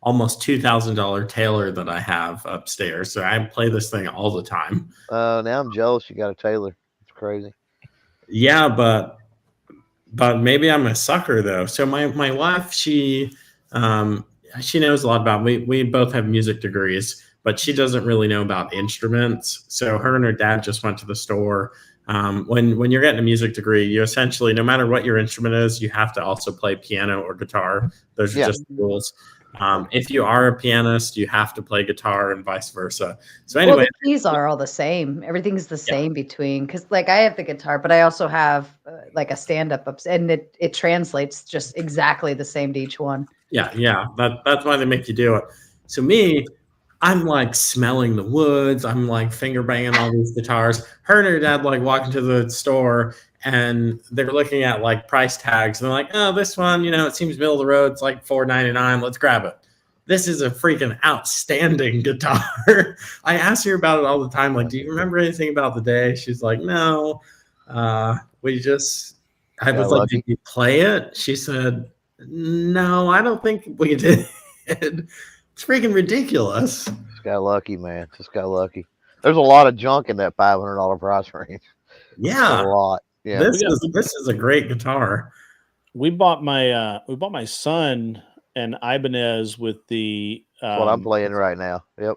almost $2,000 Taylor that I have upstairs. So I play this thing all the time. Now I'm jealous you got a Taylor. It's crazy. Yeah, but maybe I'm a sucker though. So my wife, she knows a lot about. We both have music degrees, but she doesn't really know about instruments. So her and her dad just went to the store. When you're getting a music degree, you essentially, no matter what your instrument is, you have to also play piano or guitar. Those are just the rules. If you are a pianist, you have to play guitar and vice versa. So anyway, the keys are all the same. Everything's the same between, because like I have the guitar, but I also have like a stand-up and it translates just exactly the same to each one. Yeah. That's why they make you do it. So me, I'm like smelling the woods. I'm like finger banging all these guitars. Her and her dad like walk into the store and they're looking at like price tags. And they're like, oh, this one, it seems middle of the road. It's like $4.99. Let's grab it. This is a freaking outstanding guitar. I ask her about it all the time. Like, do you remember anything about the day? She's like, no. I was like, did you play it? She said, no, I don't think we did. It's freaking ridiculous. Just got lucky, man. Just got lucky. There's a lot of junk in that $500 price range. Yeah, a lot. Yeah, this is a great guitar. We bought my son an Ibanez with the. That's what I'm playing right now. Yep.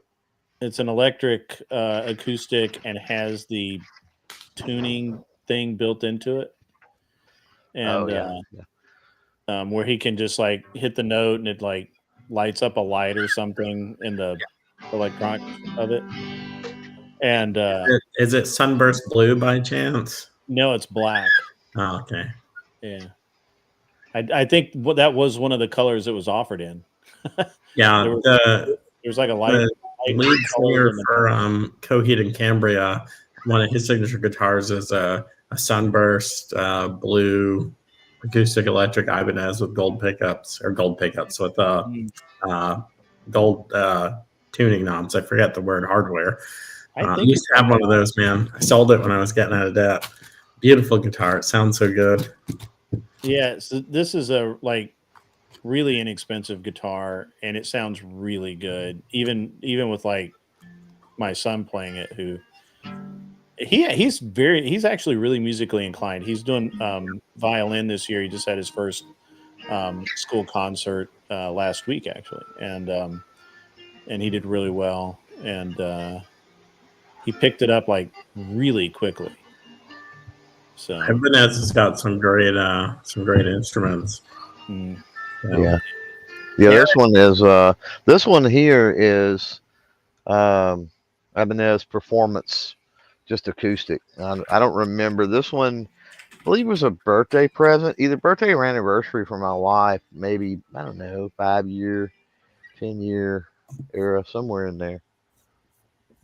It's an electric acoustic and has the tuning thing built into it. And where he can just like hit the note and it like lights up a light or something in the electronics of it. And Is it Sunburst Blue by chance? no, it's black. Oh, okay. Yeah. I think that was one of the colors it was offered in. Yeah, there was like a light. the lead singer for Coheed and Cambria, one of his signature guitars is a Sunburst blue acoustic electric Ibanez with gold pickups with gold tuning knobs. I forget the word, hardware. I used to have one of those, man. I sold it when I was getting out of debt. Beautiful guitar. It sounds so good. Yeah, so this is a like really inexpensive guitar, and it sounds really good. Even with like my son playing it, who he's actually really musically inclined. He's doing violin this year. He just had his first school concert last week, actually, and he did really well. And he picked it up like really quickly. So Ibanez has got some great instruments. Yeah. This one here is Ibanez Performance, just acoustic. I don't remember this one. I believe it was a birthday present, either birthday or anniversary for my wife. Maybe, I don't know, 5-year, 10-year era, somewhere in there.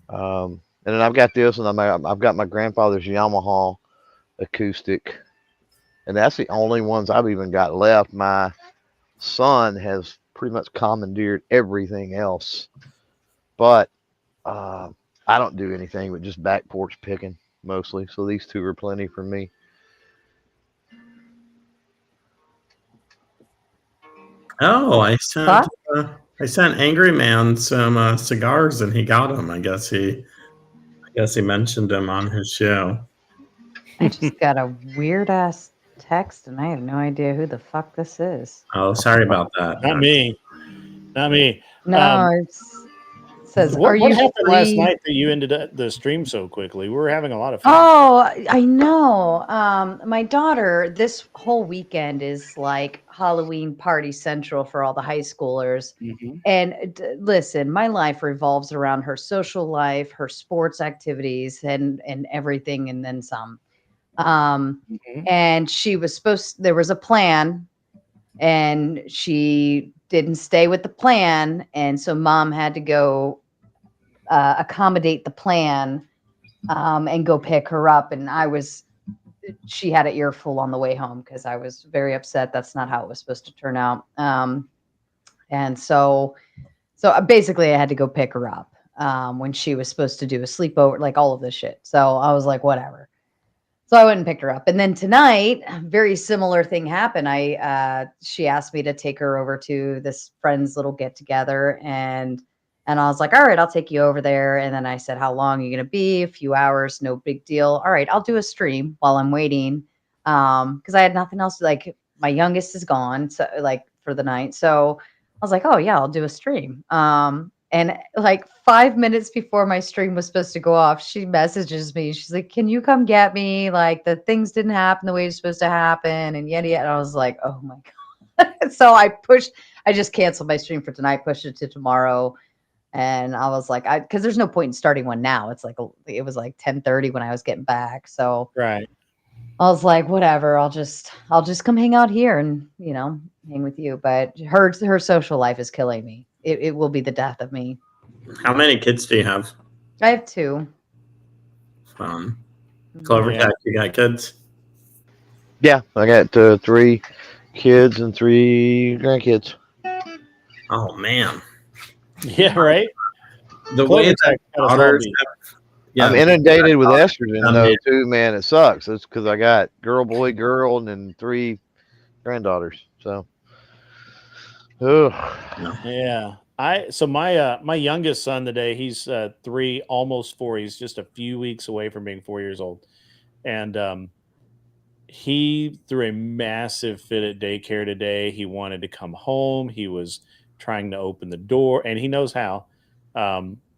And then I've got this, and I've got my grandfather's Yamaha acoustic, and that's the only ones I've even got left. My son has pretty much commandeered everything else, but I don't do anything but just back porch picking mostly, so these two are plenty for me. Oh, I sent Angry Man some cigars, and he got them. I guess he mentioned them on his show. I just got a weird ass text, and I have no idea who the fuck this is. Oh, sorry about that. Not me. No, it says, what you happened free? last night that you ended the stream so quickly? We were having a lot of fun. Oh, I know. My daughter, this whole weekend is like Halloween party central for all the high schoolers. Mm-hmm. And listen, my life revolves around her social life, her sports activities, and everything, and then some. And she was there was a plan, and she didn't stay with the plan, and so mom had to go accommodate the plan and go pick her up. And she had an earful on the way home because I was very upset. That's not how it was supposed to turn out. And so basically I had to go pick her up when she was supposed to do a sleepover, like all of this shit. So I was like, whatever. So I went and picked her up. And then tonight, very similar thing happened. She asked me to take her over to this friend's little get together, and I was like, all right, I'll take you over there. And then I said, how long are you going to be? A few hours, no big deal. All right, I'll do a stream while I'm waiting. Because I had nothing else. Like, my youngest is gone, so like for the night. So I was like, oh yeah, I'll do a stream. And like 5 minutes before my stream was supposed to go off, she messages me. She's like, can you come get me? Like, the things didn't happen the way it's supposed to happen. And yet, and I was like, oh my God. So I just canceled my stream for tonight, pushed it to tomorrow. And I was like, because there's no point in starting one now. It was like 10:30 when I was getting back. So right. I was like, whatever, I'll just come hang out here and, hang with you. But her social life is killing me. It will be the death of me. How many kids do you have? I have 2. Fun. Clovercat, you got kids? Yeah, I got 3 kids and 3 grandkids. Oh man. Yeah, right. The way that daughters I'm inundated with estrogen though too, man. It sucks. It's because I got girl, boy, girl, and then 3 granddaughters. So, yeah. My youngest son today, he's 3, almost 4. He's just a few weeks away from being 4 years old, and he threw a massive fit at daycare today. He wanted to come home. He was trying to open the door, and he knows how.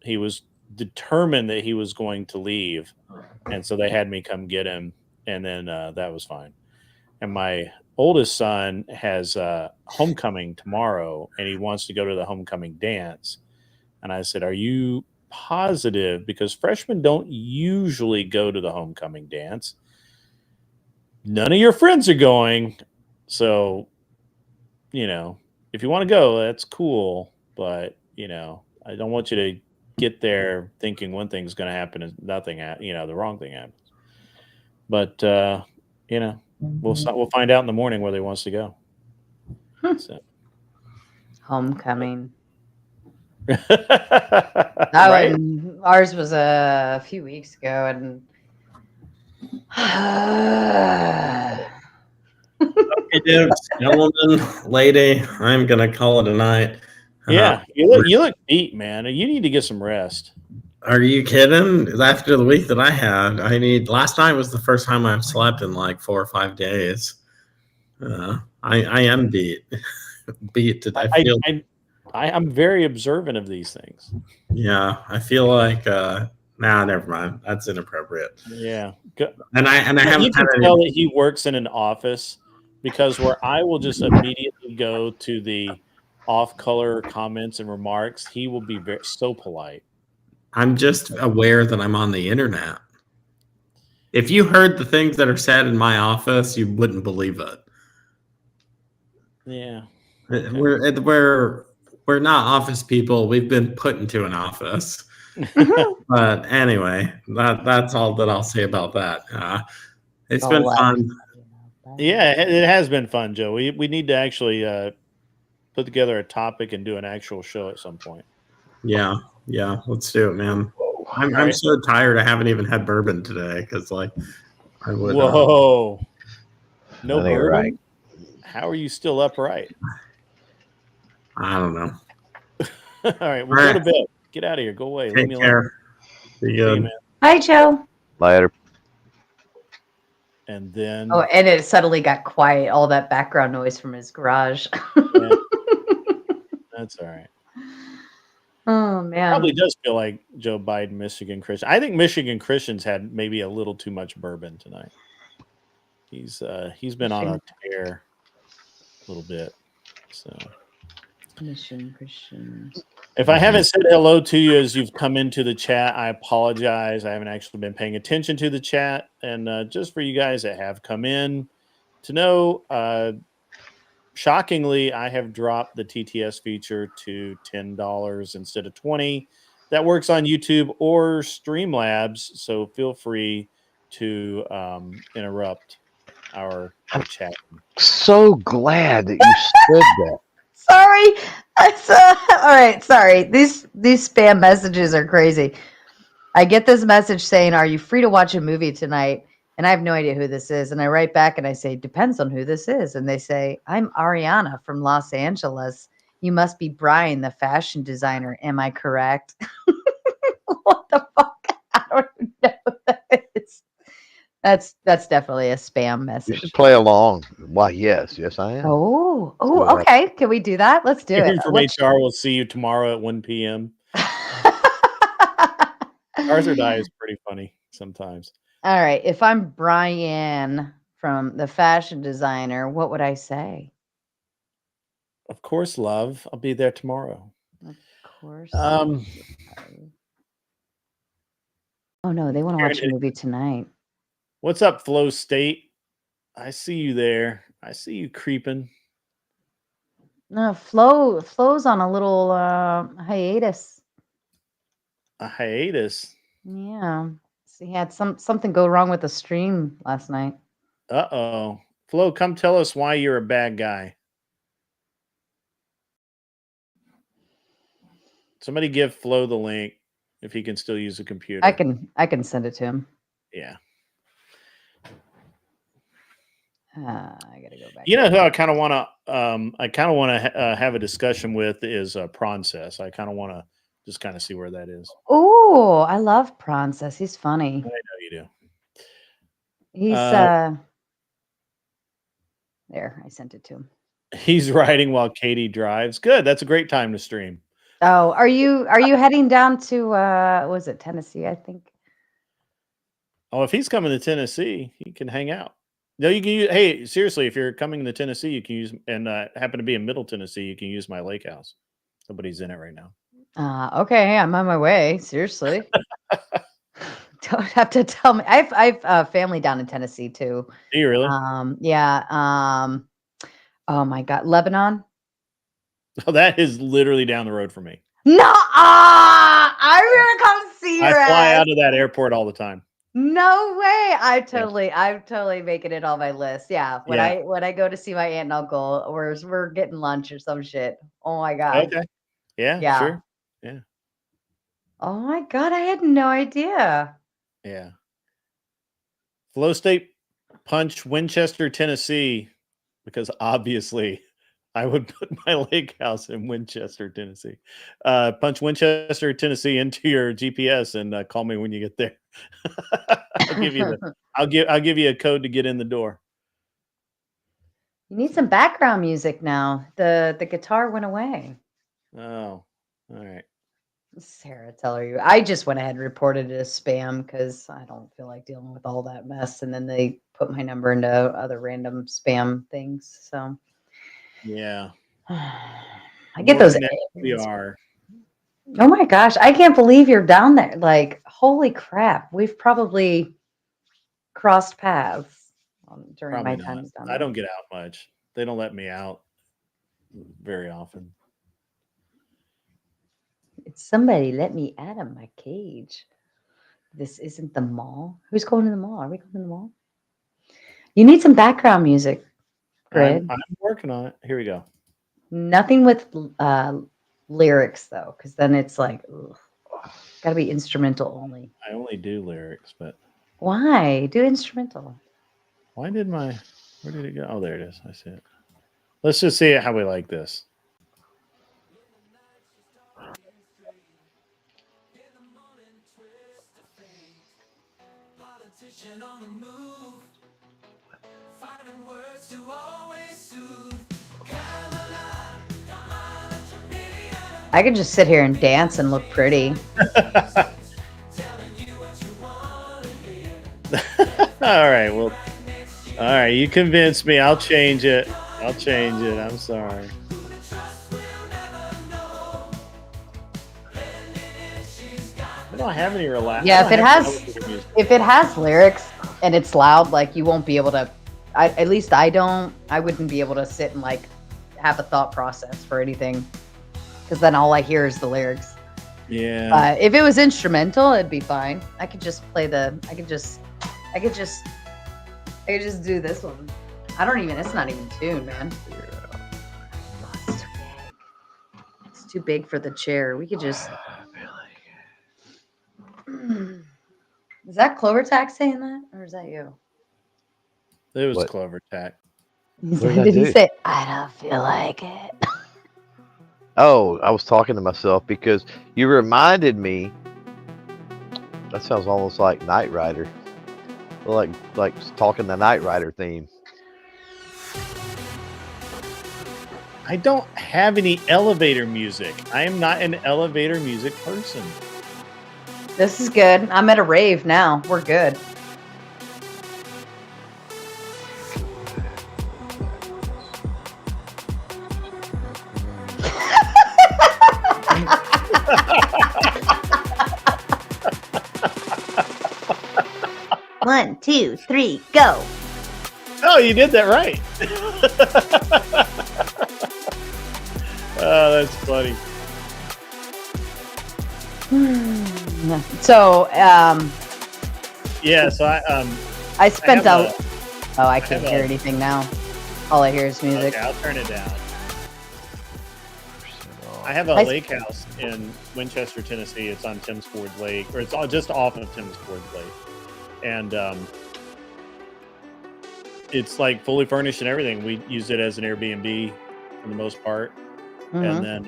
He was determined that he was going to leave, and so they had me come get him, and then that was fine. and my oldest son has homecoming tomorrow, and he wants to go to the homecoming dance. And I said, "Are you positive? Because freshmen don't usually go to the homecoming dance. None of your friends are going, so if you want to go, that's cool. But I don't want you to get there thinking one thing's going to happen and nothing, the wrong thing happens. But we'll find out in the morning whether he wants to go." So. Homecoming. Right? Ours was a few weeks ago, and Okay, dudes, gentlemen, lady, I'm gonna call it a night. Yeah, you look beat, man. You need to get some rest. Are you kidding? After the week that I had, last night was the first time I've slept in like 4 or 5 days. I am beat. Beat. I'm very observant of these things. Yeah, I feel like never mind. That's inappropriate. Yeah, and I haven't. You can tell that he works in an office, because where I will just immediately go to the off-color comments and remarks, he will be so polite. I'm just aware that I'm on the internet. If you heard the things that are said in my office, you wouldn't believe it. Yeah, okay. We're not office people. We've been put into an office. But anyway, that's all that I'll say about that. It's been fun. Yeah, it has been fun, Joe. We need to actually put together a topic and do an actual show at some point. Yeah, let's do it, man. I'm so tired. I haven't even had bourbon today because I would. Whoa, no bourbon. Right. How are you still upright? I don't know. All right, we'll go to bed. Get out of here. Go away. Take care. Be good. Man. Hi, Joe. Later. And then. Oh, and it suddenly got quiet. All that background noise from his garage. Yeah. That's all right. Oh man. Probably does feel like Joe Biden, Michigan Christian. I think Michigan Christians had maybe a little too much bourbon tonight. He's been on a tear a little bit. So. Mission Christians. If I haven't said hello to you as you've come into the chat, I apologize. I haven't actually been paying attention to the chat. And just for you guys that have come in to know, shockingly, I have dropped the TTS feature to $10 instead of $20. That works on YouTube or Streamlabs, so feel free to interrupt our chat. So glad that you said that. Sorry. All right. Sorry. These spam messages are crazy. I get this message saying, "Are you free to watch a movie tonight?" And I have no idea who this is. And I write back and I say, "Depends on who this is." And they say, "I'm Ariana from Los Angeles. You must be Brian, the fashion designer. Am I correct?" What the fuck? I don't even know what that is. That's definitely a spam You message. should play along. Why, yes, I am. Oh, okay. Can we do that? Let's do it. From HR, we'll see you tomorrow at 1 p.m. Arthur Die is pretty funny sometimes. All right. If I'm Brian from the fashion designer, what would I say? Of course, love. I'll be there tomorrow. Of course. Oh no, they want to watch a movie tonight. What's up, Flow State? I see you there. I see you creeping. No, Flo's on a little hiatus. A hiatus? Yeah. So he had something go wrong with the stream last night. Uh-oh. Flo, come tell us why you're a bad guy. Somebody give Flo the link if he can still use the computer. I can send it to him. Yeah. I gotta go back. You know who I kind of want to have a discussion with is Prancess. I kind of want to just kind of see where that is. Oh, I love Prancess. He's funny. I know you do. He's there. I sent it to him. He's riding while Katie drives. Good. That's a great time to stream. Oh, are you heading down to was it Tennessee, I think? Oh, if he's coming to Tennessee, he can hang out. No, you can use. Hey, seriously, if you're coming to Tennessee, you can use and happen to be in Middle Tennessee, you can use my lake house. Nobody's in it right now. Okay, I'm on my way. Seriously. Don't have to tell me. I've family down in Tennessee too. Do you really? Yeah. Oh my God, Lebanon. Oh, that is literally down the road from me. No, I'm gonna come see I your fly ass. out of that airport all the time. No way. I'm Yeah. totally making it on my list. Yeah. Yeah. When I go to see my aunt and uncle, we're getting lunch or some shit. Oh my God. Okay. Yeah. Yeah. Sure. Yeah. Oh my God. I had no idea. Yeah. Flow State Punch Winchester, Tennessee, because obviously I would put my lake house in Winchester, Tennessee. Punch Winchester, Tennessee into your GPS and call me when you get there. I'll give you a code to get in the door. You need some background music now. The guitar went away. Oh, all right. Sarah, tell her you. I just went ahead and reported it as spam because I don't feel like dealing with all that mess. And then they put my number into other random spam things. So Yeah. I get those. We are. Oh my gosh, I can't believe you're down there. Like, holy crap. We've probably crossed paths during Probably my not. times down I there. don't get out much. They don't let me out very often. It's somebody let me out of my cage. This isn't the mall. Who's going to the mall? Are we going to the mall? You need some background music, Greg. I'm working on it. Here we go. Nothing with lyrics though, because then it's like, got to be instrumental only. I only do lyrics, but why do instrumental? Where did it go? Oh, there it is. I see it. Let's just see how we like this. I could just sit here and dance and look pretty. All right. Well, all right. You convinced me. I'll change it. I'm sorry. I don't have any relax. Yeah, if it has lyrics and it's loud, like you won't be able to. At least I don't. I wouldn't be able to sit and like have a thought process for anything, because then all I hear is the lyrics. Yeah. If it was instrumental, it'd be fine. I could just play I could just do this one. It's not even tuned, man. It's too big. It's too big for the chair. We could just. Is that Clover Tack saying that, or is that you? It was What? Clover Tack. Did he say, I don't feel like it? Oh, I was talking to myself because you reminded me. That sounds almost like Knight Rider. Like talking the Knight Rider theme. I don't have any elevator music. I am not an elevator music person. This is good. I'm at a rave now. We're good. One, 2, 3, go. Oh, you did that right. Oh, that's funny. So, yeah. So I spent I I can't hear anything now. All I hear is music. Okay, I'll turn it down. I have a lake house in Winchester, Tennessee. It's on Timms Ford Lake, or it's just off of Timms Ford Lake, and it's like fully furnished and everything. We use it as an Airbnb for the most part, and then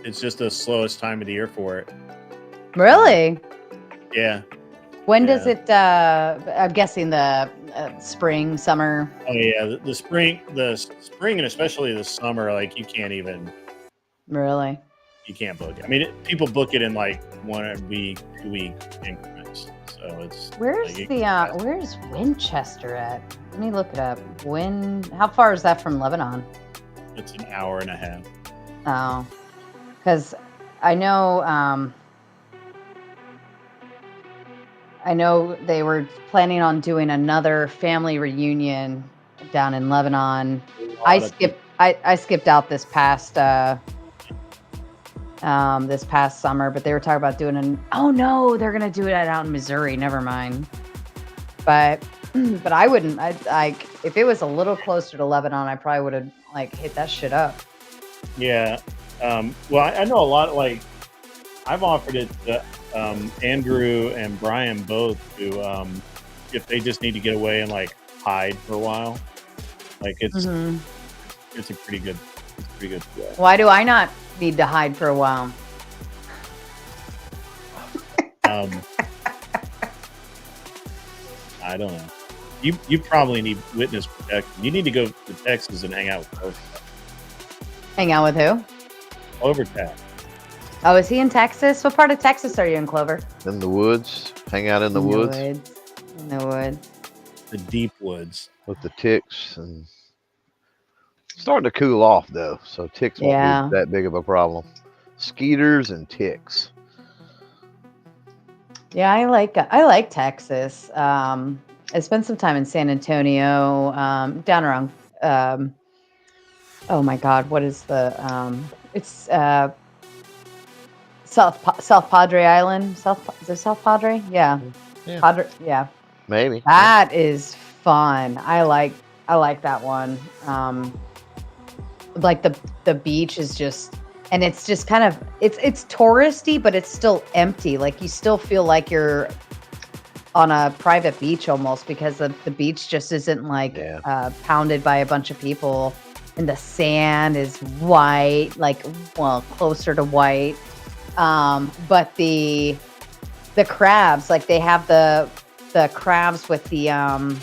it's just the slowest time of the year for it. Really? Yeah. When does it? I'm guessing the spring, summer. Oh yeah, the spring, and especially the summer. Like you can't Really? book it. I mean, people book it in like 1 week, 2 week increments. So it's Where's like, where's Winchester at? Let me look it up. How far is that from Lebanon? it's an hour and a half. Oh, because I know they were planning on doing another family reunion down in Lebanon. I skipped out this past summer, but they were talking about doing oh no, they're gonna do it out in Missouri. Never mind. But I wouldn't. If it was a little closer to Lebanon, I probably would have like hit that shit up. Yeah. Well, I know a lot. Like, I've offered it to Andrew and Brian both to if they just need to get away and like hide for a while. Like it's a pretty good. Why do I not need to hide for a while? I don't know. You probably need witness protection. You need to go to Texas and hang out with Clover. Hang out with who? Clover Tech. Oh, is he in Texas? What part of Texas are you in, Clover? In the woods. Hang out in the woods. In the woods. The deep woods. With the ticks. And starting to cool off, though. So ticks won't be that big of a problem. Skeeters and ticks. Yeah, I like Texas. I spent some time in San Antonio, down around. Oh my God, what is the? It's South Padre Island. Is it South Padre? Yeah. Padre. Yeah. Maybe. That is fun. I like that one. Like the beach is just. And it's just kind of it's touristy, but it's still empty. Like you still feel like you're on a private beach almost because the beach just isn't like pounded by a bunch of people. And the sand is white, like closer to white. But the crabs, like they have the crabs with the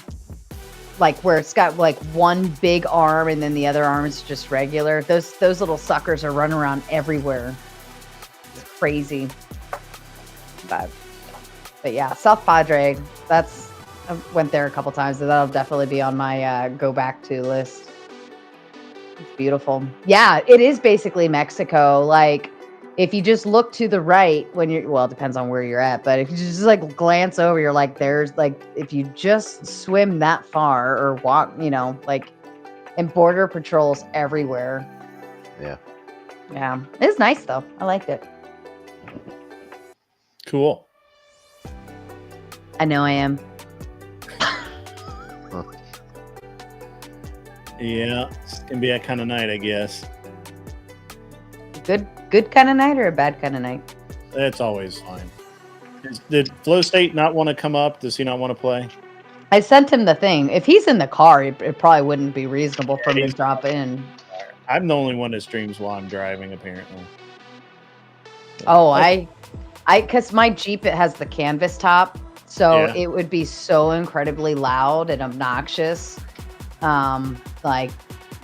like where it's got like one big arm and then the other arm is just regular. Those little suckers are running around everywhere. It's crazy. But yeah, South Padre. I went there a couple times, so that'll definitely be on my go back to list. It's beautiful. Yeah, it is basically Mexico. Like if you just look to the right when it depends on where you're at, but if you just like glance over, you're like, there's like, if you just swim that far or walk, like, and border patrols everywhere. Yeah. Yeah. It's nice though. I liked it. Cool. I know I am. Yeah. It's going to be that kind of night, I guess. Good kind of night or a bad kind of night? That's always fine. Did Flow State not want to come up? Does he not want to play? I sent him the thing. If he's in the car, it probably wouldn't be reasonable for him to drop in. I'm the only one that streams while I'm driving, apparently. Oh, because my Jeep, it has the canvas top, so it would be so incredibly loud and obnoxious. Like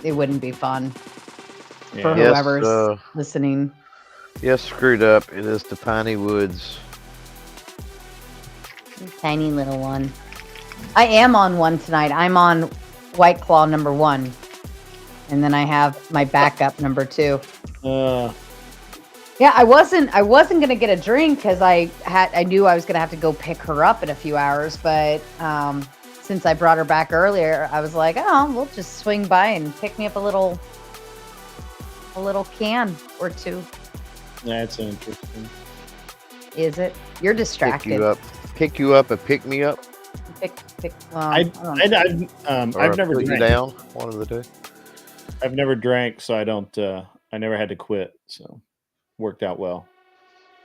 it wouldn't be fun. For whoever's listening. Yes, screwed up. It is the Piney Woods. Tiny little one. I am on one tonight. I'm on White Claw number 1. And then I have my backup number 2. Yeah, I wasn't gonna get a drink because I knew I was gonna have to go pick her up in a few hours, but since I brought her back earlier, I was like, oh, we'll just swing by and pick me up a little can or 2. That's interesting. Is it? You're distracted. Pick you up and pick me up. I've never put you drank. down. One of the two. I've never drank, so I don't. I never had to quit, so worked out well.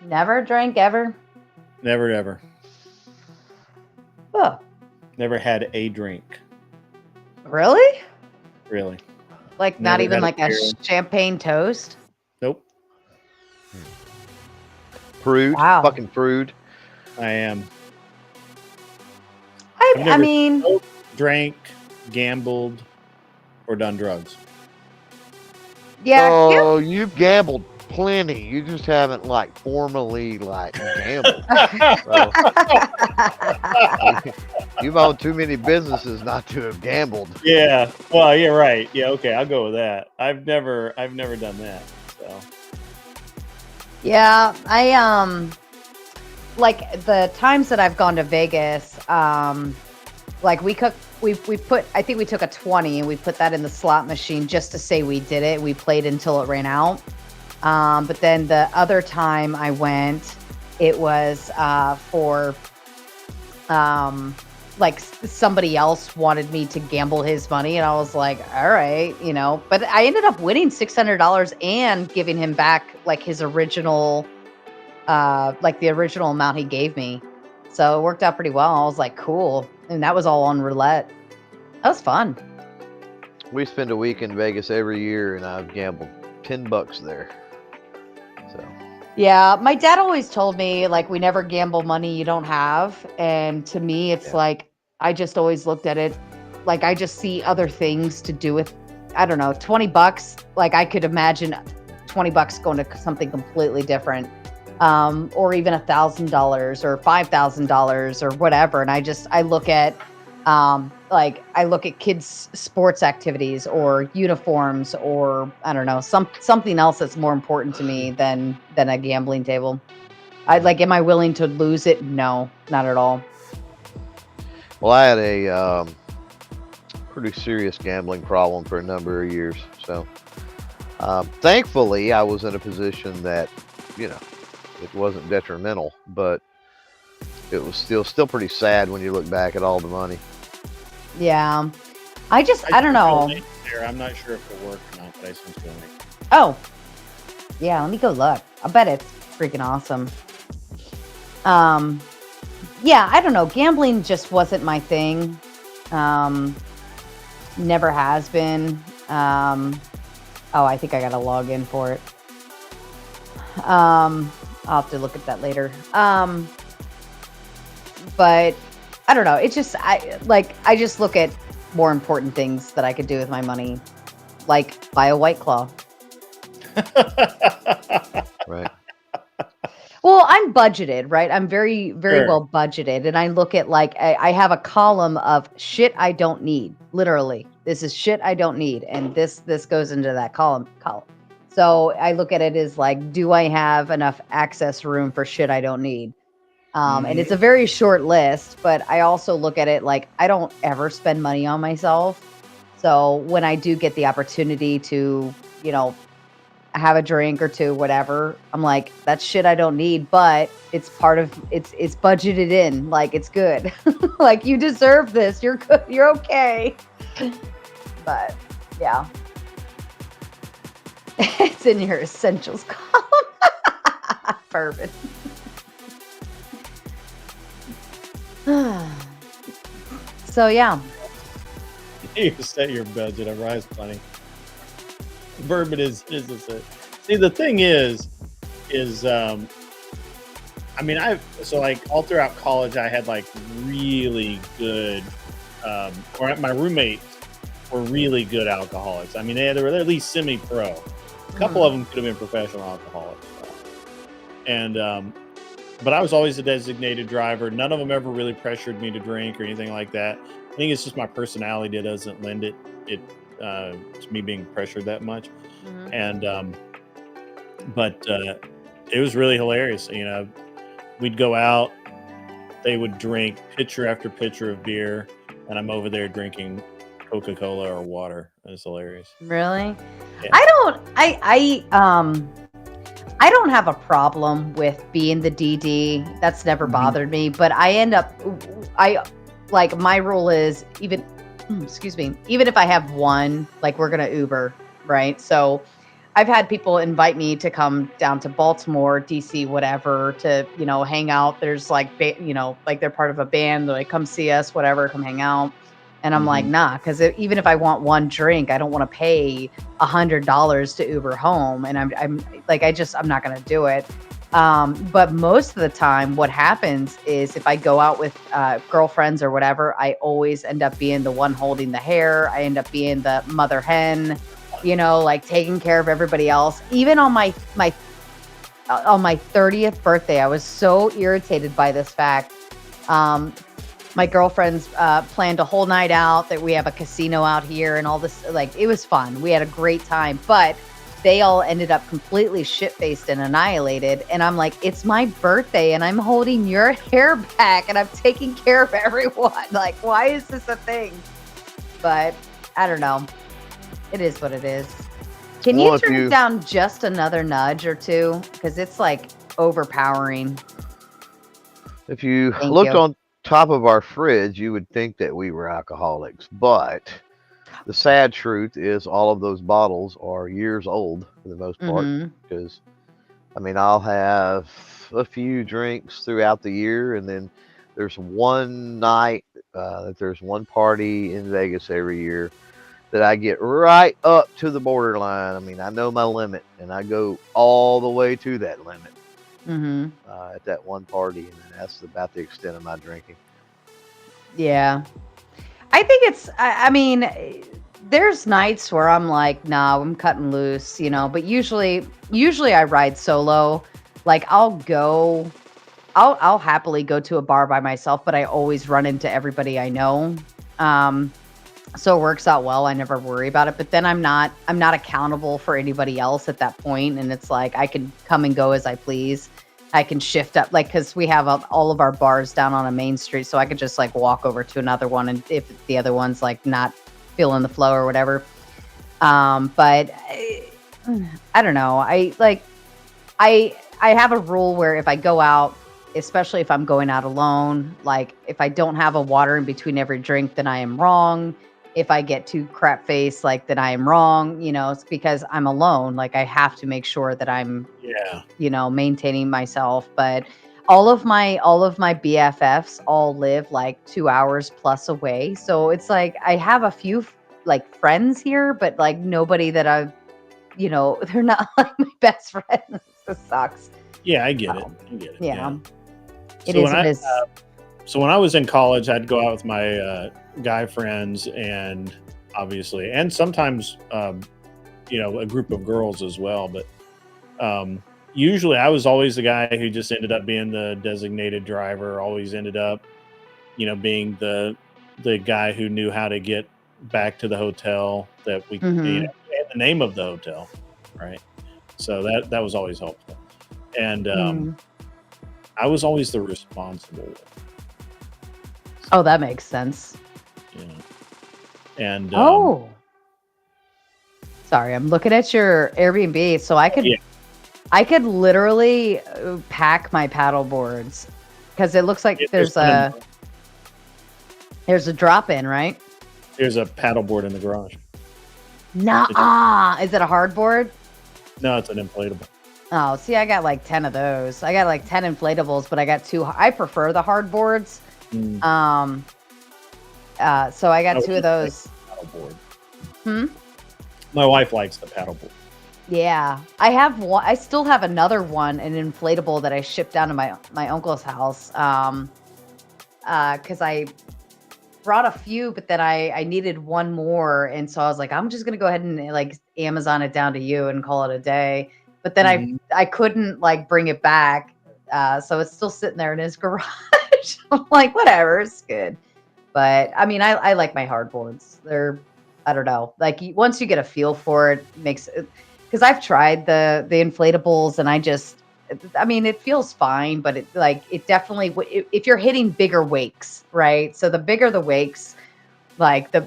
Never drank ever. Never ever. Oh. Never had a drink. Really? Really. Like not even like a champagne toast? Nope. Prude. Wow. Fucking prude. I am. I mean, smoked, drank, gambled, or done drugs. Yeah. Oh, you've gambled plenty. You just haven't like formally like gambled. So, you've owned too many businesses not to have gambled. Yeah. Well, yeah, right. Yeah. Okay. I'll go with that. I've never done that. So. Yeah, I like the times that I've gone to Vegas, like we put, I think we took a 20 and we put that in the slot machine just to say we did it. We played until it ran out. But then the other time I went, it was for like somebody else wanted me to gamble his money, and I was like, all right, you know. But I ended up winning $600 and giving him back like his original, like the original amount he gave me. So it worked out pretty well. I was like, cool. And that was all on roulette. That was fun. We spend a week in Vegas every year, and I've gambled $10 there. So. Yeah, my dad always told me, like, we never gamble money you don't have. And to me, it's like, I just always looked at it like I just see other things to do with, I don't know, $20. Like I could imagine $20 going to something completely different, or even $1,000 or $5,000 or whatever. And I look at, like I look at kids' sports activities or uniforms, or I don't know, something else that's more important to me than a gambling table. Am I willing to lose it? No, not at all. Well, I had a pretty serious gambling problem for a number of years. So, thankfully, I was in a position that, you know, it wasn't detrimental, but it was still pretty sad when you look back at all the money. Yeah, I don't know. I'm not sure if it worked or not, but I sense feeling. Oh, yeah. Let me go look. I bet it's freaking awesome. Yeah, I don't know. Gambling just wasn't my thing. Never has been. Oh, I think I gotta log in for it. I'll have to look at that later. But I don't know. It's just I just look at more important things that I could do with my money, like buy a White Claw. Right. Well, I'm budgeted, right? I'm very, very Sure. well budgeted. And I look at like, I have a column of shit I don't need. Literally, this is shit I don't need. And this goes into that column. So I look at it as like, do I have enough access room for shit I don't need? And it's a very short list, but I also look at it like I don't ever spend money on myself. So when I do get the opportunity to, you know, have a drink or two, whatever, I'm like, that's shit I don't need, but it's part of it's budgeted in, like it's good. Like you deserve this. You're good. You're okay. But yeah. It's in your essentials column. Perfect. So yeah. You set your budget. A rise funny. Bourbon is it. See, the thing is I mean, like all throughout college I had like really good or my roommates were really good alcoholics. I mean, they were at least semi-pro. A couple of them could have been professional alcoholics. And but I was always a designated driver. None of them ever really pressured me to drink or anything like that. I think it's just my personality that doesn't lend it to me being pressured that much. And but it was really hilarious. You know, we'd go out, they would drink pitcher after pitcher of beer, and I'm over there drinking Coca-Cola or water. It's hilarious. Really? Yeah. I don't have a problem with being the DD. That's never bothered me, but my rule is even if I have one, like we're going to Uber, right? So I've had people invite me to come down to Baltimore, DC, whatever, to, you know, hang out. There's like, you know, like they're part of a band. They're like, come see us, whatever, come hang out. And I'm like, nah, because even if I want one drink, I don't want to pay $100 to Uber home. And I'm not going to do it. But most of the time, what happens is if I go out with girlfriends or whatever, I always end up being the one holding the hair. I end up being the mother hen, you know, like taking care of everybody else. Even on my on my 30th birthday, I was so irritated by this fact. My girlfriends planned a whole night out, that we have a casino out here and all this. Like, it was fun. We had a great time, but they all ended up completely shit-faced and annihilated. And I'm like, it's my birthday and I'm holding your hair back and I'm taking care of everyone. Like, why is this a thing? But I don't know. It is what it is. Can you turn it down just another nudge or two? Because it's like overpowering. If you looked on top of our fridge, you would think that we were alcoholics. But the sad truth is all of those bottles are years old for the most part. Because, I mean, I'll have a few drinks throughout the year. And then there's one night that there's one party in Vegas every year that I get right up to the borderline. I mean, I know my limit, and I go all the way to that limit at that one party, and that's about the extent of my drinking. Yeah. I think it's, I mean, there's nights where I'm like, nah, I'm cutting loose, you know, but usually I ride solo. Like, I'll happily go to a bar by myself, but I always run into everybody I know. So it works out well. I never worry about it, but then I'm not accountable for anybody else at that point. And it's like, I can come and go as I please. I can shift up, like, cause we have all of our bars down on a main street. So I could just like walk over to another one. And if the other one's like not feeling the flow or whatever. But I don't know. I have a rule where if I go out, especially if I'm going out alone, like if I don't have a water in between every drink, then I am wrong. If I get too crap faced, like, then I am wrong. You know, it's because I'm alone. Like, I have to make sure that I'm, you know, maintaining myself. But all of my BFFs all live like 2 hours plus away. So it's like, I have a few like friends here, but like nobody that I've, you know, they're not like my best friends. This sucks. Yeah, I get it. Yeah. It So is. So when I was in college, I'd go out with my guy friends, and obviously, and sometimes, you know, a group of girls as well. But usually, I was always the guy who just ended up being the designated driver. Always ended up, you know, being the guy who knew how to get back to the hotel that we, you know, and the name of the hotel, right? So that was always helpful, and I was always the responsible one. Oh, that makes sense. Yeah. And sorry, I'm looking at your Airbnb. So I could literally pack my paddle boards, because it looks like there's a drop in, right? There's a paddle board in the garage. Nah, is it a hardboard? No, it's an inflatable. Oh, see, I got like 10 of those. I got like 10 inflatables, but I got 2. I prefer the hardboards. So I got 2 of those. Paddleboard. My wife likes the paddleboard. Yeah, I have one. I still have another one, an inflatable that I shipped down to my uncle's house. Because I brought a few, but then I needed one more, and so I was like, I'm just gonna go ahead and like Amazon it down to you and call it a day. But then I couldn't like bring it back, so it's still sitting there in his garage. I'm like, whatever, it's good. But I mean, I like my hardboards. They're, I don't know, like once you get a feel for it, makes it, because I've tried the inflatables, and I mean, it feels fine, but it definitely, if you're hitting bigger wakes, right? So the bigger the wakes, like the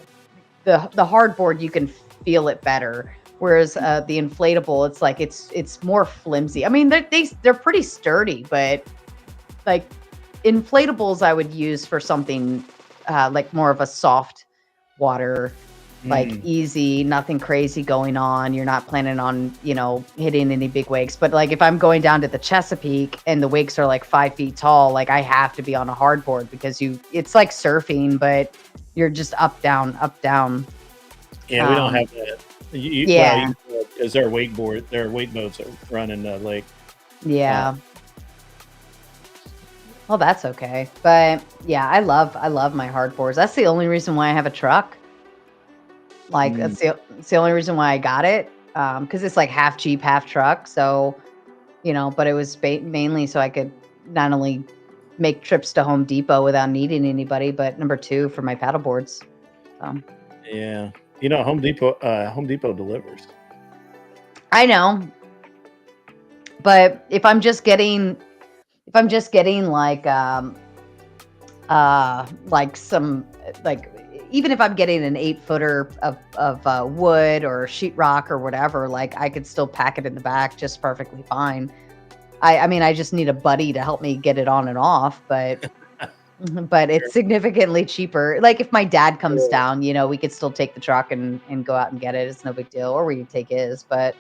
hardboard, you can feel it better. Whereas the inflatable, it's like it's more flimsy. I mean, they're pretty sturdy, but like inflatables, I would use for something like more of a soft water, like easy, nothing crazy going on. You're not planning on, you know, hitting any big wakes. But like if I'm going down to the Chesapeake and the wakes are like 5 feet tall, like I have to be on a hardboard, because it's like surfing, but you're just up, down, up, down. Yeah, we don't have that. Because there are wake boats that run in the lake. Yeah. Well, that's okay. But yeah, I love my hardboards. That's the only reason why I have a truck. Like that's the only reason why I got it. Because it's like half Jeep, half truck. So but it was mainly so I could not only make trips to Home Depot without needing anybody, but number 2 for my paddle boards. Yeah. Home Depot delivers. I know. But if I'm just getting like some even if I'm getting an 8-footer of wood or sheetrock or whatever, like I could still pack it in the back just perfectly fine. I mean, I just need a buddy to help me get it on and off, but it's significantly cheaper. Like if my dad comes down, we could still take the truck and go out and get it. It's no big deal. Or we could take his, but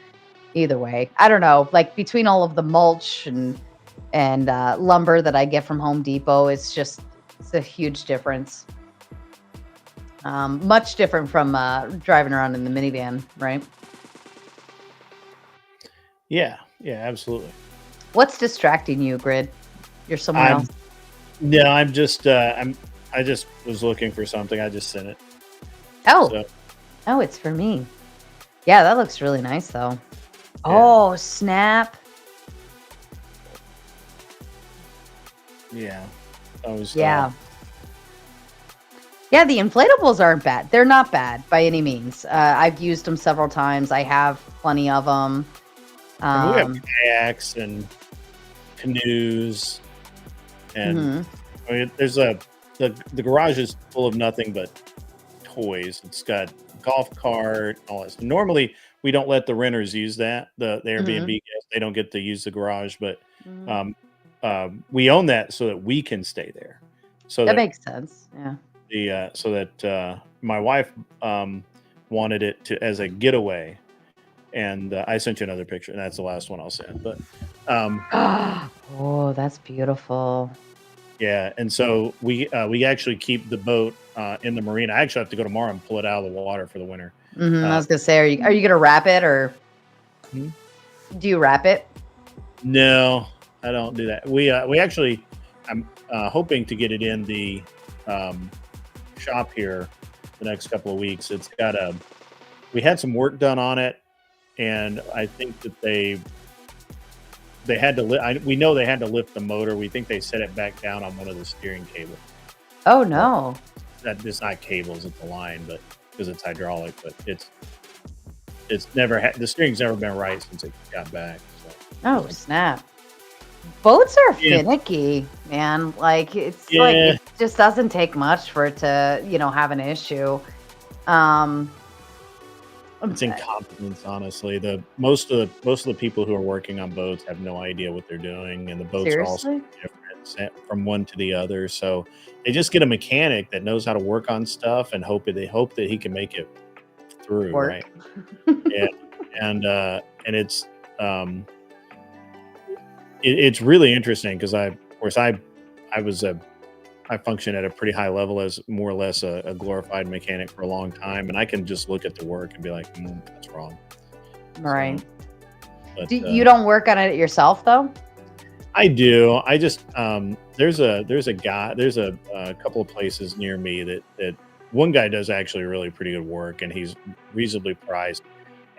either way, I don't know. Like between all of the mulch and lumber that I get from Home Depot, it's a huge difference. Much different from driving around in the minivan, right? Yeah, absolutely. What's distracting you, Grid? You're somewhere else. No, I'm just I just was looking for something. I just sent it. Oh, it's for me. Yeah, that looks really nice though. Yeah. Oh, snap. Yeah. That was Yeah, the inflatables aren't bad. They're not bad by any means. I've used them several times. I have plenty of them. we have kayaks and canoes, and I mean, there's the garage is full of nothing but toys. It's got golf cart, all that. Normally, we don't let the renters use the Airbnb guests. They don't get to use the garage, but we own that so that we can stay there. So that makes sense. Yeah. So that my wife wanted it as a getaway, and I sent you another picture, and that's the last one I'll send. But oh, that's beautiful. Yeah, and so we actually keep the boat in the marina. I actually have to go tomorrow and pull it out of the water for the winter. I was gonna say, are you gonna wrap it or do you wrap it? No, I don't do that. We actually, I'm hoping to get it in the shop here the next couple of weeks. It's got we had some work done on it, and I think that they had to we know they had to lift the motor. We think they set it back down on one of the steering cables. Oh no. It's not cables, it's a line, but because it's hydraulic, but it's never had, the steering's never been right since it got back. So. Oh snap. Boats are finicky, man. Like it's like it just doesn't take much for it to, have an issue. It's incompetence, honestly. Most of the people who are working on boats have no idea what they're doing, and the boats are also different from one to the other. So they just get a mechanic that knows how to work on stuff and hope that he can make it through, right? Yeah, and it's it's really interesting because I function at a pretty high level as more or less a glorified mechanic for a long time, and I can just look at the work and be like, that's wrong. Right. So, but, you don't work on it yourself though? I do. I just there's a couple of places near me that one guy does actually really pretty good work, and he's reasonably priced.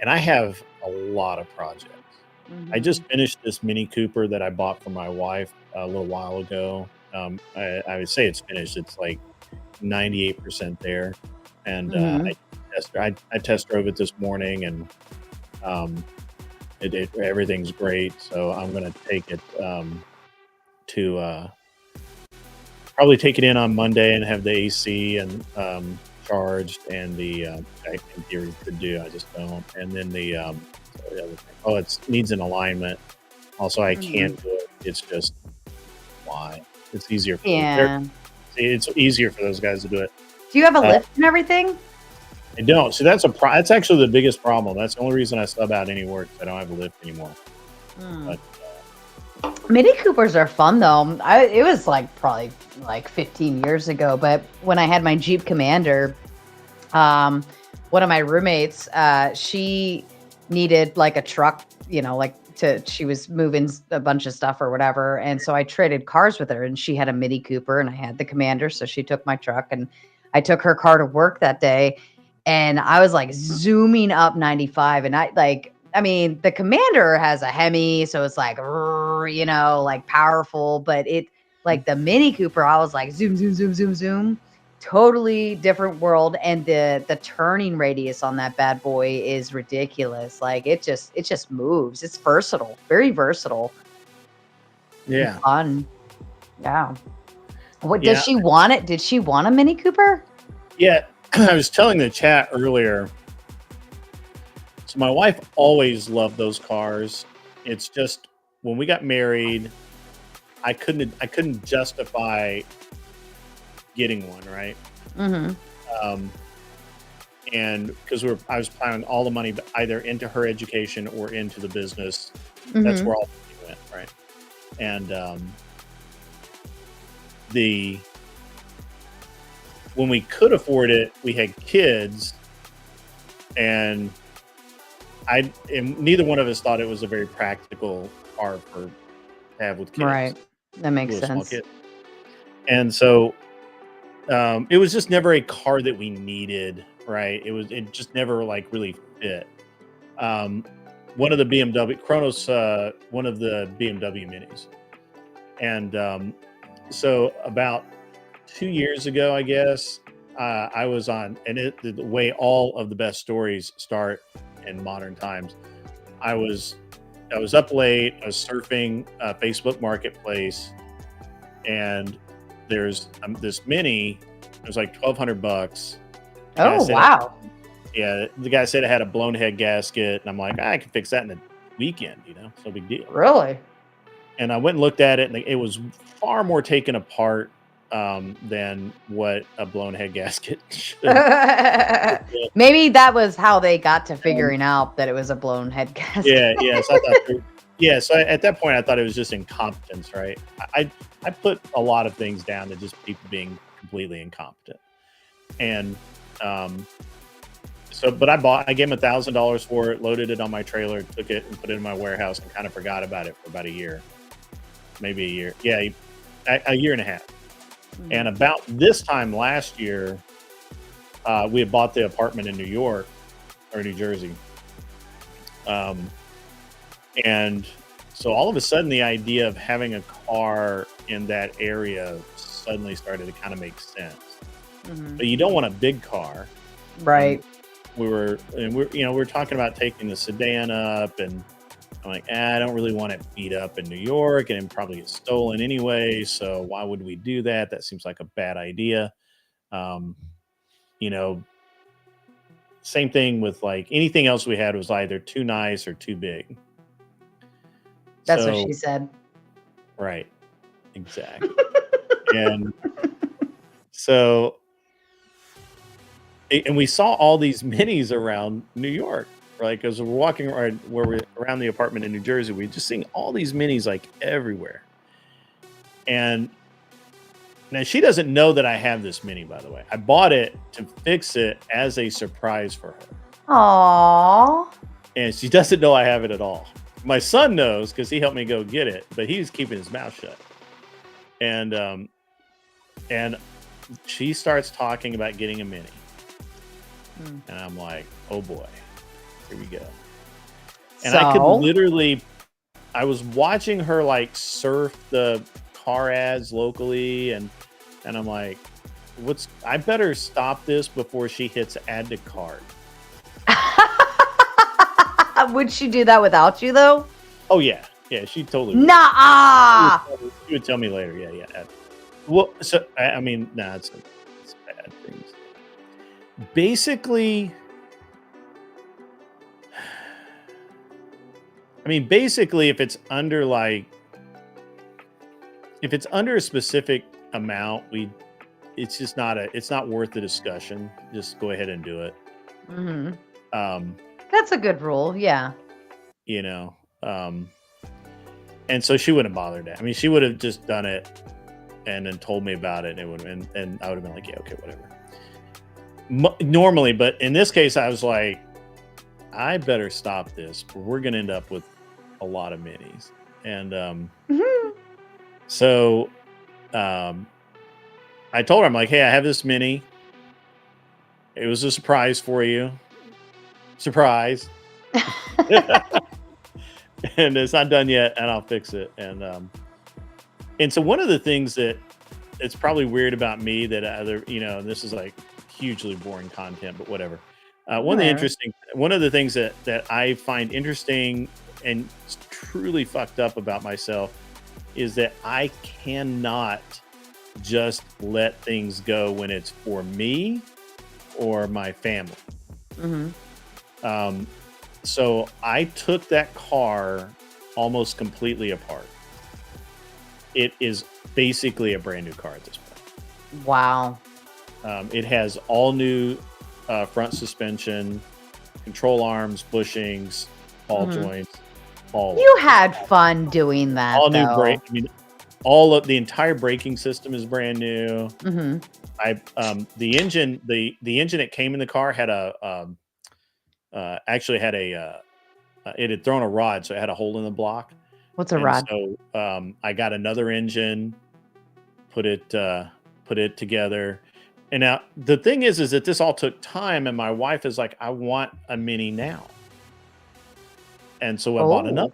And I have a lot of projects. I just finished this Mini Cooper that I bought for my wife a little while ago. I would say it's finished. It's like 98% there, and I test drove it this morning, and everything's great. So I'm going to take it to probably take it in on Monday and have the AC and charged, and the I in theory could do. I just don't. And then the other thing. Oh, it needs an alignment. Also, I can't do it. It's just why. It's easier. It's easier for those guys to do it. Do you have a lift and everything? I don't. So that's that's actually the biggest problem. That's the only reason I sub out any work. I don't have a lift anymore. But, Mini Coopers are fun though. It was probably 15 years ago, but when I had my Jeep Commander, one of my roommates, she needed a truck, she was moving a bunch of stuff or whatever. And so I traded cars with her, and she had a Mini Cooper and I had the Commander. So she took my truck, and I took her car to work that day, and I was zooming up 95, and I mean, the Commander has a Hemi, so it's like, you know, like powerful, but it like the Mini Cooper, I was like zoom, zoom, zoom, zoom, zoom. Totally different world. And the turning radius on that bad boy is ridiculous. Like it just moves. It's versatile, very versatile. Yeah. Fun. Yeah. What Yeah. does she want it? Did she want a Mini Cooper? Yeah. I was telling the chat earlier. So my wife always loved those cars. It's just when we got married, I couldn't justify getting one, right? Mm-hmm. And because I was planning all the money either into her education or into the business. Mm-hmm. That's where all the money went, right? And when we could afford it, we had kids, and neither one of us thought it was a very practical car to have with kids. Right. That makes with a small sense. kid. And so it was just never a car that we needed, right? It just never like really fit. One of the BMW Kronos, one of the BMW Minis. And so about 2 years ago, I guess, I was on, and the way all of the best stories start in modern times. I was up late. I was surfing Facebook Marketplace, and there's this Mini. It was like $1,200. Oh wow! Yeah, the guy said it had a blown head gasket, and I'm like, I can fix that in a weekend. It's no big deal. Really? And I went and looked at it, and it was far more taken apart than what a blown head gasket should. Maybe that was how they got to figuring out that it was a blown head gasket. Yeah. So I thought, so at that point, I thought it was just incompetence, right? I put a lot of things down to just people being completely incompetent, and but I gave him $1,000 for it, loaded it on my trailer, took it and put it in my warehouse, and kind of forgot about it for about a year, maybe a year. Yeah, a year and a half. Mm-hmm. And about this time last year, we had bought the apartment in New York or New Jersey. And so all of a sudden, the idea of having a car in that area suddenly started to kind of make sense. Mm-hmm. But you don't want a big car, right? We're talking about taking the sedan up, and I'm like, I don't really want it beat up in New York, and it probably get stolen anyway. So why would we do that? That seems like a bad idea. Same thing with like anything else we had was either too nice or too big. That's what she said. Right. Exactly. And so, and we saw all these minis around New York, right? Because we're walking around around the apartment in New Jersey, we just seeing all these minis like everywhere. And now she doesn't know that I have this Mini, by the way. I bought it to fix it as a surprise for her. Aww. And she doesn't know I have it at all. My son knows because he helped me go get it, but he's keeping his mouth shut. And she starts talking about getting a Mini. And I'm like, oh boy, here we go. And I could literally, I was watching her like surf the car ads locally, and I'm like, I better stop this before she hits add to cart. Would she do that without you though? Oh yeah, she totally would. Nah. She would tell me later. Yeah. Well, so I mean, nah, it's bad things. Basically, if it's under a specific amount, it's not worth the discussion. Just go ahead and do it. Mm-hmm. That's a good rule. Yeah. And so she wouldn't have bothered that. I mean, she would have just done it and then told me about it, and it would have been, and I would have been like, yeah, okay, whatever. Normally, but in this case, I was like, I better stop this. We're going to end up with a lot of minis. And so I told her, I'm like, hey, I have this Mini. It was a surprise for you. Surprise. And it's not done yet, and I'll fix it. And so one of the things that it's probably weird about me that other, and this is like hugely boring content, but whatever. One of the things that I find interesting and truly fucked up about myself is that I cannot just let things go when it's for me or my family. So I took that car almost completely apart. It is basically a brand new car at this point. Wow. It has all new front suspension, control arms, bushings, ball joints. You had fun doing that. All new brake. I mean, all of the entire braking system is brand new. The engine, the engine that came in the car had actually had it had thrown a rod, so it had a hole in the block. What's a rod? So I got another engine, put it together. And now the thing is that this all took time, and my wife is like, I want a Mini now. And so I bought another.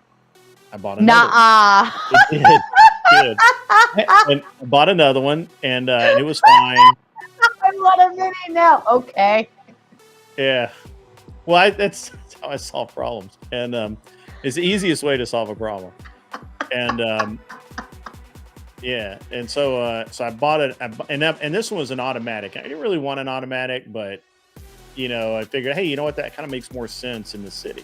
Nuh-uh. It did. And I bought another one, and it was fine. I want a Mini now. Okay. Yeah. Well, that's how I solve problems, and it's the easiest way to solve a problem. And yeah, and so I bought it, and this one was an automatic. I didn't really want an automatic, but I figured, hey, you know what? That kind of makes more sense in the city.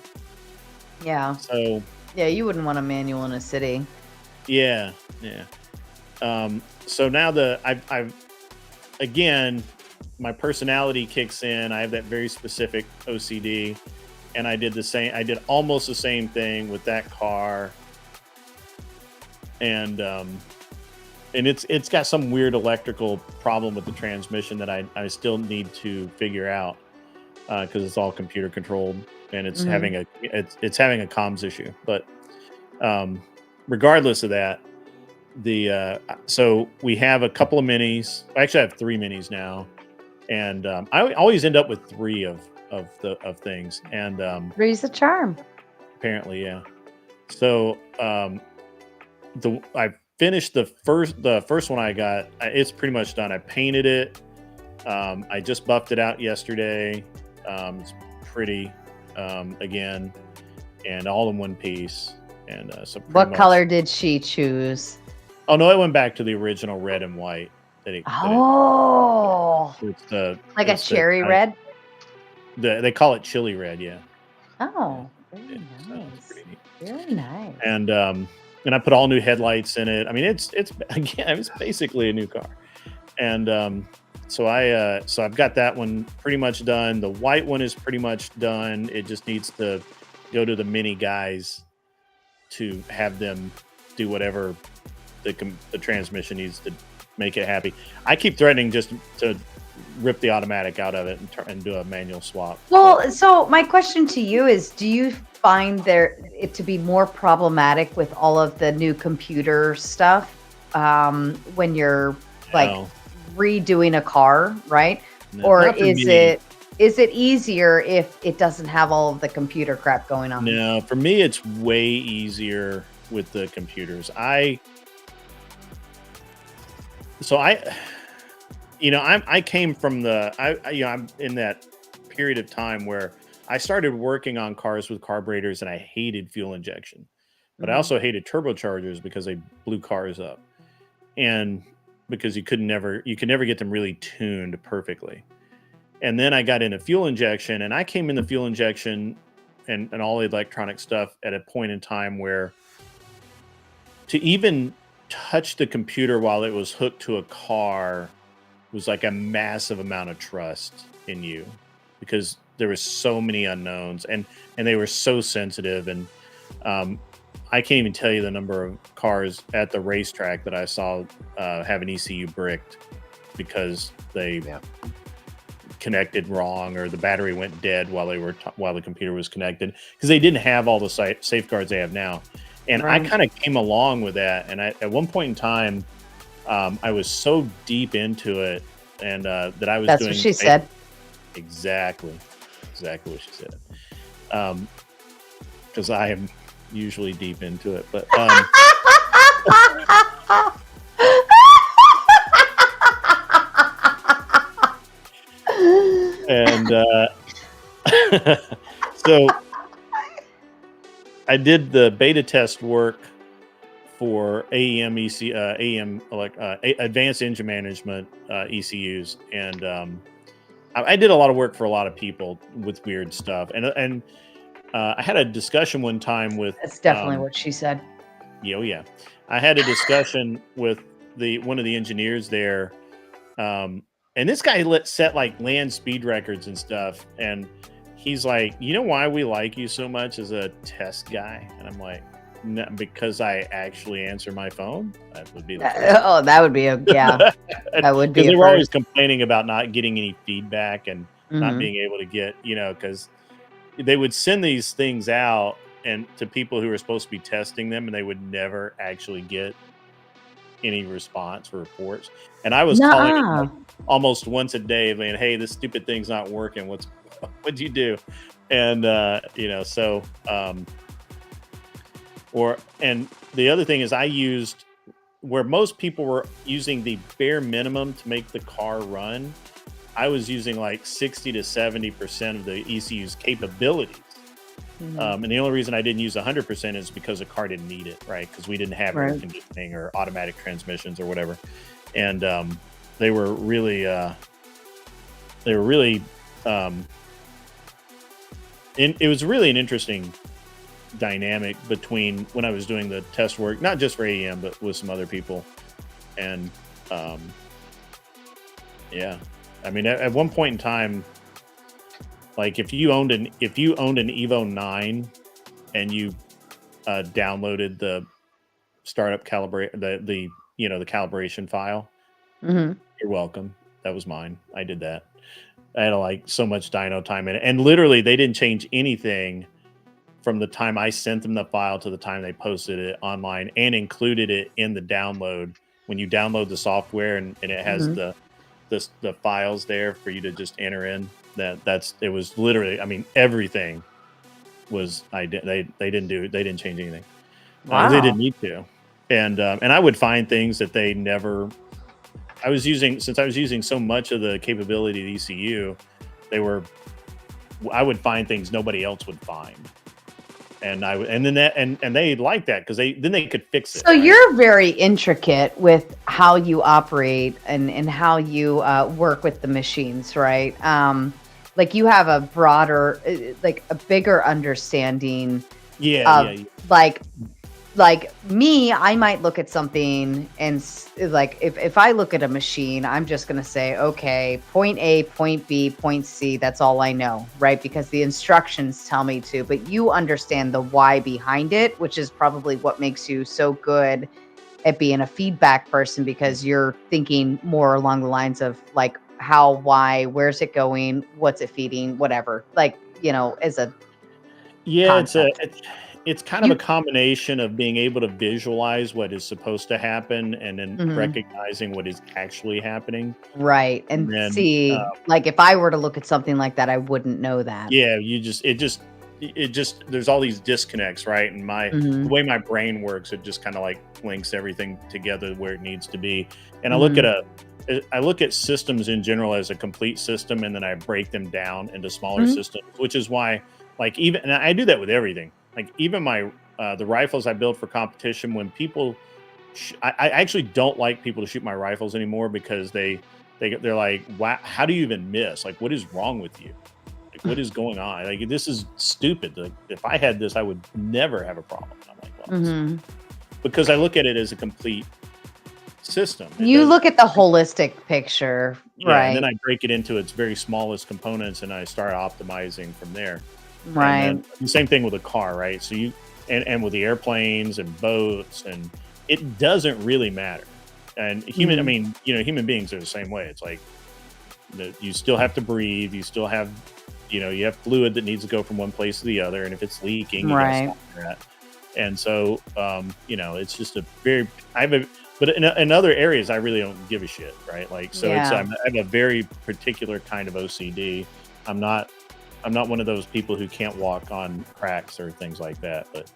Yeah. So yeah, you wouldn't want a manual in a city. Yeah. So now I've again, my personality kicks in. I have that very specific OCD, and I did almost the same thing with that car. And it's got some weird electrical problem with the transmission that I still need to figure out, because it's all computer controlled, and it's having a comms issue. But regardless of that, so we have a couple of minis. I actually have 3 minis now, and I always end up with 3 of things. And Three's the charm. Apparently, yeah. So I finished the first one I got. It's pretty much done. I painted it. I just buffed it out yesterday. It's pretty again, and all in one piece. And so what color did she choose? Oh no, it went back to the original red and white. It's like a cherry red. They call it chili red, yeah. Oh, very nice. Very nice. And I put all new headlights in it. I mean, it's basically a new car. And so I've got that one pretty much done. The white one is pretty much done. It just needs to go to the Mini guys to have them do whatever the transmission needs to make it happy. I keep threatening just to rip the automatic out of it and do a manual swap. Well, so my question to you is, do you find it to be more problematic with all of the new computer stuff when you're redoing a car, right? No, or is it easier if it doesn't have all of the computer crap going on? No, for me it's way easier with the computers. I came from I'm in that period of time where I started working on cars with carburetors, and I hated fuel injection, but I also hated turbochargers because they blew cars up, and because you could never get them really tuned perfectly. And then I got into fuel injection, and I came into fuel injection and all the electronic stuff at a point in time where to even touch the computer while it was hooked to a car was like a massive amount of trust in you, because there were so many unknowns, and they were so sensitive. And I can't even tell you the number of cars at the racetrack that I saw have an ECU bricked because they connected wrong, or the battery went dead while the computer was connected, because they didn't have all the safeguards they have now. And I kind of came along with that. And at one point in time, I was so deep into it, and that I was That's doing. What she said. Exactly what she said. because I am usually deep into it. But and so I did the beta test work for AEM Advanced Engine Management ECUs, and I did a lot of work for a lot of people with weird stuff, and I had a discussion one time with. That's definitely what she said. Yeah. I had a discussion with one of the engineers there, and this guy set like land speed records and stuff, and he's like, you know why we like you so much as a test guy? And I'm like, no, because I actually answer my phone. That would be the first. That would be that would be. Because they were always complaining about not getting any feedback and Mm-hmm. not being able to get, because they would send these things out and to people who were supposed to be testing them, and they would never actually get any response or reports. And I was calling them like almost once a day, man, hey, this stupid thing's not working. What'd you do? And and the other thing is I used where most people were using the bare minimum to make the car run. I was using like 60 to 70% of the ECU's capabilities. Mm-hmm. And the only reason I didn't use 100% is because the car didn't need it, right? Because we didn't have air conditioning or automatic transmissions or whatever. And they were really, it was really an interesting dynamic between when I was doing the test work, not just for AEM, but with some other people. And I mean, at one point in time, like if you owned an Evo 9 and you downloaded the startup the calibration file, mm-hmm. You're welcome. That was mine. I did that. I had like so much dyno time in it, and literally they didn't change anything from the time I sent them the file to the time they posted it online and included it in the download. When you download the software and it has Mm-hmm. the files there for you to just enter in, it was literally, I mean, everything was they didn't change anything. Wow. They didn't need to. And I would find things that they never. Since I was using so much of the capability of the ECU, I would find things nobody else would find. And they liked that because they could fix it. So right? You're very intricate with how you operate and how you work with the machines, right? Like you have a broader, like a bigger understanding. Yeah. Like me, I might look at something and like if I look at a machine, I'm just going to say, okay, point A, point B, point C. That's all I know, right? Because the instructions tell me to, but you understand the why behind it, which is probably what makes you so good at being a feedback person, because you're thinking more along the lines of like how, why, where's it going? What's it feeding? Whatever, like, as a concept. It's kind of a combination of being able to visualize what is supposed to happen and then recognizing what is actually happening. Right. And then, see, like if I were to look at something like that, I wouldn't know that. Yeah. There's all these disconnects, right? And the way my brain works, it just kind of like links everything together where it needs to be. And I look at systems in general as a complete system, and then I break them down into smaller systems, which is why, like, and I do that with everything. Like even the rifles I build for competition, when people, I actually don't like people to shoot my rifles anymore because they're like, wow, how do you even miss? Like, what is wrong with you? Like, what is going on? Like, this is stupid. Like, if I had this, I would never have a problem. I'm like, well, because I look at it as a complete system. You look at the holistic picture, right? And then I break it into its very smallest components, and I start optimizing from there. Right. The same thing with a car, right? So and with the airplanes and boats, and it doesn't really matter. And human beings are the same way. It's like you still have to breathe. You still have, you have fluid that needs to go from one place to the other. And if it's leaking, you gotta stop that. And so, it's just but in other areas, I really don't give a shit, right? Like, so I have a very particular kind of OCD. I'm not I'm not one of those people who can't walk on cracks or things like that. But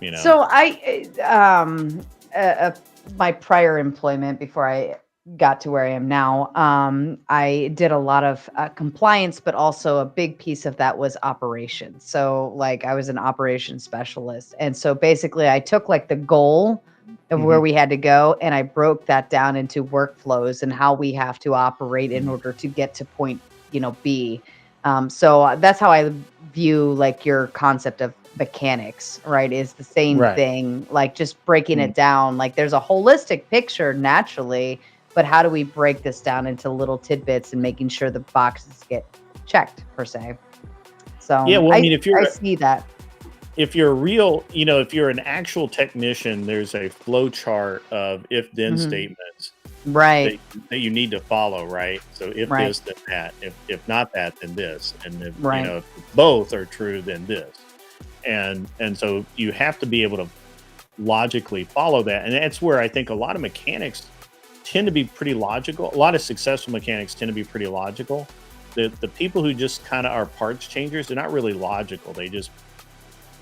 you know. So my prior employment before I got to where I am now, I did a lot of compliance, but also a big piece of that was operations. So like I was an operations specialist. And so basically I took like the goal of where we had to go and I broke that down into workflows and how we have to operate in order to get to point, B. So that's how I view like your concept of mechanics, right? Is the same Right. thing, like just breaking it down. Like there's a holistic picture naturally, but how do we break this down into little tidbits and making sure the boxes get checked per se? So yeah, well, I mean, I see that. If you're a real, if you're an actual technician, there's a flow chart of if-then statements Right. that you need to follow, right? So if Right. this, then that. If not that, then this. And if Right. if both are true, then this. And so you have to be able to logically follow that. And that's where I think a lot of mechanics tend to be pretty logical. A lot of successful mechanics tend to be pretty logical. The people who just kind of are parts changers, they're not really logical. They just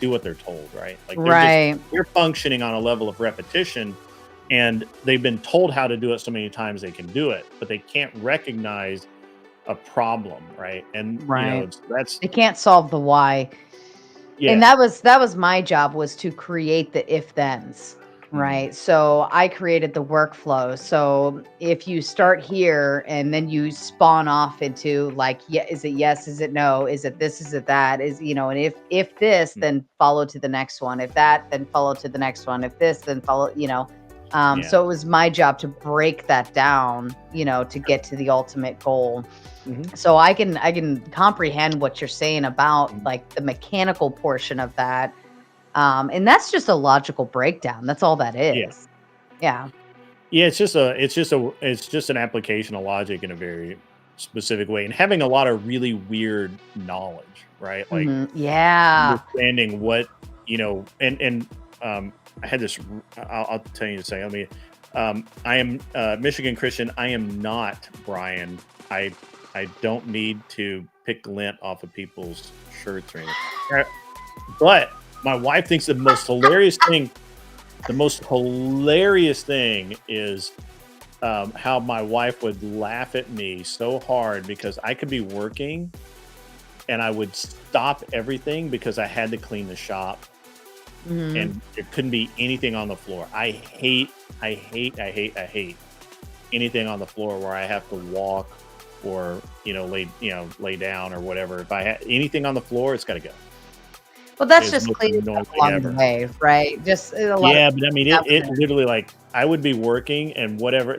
do what they're told, right? Like they're functioning on a level of repetition, and they've been told how to do it so many times they can do it, but they can't recognize a problem, right? And that's they can't solve the why. yeah. And that was my job, was to create the if-thens, right? So I created the workflow. So if you start here and then you spawn off into like, is it yes, is it no, is it this, is it that, is, and if this, then follow to the next one. If that, then follow to the next one. If this, then follow, So it was my job to break that down, to get to the ultimate goal. So I can comprehend what you're saying about like the mechanical portion of that. And that's just a logical breakdown. That's all that is. Yeah. It's just an application of logic in a very specific way, and having a lot of really weird knowledge, right? Like understanding what, and I had this, I'll tell you in a second. I am Michigan Christian. I am not Brian. I don't need to pick lint off of people's shirts or anything. But my wife thinks the most hilarious thing is how my wife would laugh at me so hard because I could be working and I would stop everything because I had to clean the shop. And there couldn't be anything on the floor. I hate anything on the floor where I have to walk or lay down or whatever. If I had anything on the floor, it's got to go. Well, that's just cleaning up along the way, right? Just but I mean, it literally, like, I would be working and whatever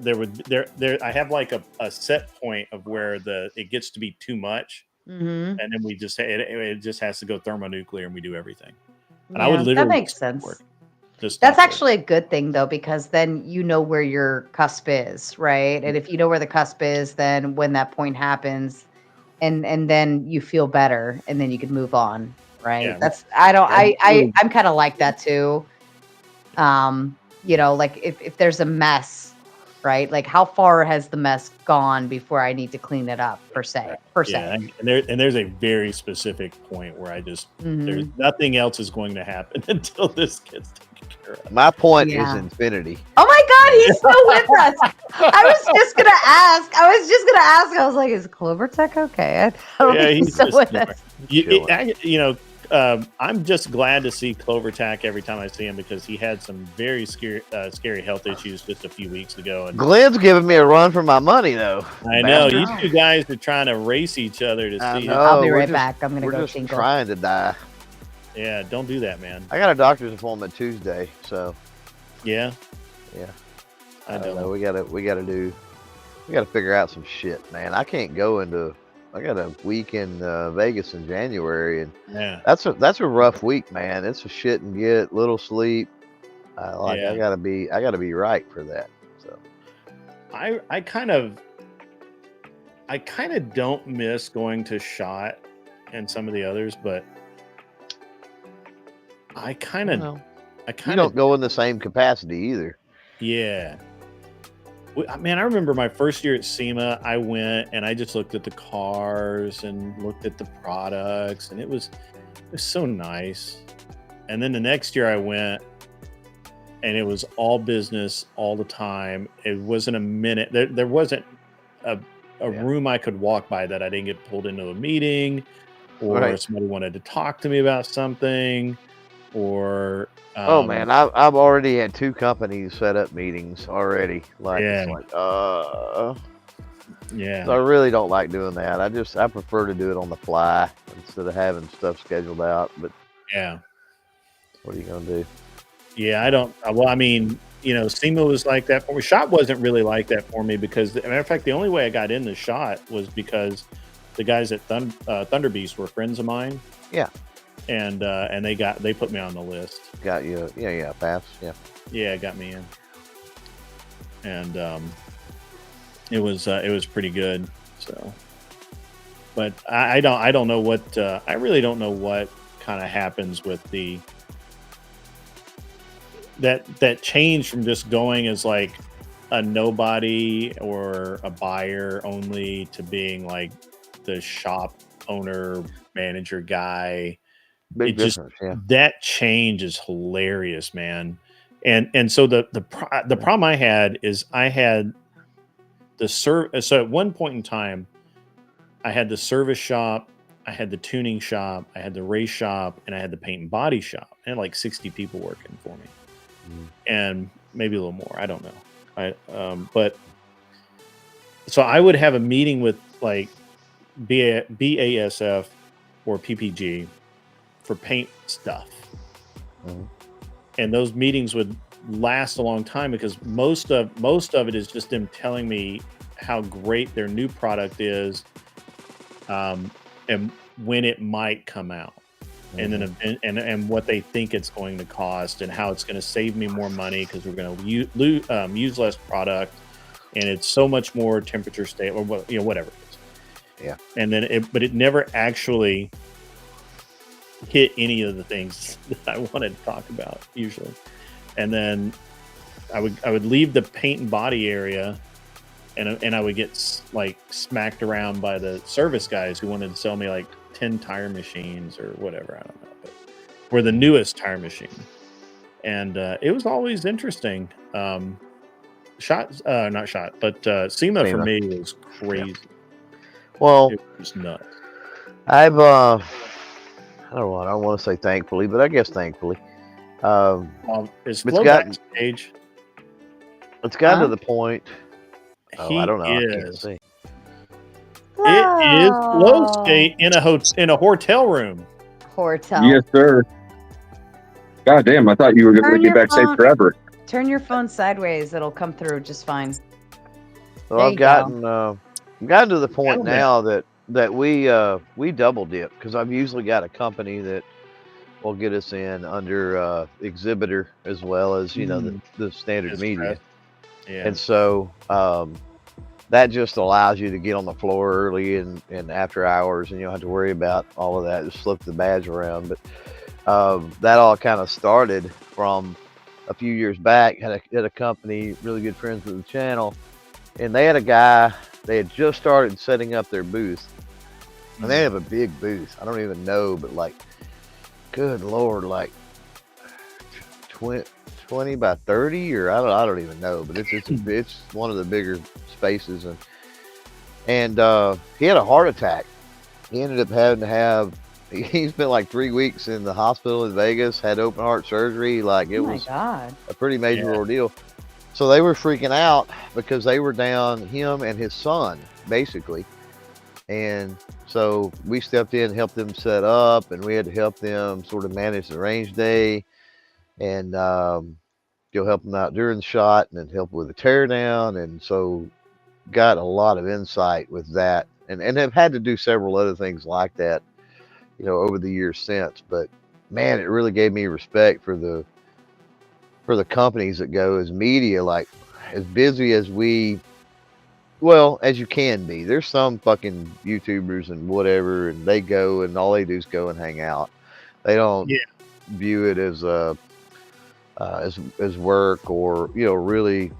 I have like a set point of where it gets to be too much, and then we just it just has to go thermonuclear and we do everything. And I would literally that makes sense. That's actually a good thing though, because then you know where your cusp is, right? And if you know where the cusp is, then when that point happens, and then you feel better, and then you can move on, right? I'm kind of like that too. Like if there's a mess, right? Like how far has the mess gone before I need to clean it up per se. And there's a very specific point where I just there's nothing else is going to happen until this gets taken care of. My point is infinity. Oh my God, he's still with us. I was just gonna ask. I was like, is Clovertech okay? I don't think he's still with us. I'm just glad to see Clovertac every time I see him because he had some very scary health issues just a few weeks ago. And Glenn's giving me a run for my money, though. I know you two guys are trying to race each other to see. I'll be right back. I'm gonna go. We're just trying to die. Yeah, don't do that, man. I got a doctor's appointment Tuesday, so. Yeah. I don't know. We gotta figure out some shit, man. I can't go into. I got a week in Vegas in January, and that's a rough week, man. It's a shit and get, little sleep. I gotta be right for that. So I kind of don't miss going to SHOT and some of the others, but I kind of you don't go in the same capacity either. Yeah. Man, I remember my first year at SEMA. I went and I just looked at the cars and looked at the products, and it was so nice. And then the next year I went, and it was all business all the time. It wasn't a minute. There wasn't a room I could walk by that I didn't get pulled into a meeting, or Right. somebody wanted to talk to me about something, or Oh man, I've already had 2 companies set up meetings already. Like it's Yeah. like, yeah. so I really don't like doing that. I prefer to do it on the fly instead of having stuff scheduled out. But Yeah. what are you gonna do? Yeah, I don't. Well, I mean, SEMA was like that for me. Shot wasn't really like that for me because, as a matter of fact, the only way I got into Shot was because the guys at Thunder Beast were friends of mine. Yeah. And they put me on the list. Got you? Yeah, pass. Yeah. Yeah, it got me in. And it was pretty good. So, but I don't know what I really don't know what kind of happens with that change from just going as like a nobody or a buyer only to being like the shop owner, manager guy. Big difference. Yeah. That change is hilarious, man. And so the problem I had is I had so at one point in time I had the service shop, I had the tuning shop, I had the race shop, and I had the paint and body shop. I had like 60 people working for me. And maybe a little more. I don't know. But so I would have a meeting with like BASF or PPG for paint stuff. And those meetings would last a long time because most of it is just them telling me how great their new product is, and when it might come out. And then and what they think it's going to cost and how it's going to save me more money because we're going to use less product, and it's so much more temperature stable, or whatever it is. Yeah. And then it never actually hit any of the things that I wanted to talk about usually. And then I would leave the paint and body area, and I would get like smacked around by the service guys who wanted to sell me like 10 tire machines or whatever, I don't know, but we're the newest tire machine. And it was always interesting. Not Shot, but SEMA for me was crazy. Yeah. Well, it was nuts. I don't want to say thankfully, but I guess thankfully. It's backstage. It's gotten to the point. I don't know. I can't see. It is Flow State in a hotel room. Hotel. Yes, sir. God damn! I thought you were going to get back safe forever. Turn your phone sideways; it'll come through just fine. Well, I've gotten to the point now that we double dip because I've usually got a company that will get us in under exhibitor as well as the standard media. Yeah. And so that just allows you to get on the floor early and after hours, and you don't have to worry about all of that. Just flip the badge around. But that all kind of started from a few years back. Had a company, really good friends with the channel, and they had a guy. They had just started setting up their booth, and they have a big booth. I don't even know, but like, good Lord, like 20 by 30, or I don't even know, but it's one of the bigger spaces, and he had a heart attack. He ended up having to have. He spent like 3 weeks in the hospital in Vegas. Had open heart surgery. Like it was a pretty major ordeal. So they were freaking out because they were down, him and his son basically, and so we stepped in, helped them set up, and we had to help them sort of manage the range day, and go help them out during the shot, and then help with the tear down, and so got a lot of insight with that, and have had to do several other things like that, over the years since. But man, it really gave me respect for the companies that go as media, like as busy as as you can be. There's some fucking YouTubers and whatever, and they go and all they do is go and hang out. They don't view it as as work, or really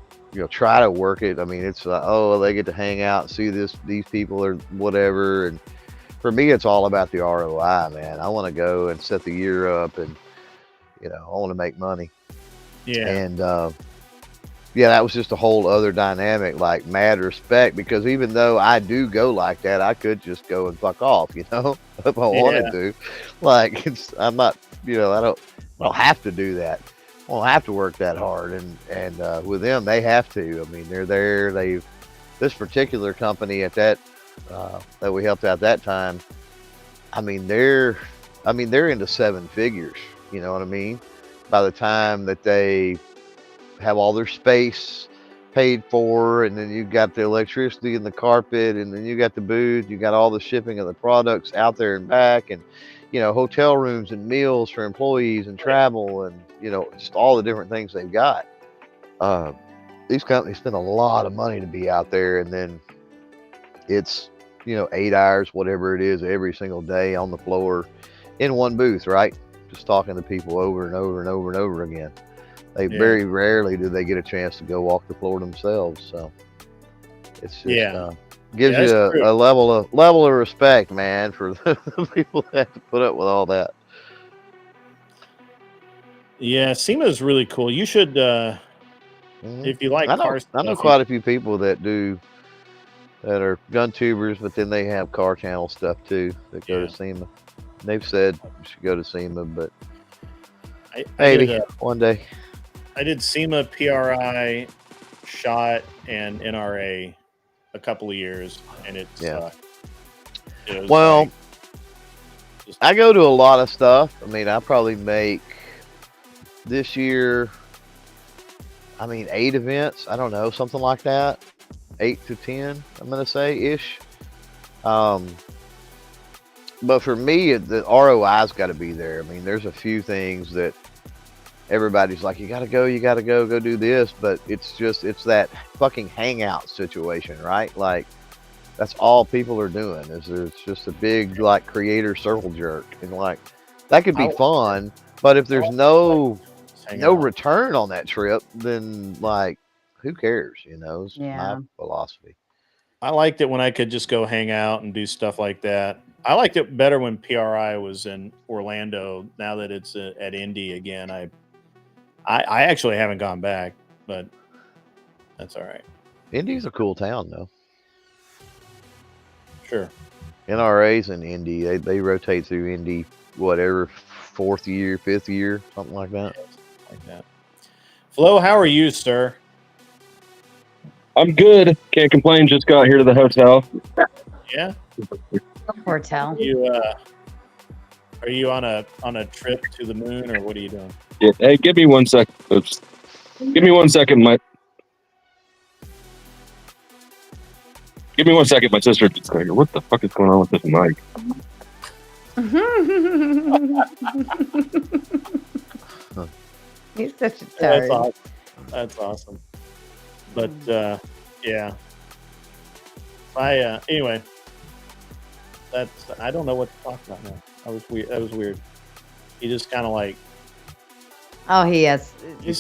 try to work it. I mean, it's oh, they get to hang out and see these people or whatever. And for me, it's all about the ROI, man. I want to go and set the year up, and I want to make money. Yeah. And yeah, that was just a whole other dynamic, like mad respect, because even though I do go like that, I could just go and fuck off, if I wanted to. Like, I'm not, I don't have to do that. I don't have to work that hard. And with them, they have to. I mean, they're there. This particular company at that we helped out that time. I mean, they're into 7 figures. You know what I mean? By the time that they have all their space paid for, and then you got the electricity and the carpet, and then you got the booth, you got all the shipping of the products out there and back, and hotel rooms and meals for employees and travel, and just all the different things they've got. These companies spend a lot of money to be out there, and then it's 8 hours, whatever it is, every single day on the floor in one booth, right? Just talking to people over and over and over and over again. They very rarely do they get a chance to go walk the floor themselves. So it's just gives you a level of respect, man, for the people that have to put up with all that. Yeah, SEMA is really cool. You should, if you like car stuff. I know quite a few people that are gun tubers, but then they have car channel stuff too that go to SEMA. They've said you should go to SEMA, but maybe one day. I did SEMA, PRI, SHOT, and NRA a couple of years, and it was I go to a lot of stuff. I mean, I probably make this year, 8 events. I don't know, something like that. 8 to 10, I'm going to say, ish. But for me, the ROI's got to be there. I mean, there's a few things that everybody's like, you gotta go do this, but it's that fucking hangout situation, right? Like, that's all people are doing. It's just a big like creator circle jerk, and like that could be fun, but if there's no return on that trip, then like who cares? It's my philosophy. I liked it when I could just go hang out and do stuff like that. I liked it better when PRI was in Orlando. Now that it's at Indy again, I actually haven't gone back, but that's all right. Indy's a cool town, though. Sure. NRA's in Indy. They rotate through Indy, whatever, 4th year, 5th year, something like that. Like that. Flo, how are you, sir? I'm good. Can't complain. Just got here to the hotel. Yeah. Hotel. Are you on a trip to the moon, or what are you doing? Yeah. Hey, give me 1 second. Oops. Give me 1 second, Give me 1 second. My sister just got here. What the fuck is going on with this mic? He's such a turd. That's awesome. But yeah. Anyway. I don't know what to talk about now. That was weird. He just kind of like. Oh, he has.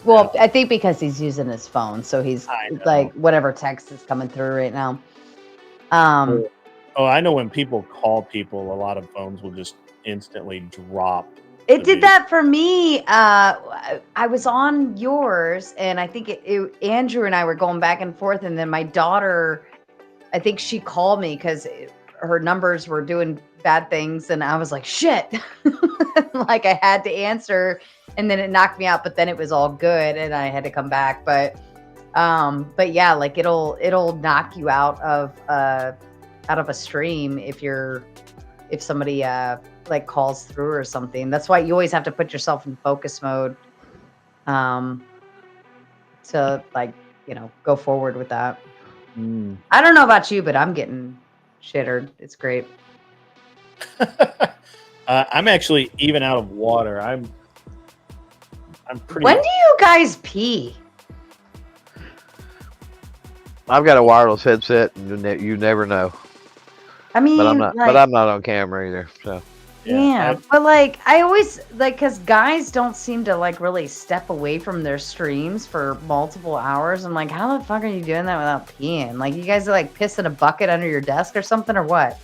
Well, I think because he's using his phone, so he's like whatever text is coming through right now. I know when people call people, a lot of phones will just instantly drop. It did that for me. I was on yours, and I think Andrew and I were going back and forth, and then my daughter, I think she called me because her numbers were doing bad things, and I was like, shit. Like I had to answer, and then it knocked me out, but then it was all good and I had to come back. But yeah, like it'll knock you out of a stream if somebody like calls through or something. That's why you always have to put yourself in focus mode to like, go forward with that. I don't know about you, but I'm getting shittered. It's great. I'm actually even out of water. I'm pretty. When do you guys pee? I've got a wireless headset, and you never know. I mean, but I'm not on camera either. So Yeah, but like I always like because guys don't seem to like really step away from their streams for multiple hours. I'm like, how the fuck are you doing that without peeing? Like, you guys are like pissing a bucket under your desk or something, or what?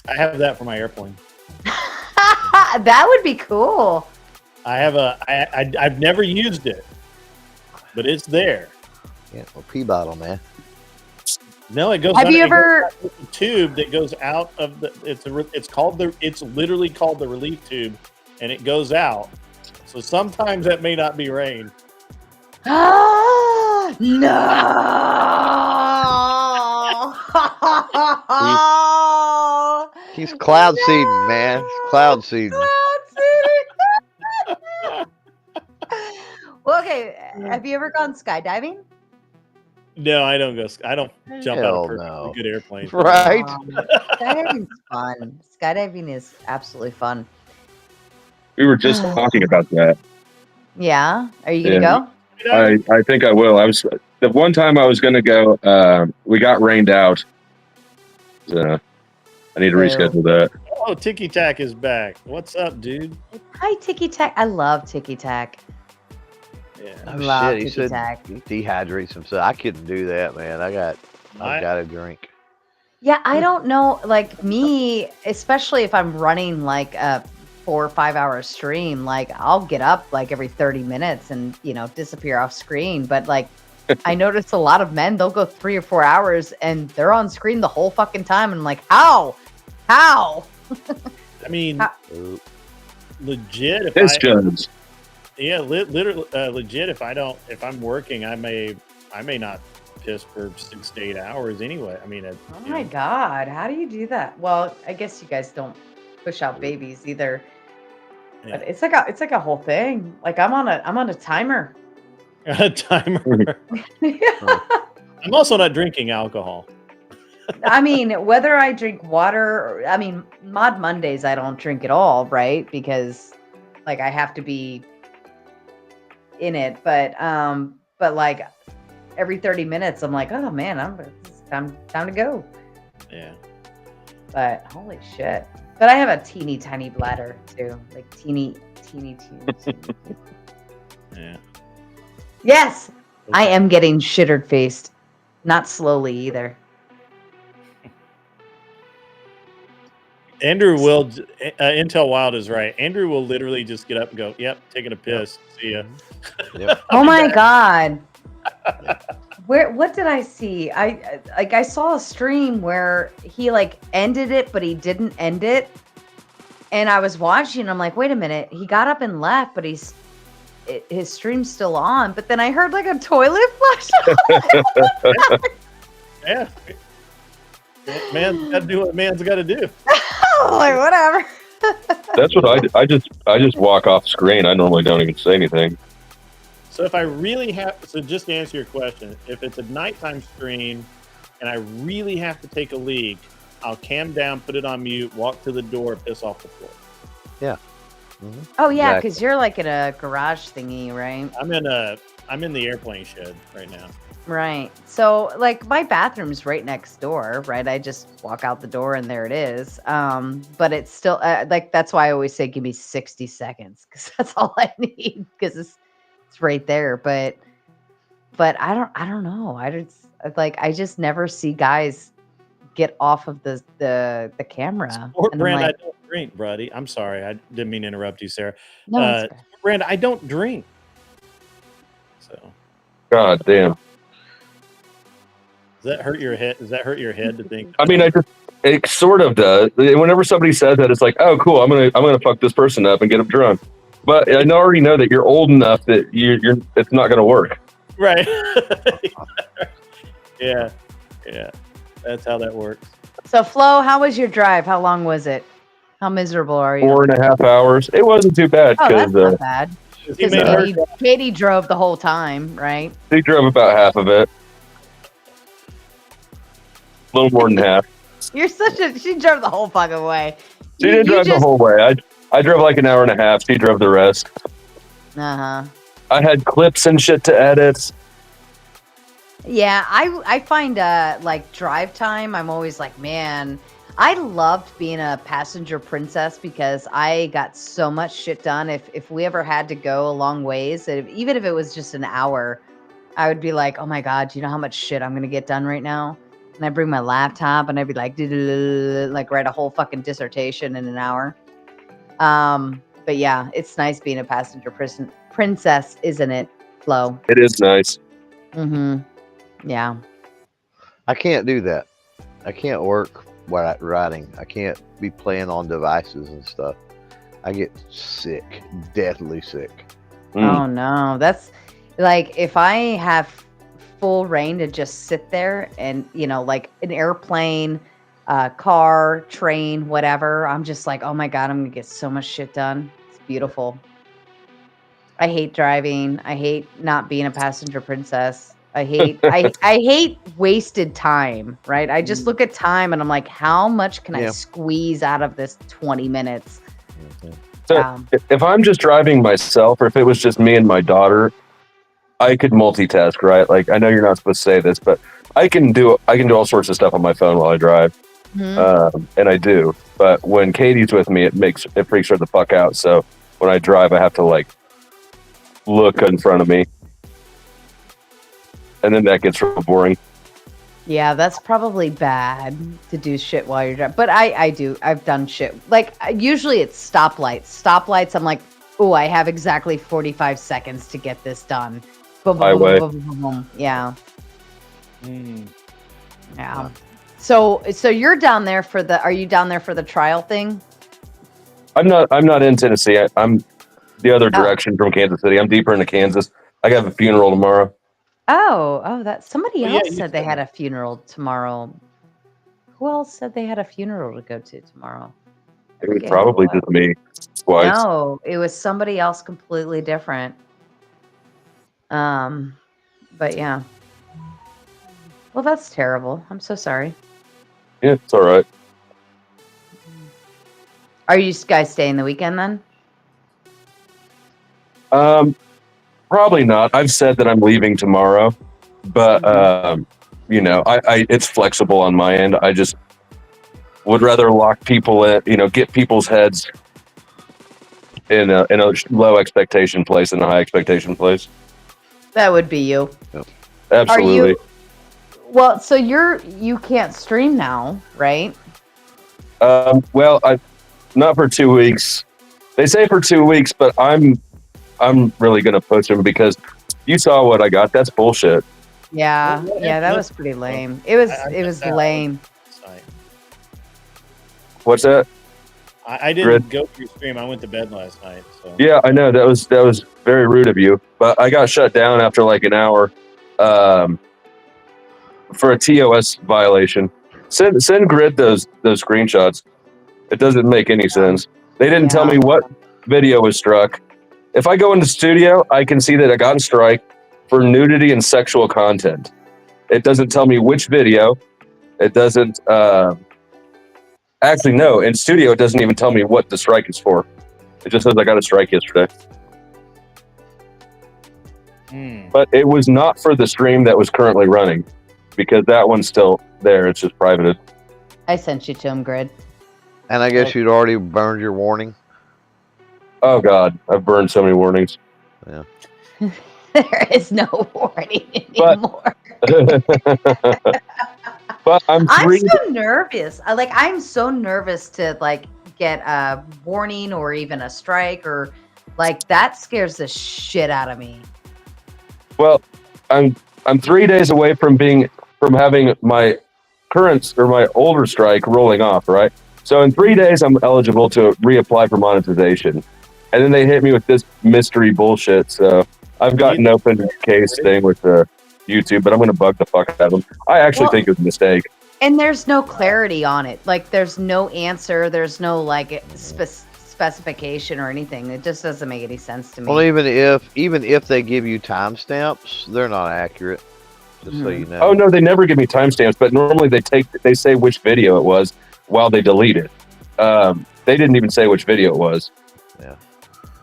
I have that for my airplane. That would be cool. I have I've never used it, but it's there. Yeah, well, pee bottle, man. No, it goes. Have you ever a tube that goes out of the? It's literally called the relief tube, and it goes out. So sometimes that may not be rain. No. He's cloud seeding, man. He's cloud seeding. Well, okay. Have you ever gone skydiving? No, I don't go. I don't jump out Hell of perfectly no. good airplanes. Right? Skydiving's fun. Skydiving is absolutely fun. We were just talking about that. Yeah. Are you gonna I think I will. I was the one time I was gonna go. We got rained out. I need to reschedule that. Oh, Tiki Tack is back. What's up, dude? Hi, Tiki Tack. I love Tiki Tack. Yeah. I love Shit, he Tiki said Tack. he dehydrates himself. I couldn't do that, man. I got a drink. Yeah, I don't know. Like me, especially if I'm running like a 4 or 5 hour stream, like I'll get up like every 30 minutes and, disappear off screen. But like, I notice a lot of men, they'll go 3 or 4 hours and they're on screen the whole fucking time. And I'm like, how? I mean, legit. It's Jones. Yeah, literally, legit. If I'm working, I may not piss for 6 to 8 hours anyway. I mean, Oh my God, how do you do that? Well, I guess you guys don't push out babies either. Yeah. But it's like a whole thing. Like I'm on a timer. A timer. I'm also not drinking alcohol. I mean, whether I drink water, Mod Mondays I don't drink at all, right? Because like I have to be in it, but like every 30 minutes I'm like, oh man, it's time to go. Yeah. But holy shit. But I have a teeny tiny bladder too. Like teeny. Yeah. Yes, I am getting shittered faced. Not slowly either. Andrew will. Intel Wild is right. Andrew will literally just get up and go, "Yep, taking a piss. See ya." Yep. Oh my God. What did I see? I saw a stream where he like ended it, but he didn't end it. And I was watching, and I'm like, wait a minute. He got up and left, but his stream's still on. But then I heard like a toilet flush. Yeah. Man's got to do what man's got to do. Like whatever. That's what I just walk off screen. I normally don't even say anything. So if I really just to answer your question, if it's a nighttime stream and I really have to take a leak, I'll cam down, put it on mute, walk to the door, piss off the floor. Yeah. Mm-hmm. Oh yeah, because Exactly. you're like in a garage thingy, right? I'm in the airplane shed right now. Right. So like my bathroom's right next door, right? I just walk out the door and there it is. But it's still like that's why I always say give me 60 seconds because that's all I need because it's right there. But I don't know. I just never see guys get off of the camera. Or And I'm Brand, like, I don't drink, buddy. I'm sorry. I didn't mean to interrupt you, Sarah. no, it's fair. Brand, I don't drink. So God damn. does that hurt your head? Does that hurt your head to think? I mean, it sort of does. Whenever somebody says that, it's like, oh, cool. I'm gonna fuck this person up and get them drunk. But I already know that you're old enough that it's not gonna work. Right. Yeah. That's how that works. So Flo, how was your drive? How long was it? How miserable are you? 4.5 hours. It wasn't too bad Oh, that's because not bad. He made her- Because Katie drove the whole time, right? he drove about half of it. A little more than half. You're she drove the whole fucking way. She didn't drive the whole way. I drove like an hour and a half. She drove the rest. Uh-huh. I had clips and shit to edit. Yeah, I find like drive time, I'm always like, man, I loved being a passenger princess because I got so much shit done. If we ever had to go a long ways, even if it was just an hour, I would be like, oh my God, do you know how much shit I'm going to get done right now? And I'd bring my laptop and I'd be like, like write a whole fucking dissertation in an hour. But yeah, it's nice being a passenger princess, isn't it, Flo? It is nice. Mm-hmm. Yeah. I can't do that. I can't work while riding. I can't be playing on devices and stuff. I get sick, deathly sick. Oh no, that's like if I have full reign to just sit there and like an airplane, car, train, whatever. I'm just like, oh my God, I'm gonna get so much shit done. It's beautiful. I hate driving. I hate not being a passenger princess. I hate I hate wasted time, right? I just look at time and I'm like, how much can I squeeze out of this 20 minutes? So if I'm just driving myself, or if it was just me and my daughter, I could multitask, right? Like, I know you're not supposed to say this, but I can do all sorts of stuff on my phone while I drive, and I do. But when Katie's with me, it freaks her the fuck out. So when I drive, I have to like look in front of me, and then that gets real boring. Yeah, that's probably bad to do shit while you're driving. But I've done shit. Like, usually it's stoplights. Stoplights, I'm like, oh, I have exactly 45 seconds to get this done. Boom, boom, boom, boom, boom, boom. Yeah. Yeah. So you're down there are you down there for the trial thing? I'm not in Tennessee. I'm the other direction from Kansas City. I'm deeper into Kansas. I got a funeral tomorrow. Oh, that somebody else said they had a funeral tomorrow. Who else said they had a funeral to go to tomorrow? It was probably just me twice. No, it was somebody else completely different. But yeah. Well, that's terrible. I'm so sorry. Yeah, it's all right. Are you guys staying the weekend then? Probably not. I've said that I'm leaving tomorrow, but I it's flexible on my end. I just would rather lock people in, get people's heads in a low expectation place than a high expectation place. That would be you. Yep. Absolutely. Well, so you can't stream now, right? Well, not for 2 weeks. They say for 2 weeks, but I'm really gonna push them because you saw what I got. That's bullshit. Yeah, that was pretty lame. It was lame. What's that? I didn't go through stream. I went to bed last night. So. Yeah, I know that was very rude of you, but I got shut down after like an hour for a TOS violation. Send Grid those screenshots. It doesn't make any sense. They didn't tell me what video was struck. If I go into studio, I can see that I got in strike for nudity and sexual content. It doesn't tell me which video. It doesn't. Actually, no. In studio, it doesn't even tell me what the strike is for. It just says I got a strike yesterday. But it was not for the stream that was currently running, because that one's still there. It's just privated. I sent you to him, Grid. And I guess you'd already burned your warning. Oh God, I've burned so many warnings. Yeah. There is no warning anymore. But I'm so nervous. I'm so nervous to get a warning or even a strike or that scares the shit out of me. Well, I'm 3 days away from having my current or my older strike rolling off, right? So in 3 days, I'm eligible to reapply for monetization. And then they hit me with this mystery bullshit. So I've got an open case thing with YouTube, but I'm going to bug the fuck out of them. I actually think it was a mistake. And there's no clarity on it. There's no answer. There's no specification or anything. It just doesn't make any sense to me. Well, even if they give you timestamps, they're not accurate. Just so you know. Oh no, they never give me timestamps. But normally they say which video it was while they delete it. They didn't even say which video it was. Yeah.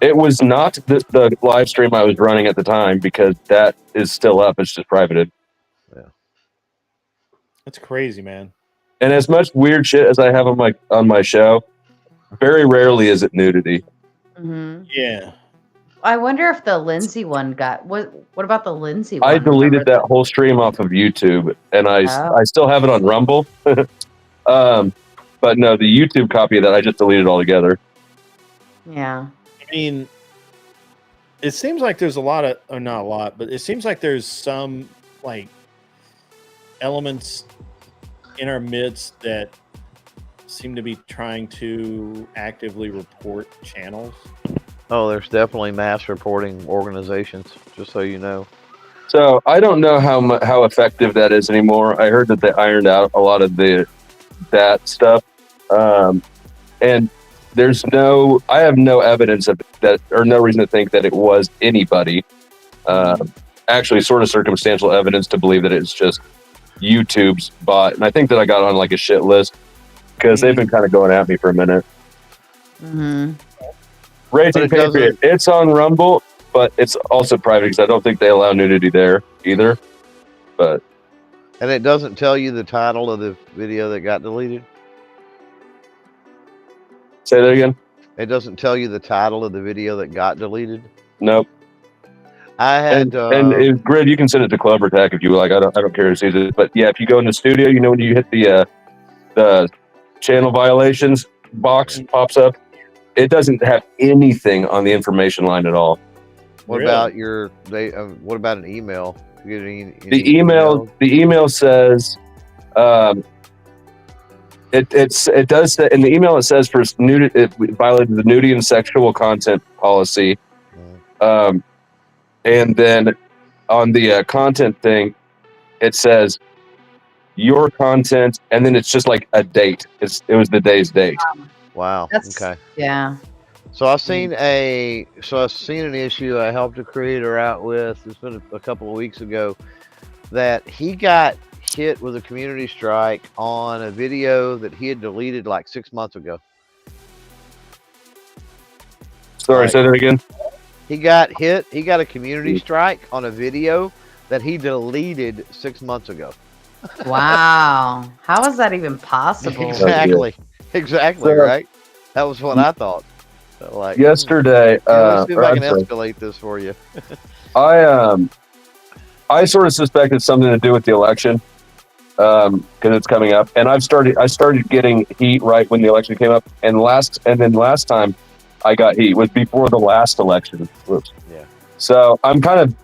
It was not the live stream I was running at the time, because that is still up. It's just privated. Yeah. That's crazy, man. And as much weird shit as I have on my show, very rarely is it nudity. Mm-hmm. Yeah. I wonder if the Lindsay one got what about the Lindsay one? I deleted that whole stream off of YouTube, and I still have it on Rumble. But no, the YouTube copy of that I just deleted altogether. Yeah. I mean, it seems like there's a lot of, or not a lot, but it seems like there's some like elements in our midst that seem to be trying to actively report channels. Oh, there's definitely mass reporting organizations, just so you know. So I don't know how effective that is anymore. I heard that they ironed out a lot of that stuff, and I have no evidence of that, or no reason to think that it was anybody. Actually, sort of circumstantial evidence to believe that it's just YouTube's bot, and I think that I got on like a shit list because they've been kind of going at me for a minute. Mm-hmm. Raging Patriot, it's on Rumble, but it's also private because I don't think they allow nudity there either. And it doesn't tell you the title of the video that got deleted? Say that again? It doesn't tell you the title of the video that got deleted? Nope. I had and Grid, you can send it to Clover Tech if you like. I don't care who sees it. But yeah, if you go in the studio, you know when you hit the channel violations box pops up, it doesn't have anything on the information line at all. What about what about an email? You get any the email says it does say, in the email it says for nudity, it violated the nudity and sexual content policy. And then on the content thing, it says your content, and then it's just like a date. It was the day's date. Wow. Okay. Yeah. So I've seen an issue I helped a creator out with. It's been a couple of weeks ago that he got hit with a community strike on a video that he had deleted like 6 months ago. Sorry, say that again. He got hit. He got a community strike on a video that he deleted 6 months ago. Wow. How is that even possible? Exactly. Exactly. Right. That was what I thought. So, like yesterday, let's see if I can escalate this for you. I sort of suspected something to do with the election because it's coming up, and I started getting heat right when the election came up, and then last time I got heat was before the last election. Whoops. Yeah. So I'm kind of,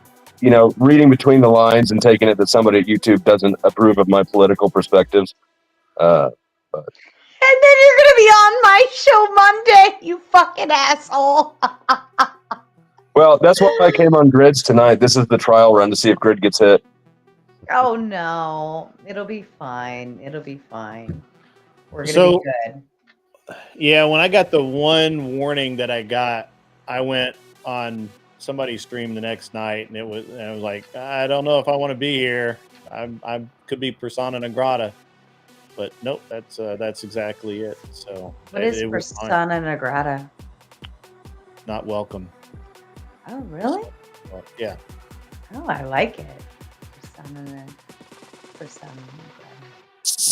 reading between the lines and taking it that somebody at YouTube doesn't approve of my political perspectives. And then you're gonna be on my show Monday, you fucking asshole. Well, that's why I came on Grids tonight. This is the trial run to see if Grid gets hit. Oh no, it'll be fine. It'll be fine. We're gonna be good. Yeah, when I got the one warning that I got, I went on somebody's stream the next night, and I was like, I don't know if I want to be here. I could be persona non grata, but nope, that's exactly it. So what is persona non grata? Not welcome. Oh really? Well, yeah. Oh, I like it. Persona non grata.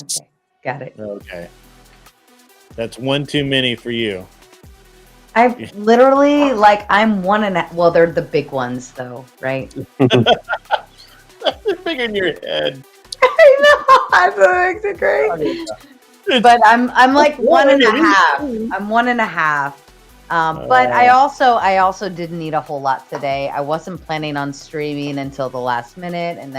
Okay, got it. Okay. That's one too many for you. I literally I'm one and well, they're the big ones though, right? They're bigger in your head. I know. I makes it great. But I'm like 1.5. I'm 1.5. But I also didn't eat a whole lot today. I wasn't planning on streaming until the last minute, and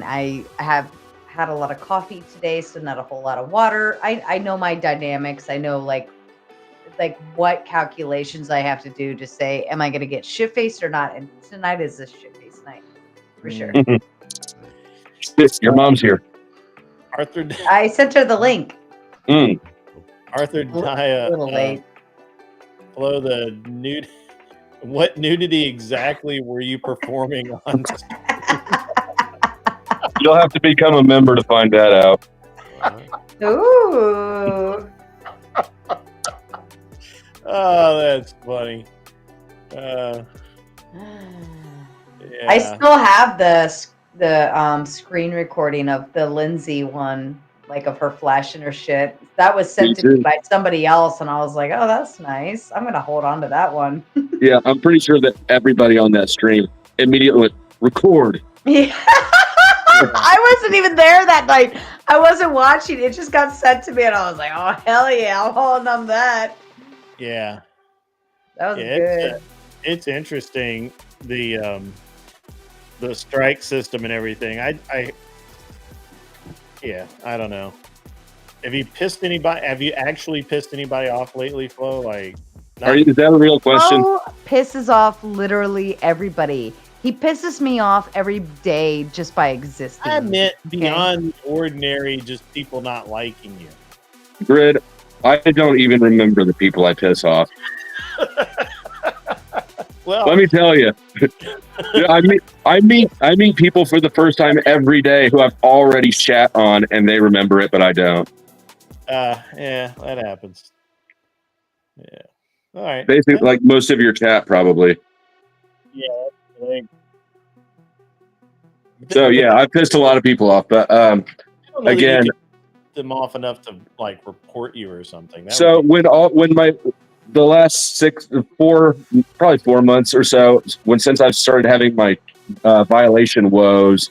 I have had a lot of coffee today, so not a whole lot of water. I know my dynamics. I know like what calculations I have to do to say, am I going to get shit-faced or not? And tonight is a shit-faced night, for sure. Your mom's here. Arthur. I sent her the link. Arthur Daya. A little late. Hello, the nude. What nudity exactly were you performing on? You'll have to become a member to find that out. Ooh. Oh, that's funny. Yeah. I still have the screen recording of the Lindsay one like of her flashing her shit. That was sent to me by somebody else, and I was like, oh, that's nice. I'm gonna hold on to that one. Yeah, I'm pretty sure that everybody on that stream immediately went, record. Yeah. I wasn't even there that night. I wasn't watching. It just got sent to me, and I was like, oh, hell yeah, I'm holding on to that. Yeah. That was good. It's interesting, the strike system and everything. I don't know. Have you pissed anybody? Have you actually pissed anybody off lately, Flo? Like, is that a real question? Flo pisses off literally everybody. He pisses me off every day just by existing. I meant beyond ordinary, just people not liking you. Grid, I don't even remember the people I piss off. Well, let me tell you, I meet people for the first time every day who I've already shat on, and they remember it, but I don't. Yeah, that happens. Yeah. All right. Basically, like most of your chat, probably. Yeah. So yeah, I pissed a lot of people off, but again, them off enough to like report you or something. The last probably 4 months or so, since I've started having my violation woes,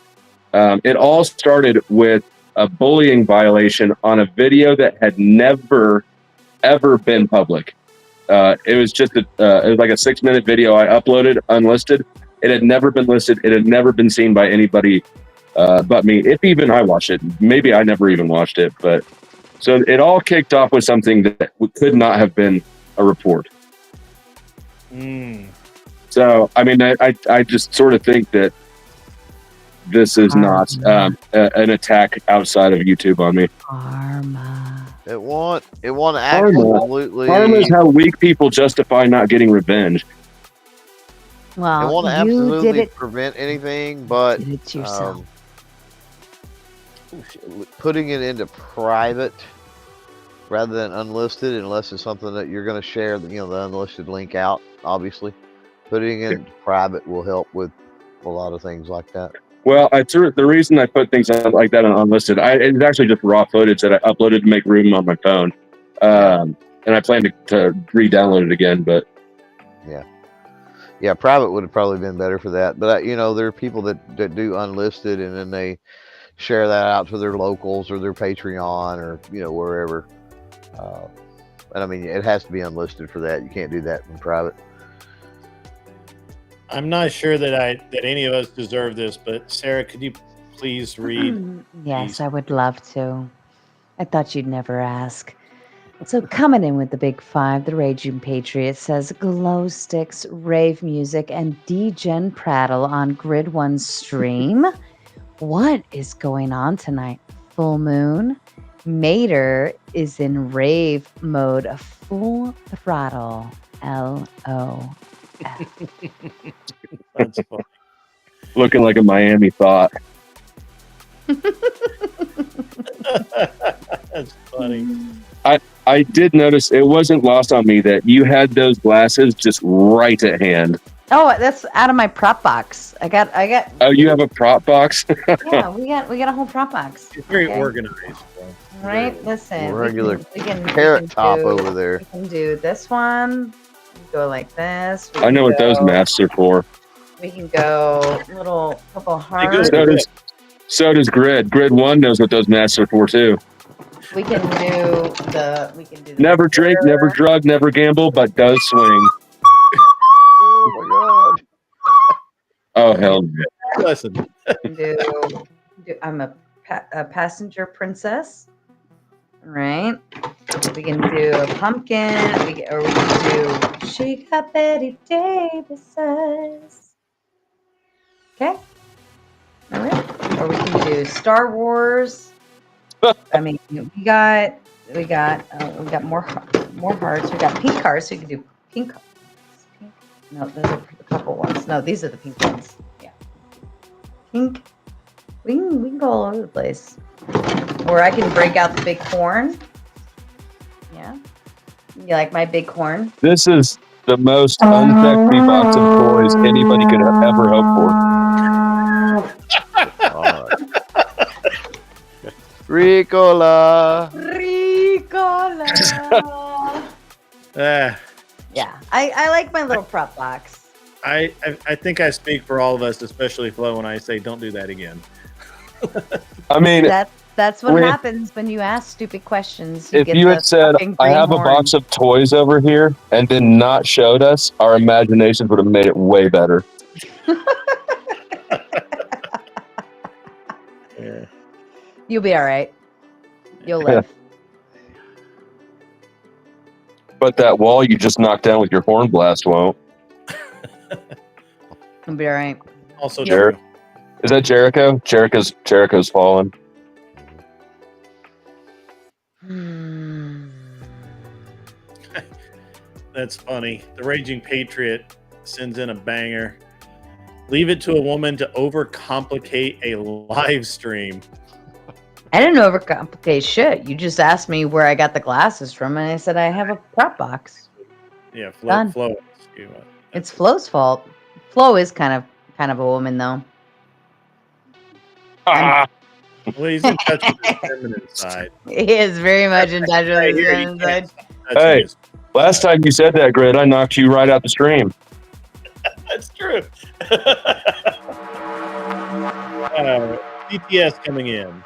it all started with a bullying violation on a video that had never ever been public. It was just it was like a 6-minute video I uploaded unlisted. It had never been listed. It had never been seen by anybody but me. If even I watched it, maybe I never even watched it. But so it all kicked off with something that could not have been a report. So I mean, I just sort of think that this is not an attack outside of YouTube on me. Karma. It won't absolutely. Karma is how weak people justify not getting revenge. Well, it won't absolutely prevent anything, but did it yourself. Putting it into private rather than unlisted, unless it's something that you're going to share, the unlisted link out. Obviously, putting it into private will help with a lot of things like that. Well, the reason I put things like that on unlisted, it's actually just raw footage that I uploaded to make room on my phone, and I plan to re-download it again. But yeah, private would have probably been better for that. But there are people that do unlisted, and then they share that out to their locals or their Patreon or wherever. And I mean, it has to be unlisted for that. You can't do that in private. I'm not sure that any of us deserve this, but Sarah, could you please read? Yes, I would love to. I thought you'd never ask. So coming in with the big 5, the Raging Patriot says glow sticks, rave music, and D-Gen prattle on Grid 1 stream. What is going on tonight? Full moon? Mater is in rave mode, a full throttle. LOL. That's funny. Looking like a Miami thought. That's funny. I did notice, it wasn't lost on me that you had those glasses just right at hand. Oh, that's out of my prop box. I got. Oh, you have a prop box? Yeah, we got a whole prop box. It's very organized. Bro. Right? Listen. Regular carrot top over there. We can do this one. Go like this. I know what those masks are for. We can go little couple hearts. So does Grid. Grid 1 knows what those masks are for too. We can do the. Never drink, never drug, never gamble, but does swing. Oh my god. Oh hell. Listen. I'm a passenger princess. Right. We can do a pumpkin. We can do She Got Betty Davises. Okay. All right. Or we can do Star Wars. I mean, we got more hearts. We got pink hearts. So you can do pink. No, those are the purple ones. No, these are the pink ones. Yeah. Pink. We can go all over the place. Or I can break out the big horn. Yeah. You like my big horn? This is the most unsexy box of toys anybody could ever hope for. Ricola. Ricola. Yeah, I like my little prop box. I think I speak for all of us, especially Flo, when I say don't do that again. I mean, That's what happens when you ask stupid questions. If you had said, I have a box of toys over here, and then not showed us, our imaginations would have made it way better. Yeah. You'll be all right. You'll live. But that wall you just knocked down with your horn blast won't. You'll be all right. Also Jer- true. Is that Jericho? Jericho's fallen. That's funny. The Raging Patriot sends in a banger. Leave it to a woman to overcomplicate a live stream. I didn't overcomplicate shit. You just asked me where I got the glasses from, and I said I have a prop box. Yeah, Done. Flo. It's Flo's fault. Flo is kind of a woman, though. Well, he's in touch with his feminine side. He is very much in touch with his feminine side. Hey, last time you said that, Grid, I knocked you right out the stream. That's true. BTS coming in.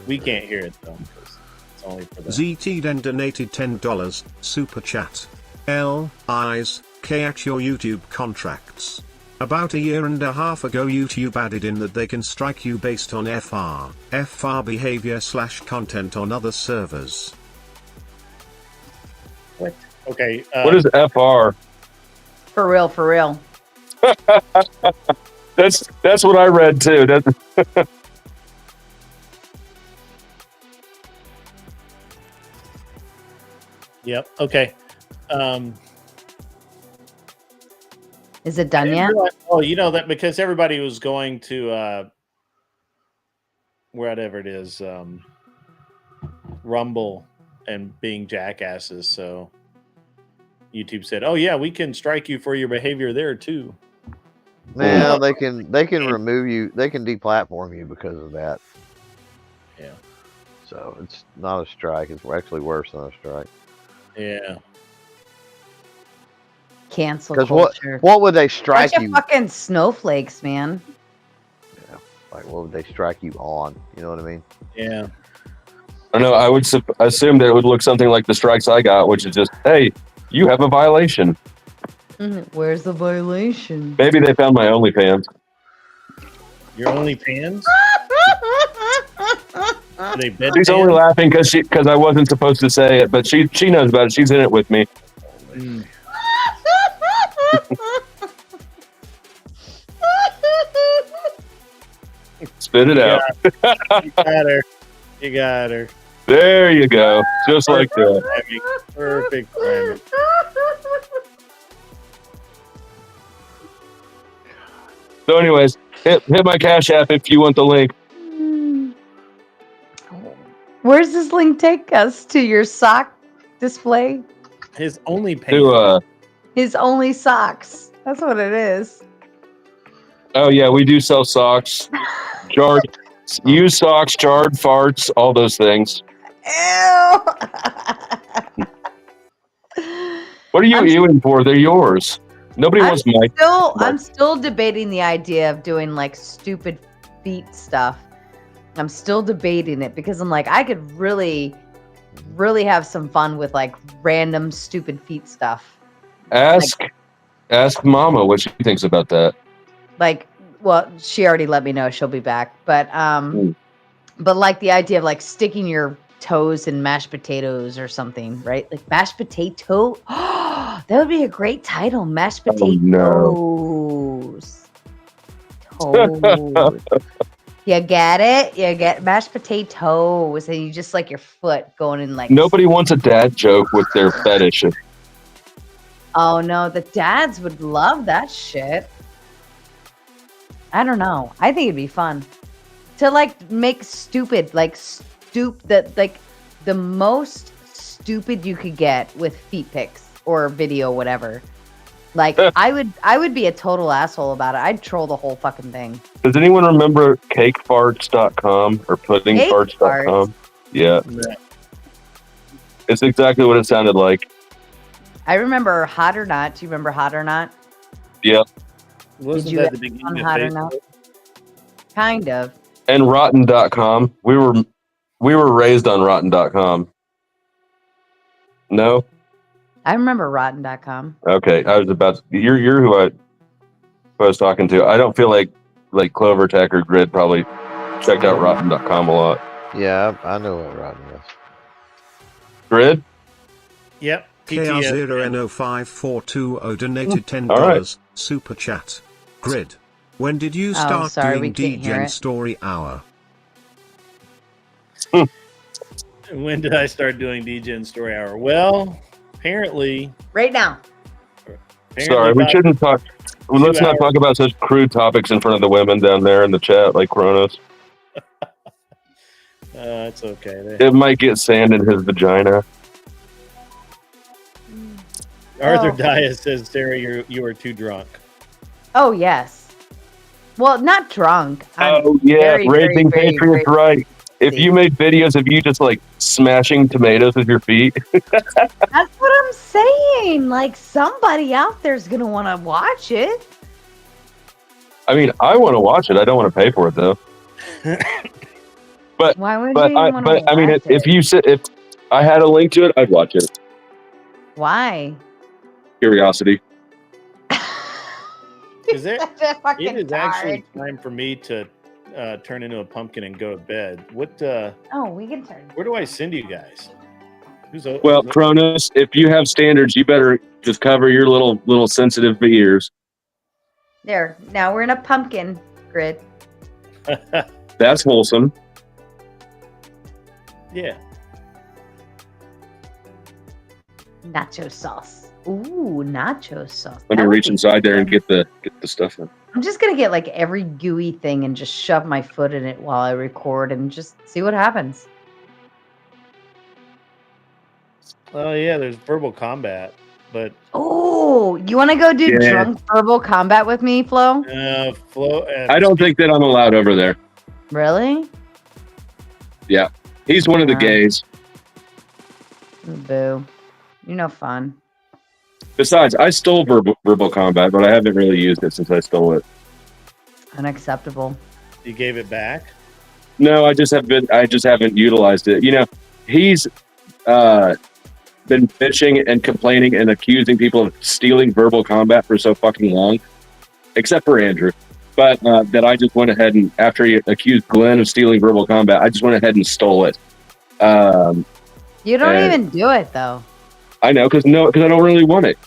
We can't hear it though. It's only for the ZT then donated $10. Super chat. L eyes K at your YouTube contracts. About a year and a half ago, YouTube added in that they can strike you based on FR behavior / content on other servers. What? Okay. What is FR? For real. That's what I read too. Yep. Okay. Is it done yet? Oh, you know that because everybody was going to wherever it is, Rumble and being jackasses. So YouTube said, "Oh yeah, we can strike you for your behavior there too." Yeah, they can remove you. They can deplatform you because of that. Yeah. So it's not a strike. It's actually worse than a strike. Yeah. Cancel Because culture. what would they strike Bunch you? of fucking snowflakes, man. Yeah, like what would they strike you on? You know what I mean? Yeah. I know. I would assume that it would look something like the strikes I got, which is just, hey, you have a violation. Where's the violation? Maybe they found my OnlyFans. Your OnlyFans? Are they bed She's only laughing because I wasn't supposed to say it, but she knows about it. She's in it with me. Spit it out. You got her. There you go. Just like that. Perfect timing. So, anyways, hit my Cash App if you want the link. Where's this link take us? To your sock display? His OnlyFans. His only socks. That's what it is. Oh yeah, we do sell socks, used socks, jarred farts, all those things. Ew. What are you ewing for? They're yours. Nobody wants Mike. I'm still debating the idea of doing like stupid feet stuff. I'm still debating it because I'm like, I could really have some fun with like random stupid feet stuff. Ask Mama what she thinks about that. Like, well, she already let me know she'll be back, but like the idea of like sticking your toes in mashed potatoes or something, right? Like mashed potato. That would be a great title. Mashed potatoes. Toes. You get it? You get mashed potatoes, and you just like your foot going in like. Nobody wants a dad joke with their fetish. Oh no, the dads would love that shit. I don't know. I think it'd be fun to like make stupid, like the most stupid you could get with feet pics or video, whatever. Like I would be a total asshole about it. I'd troll the whole fucking thing. Does anyone remember cakefarts.com or puddingfarts.com? Yeah. It's exactly what it sounded like. I remember Hot or Not. Do you remember Hot or Not? Yeah. Wasn't you that the on beginning of Hot or Not? Facebook? Kind of. And rotten.com. We were raised on rotten.com. No? I remember Rotten.com. Okay. I was about to, you're who I was talking to. I don't feel like Clover Tech or Grid probably checked out rotten.com a lot. Yeah, I know what Rotten is. Grid? Yep. KR0N05420 donated $10. All right. Super chat. Grid. When did you Oh, start sorry, we doing can't hear DGen it. Story Hour? When did I start doing DGen Story Hour? Well, apparently. Right now. Sorry, we shouldn't talk. Well, let's not talk about such crude topics in front of the women down there in the chat, like Kronos. It's okay. It might get sand in his vagina. Arthur Oh. Dias says, Sarah, you are too drunk. Oh yes. Well, not drunk. I'm Oh yeah, very, very, Raging very, Patriot's very right. If busy. you made videos of you just like smashing tomatoes with your feet, That's what I'm saying. Like somebody out there's gonna want to watch it. I mean, I want to watch it. I don't want to pay for it though. But Why would but you even want to watch I mean, it? if I had a link to it, I'd watch it. Why? Curiosity. Is it? Such a fucking It is actually tard. time for me to turn into a pumpkin and go to bed. What? Oh, we can turn. Where do I send you guys? Well, Cronus, if you have standards, you better just cover your little sensitive ears. There. Now we're in a pumpkin grid. That's wholesome. Yeah. Nacho sauce. Ooh, nacho sauce. Let me That would reach be inside there and good. get the stuff in. I'm just gonna get like every gooey thing and just shove my foot in it while I record and just see what happens. Oh yeah, there's verbal combat, but Oh, you want to go do Yeah. drunk verbal combat with me, Flo? Flo. I don't think that I'm allowed over there. Really? Yeah, he's one of the gays. Boo. You're no fun. Besides, I stole verbal combat, but I haven't really used it since I stole it. Unacceptable. You gave it back. No, I just haven't utilized it. You know, he's been bitching and complaining and accusing people of stealing verbal combat for so fucking long, except for Andrew. But that I just went ahead and, after he accused Glenn of stealing verbal combat, I just went ahead and stole it. You don't and- even do it though. I know, because I don't really want it.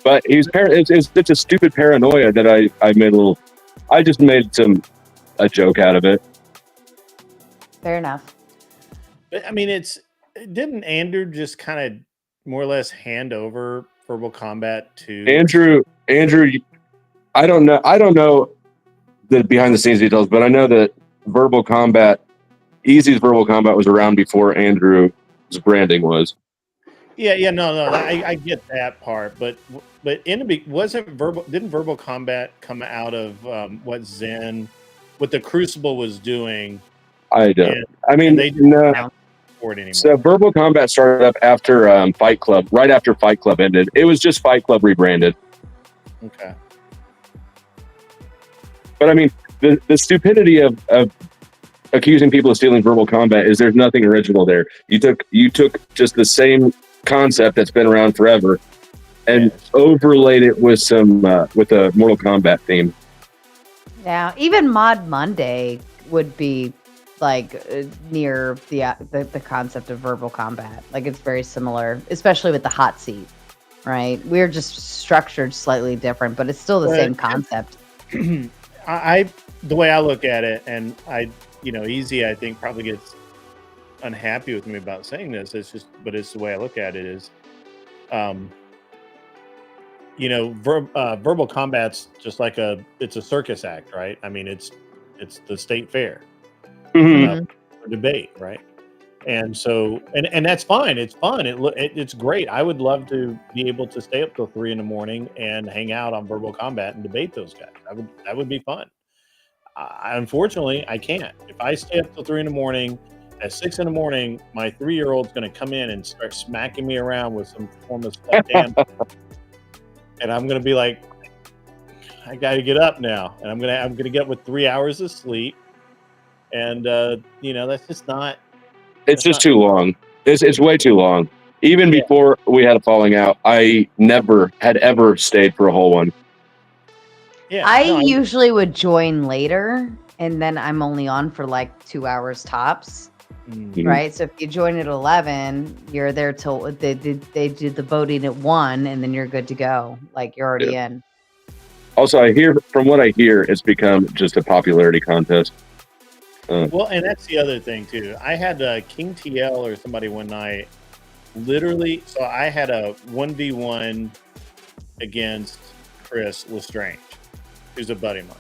But it's a stupid paranoia that I made I just made a joke out of it. Fair enough. But I mean, didn't Andrew just kind of more or less hand over verbal combat to Andrew, I don't know the behind the scenes details, but I know that verbal combat, Easy's verbal combat was around before Andrew's branding was. No, I get that part, but didn't verbal combat come out of what the Crucible was doing? I don't. And I mean, they didn't no. count for it anymore. So verbal combat started up after Fight Club, right after Fight Club ended. It was just Fight Club rebranded. Okay. But I mean, the stupidity of accusing people of stealing verbal combat is there's nothing original there. You took just the same concept that's been around forever and overlaid it with with a Mortal Kombat theme. Yeah, even Mod Monday would be like near the concept of verbal combat. Like it's very similar, especially with the hot seat, right? We're just structured slightly different, but it's still the same concept. The way I look at it, and Easy, I think probably gets unhappy with me about saying this. But it's the way I look at it is, verbal combat's just like it's a circus act, right? I mean, it's the state fair Mm-hmm. for debate, right? And so, and that's fine. It's fun. It's great. I would love to be able to stay up till 3 in the morning and hang out on Verbal Combat and debate those guys. That would be fun. Unfortunately, I can't. If I stay up till 3 in the morning, at 6 in the morning, my 3-year-old's going to come in and start smacking me around with some form of stuffed animal, and I'm going to be like, I got to get up now, and I'm gonna get with 3 hours of sleep, and that's just not. It's just too long. It's way too long. Even before we had a falling out, I never had ever stayed for a whole one. Yeah, I usually would join later, and then I'm only on for like 2 hours tops. Right, so if you join at 11, you're there till they do the voting at 1, and then you're good to go. Like you're already in. Also, from what I hear, it's become just a popularity contest. Well, and that's the other thing too. I had King TL or somebody one night, literally. So I had a 1v1 against Chris Lestrange, who's a buddy of mine.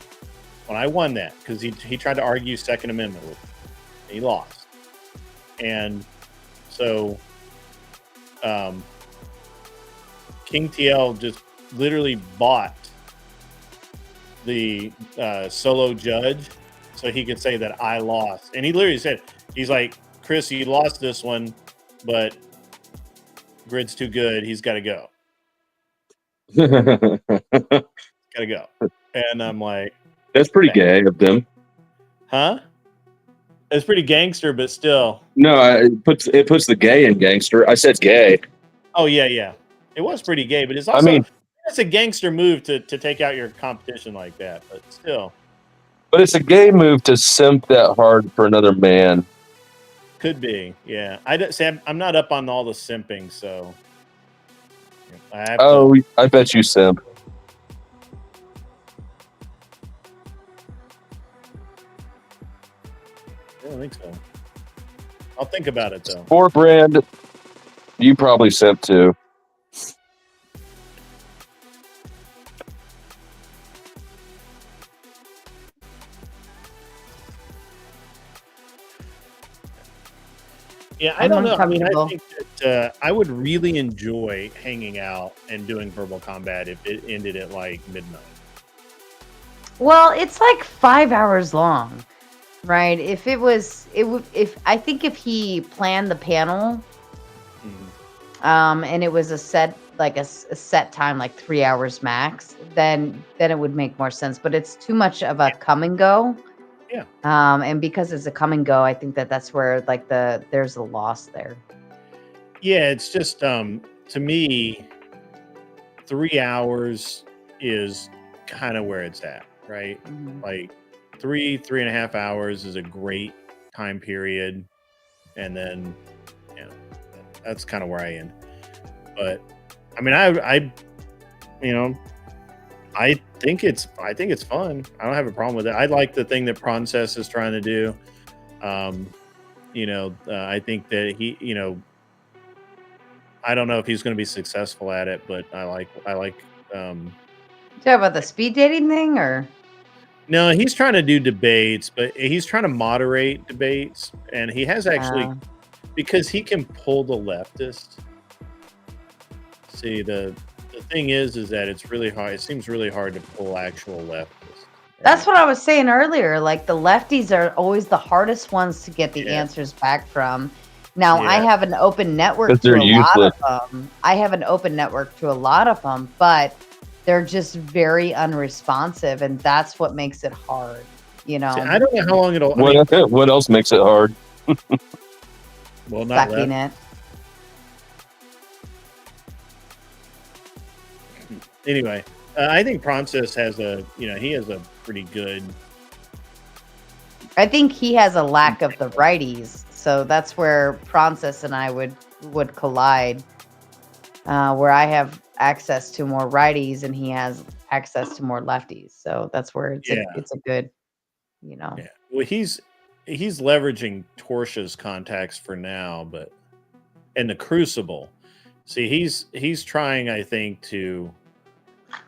When I won that, because he tried to argue Second Amendment with me, he lost, and so King TL just literally bought the solo judge so he could say that I lost. And he literally said, he's like, Chris, you lost this one, but Grid's too good. He's got to go. Got to go. And I'm like, that's pretty gay of them. Huh? It's pretty gangster, but still. No, it puts the gay in gangster. I said gay. Oh, yeah. It was pretty gay, but it's also, it's a gangster move to take out your competition like that, but still. But it's a gay move to simp that hard for another man. Could be, yeah. I'm not up on all the simping, so. I bet you simp. I don't think so. I'll think about it though. For brand, you probably simp too. Yeah, I don't know. I mean, I think that I would really enjoy hanging out and doing Verbal Combat if it ended at like midnight. Well, it's like 5 hours long, right? If I think if he planned the panel, and it was a set time, like 3 hours max, then it would make more sense. But it's too much of a come and go. Yeah. And because it's a come and go, I think that's where like there's a loss there. Yeah, it's just to me, 3 hours is kind of where it's at, right? Mm-hmm. Like 3.5 hours is a great time period, and then that's kind of where I end. But I mean, I think it's fun. I don't have a problem with it. I like the thing that Proncess is trying to do. I think that he, I don't know if he's going to be successful at it, but I like. Talk about the speed dating thing, or no? He's trying to do debates, but he's trying to moderate debates, and he has actually because he can pull the leftist. See, the thing is that it's really hard. It seems really hard to pull actual leftists. That's what I was saying earlier. Like the lefties are always the hardest ones to get the answers back from. Now I have an open network to a lot of them. I have an open network to a lot of them, but they're just very unresponsive, and that's what makes it hard. See, I don't know how long it'll. What else makes it hard? Well, not sucking it. Anyway, I think Proncess has he has a pretty good. I think he has a lack of the righties, so that's where Proncess and I would collide. Where I have access to more righties and he has access to more lefties, so that's where it's a good, Yeah. Well, he's leveraging Tortia's contacts for now, but in the Crucible, see, he's trying, I think, to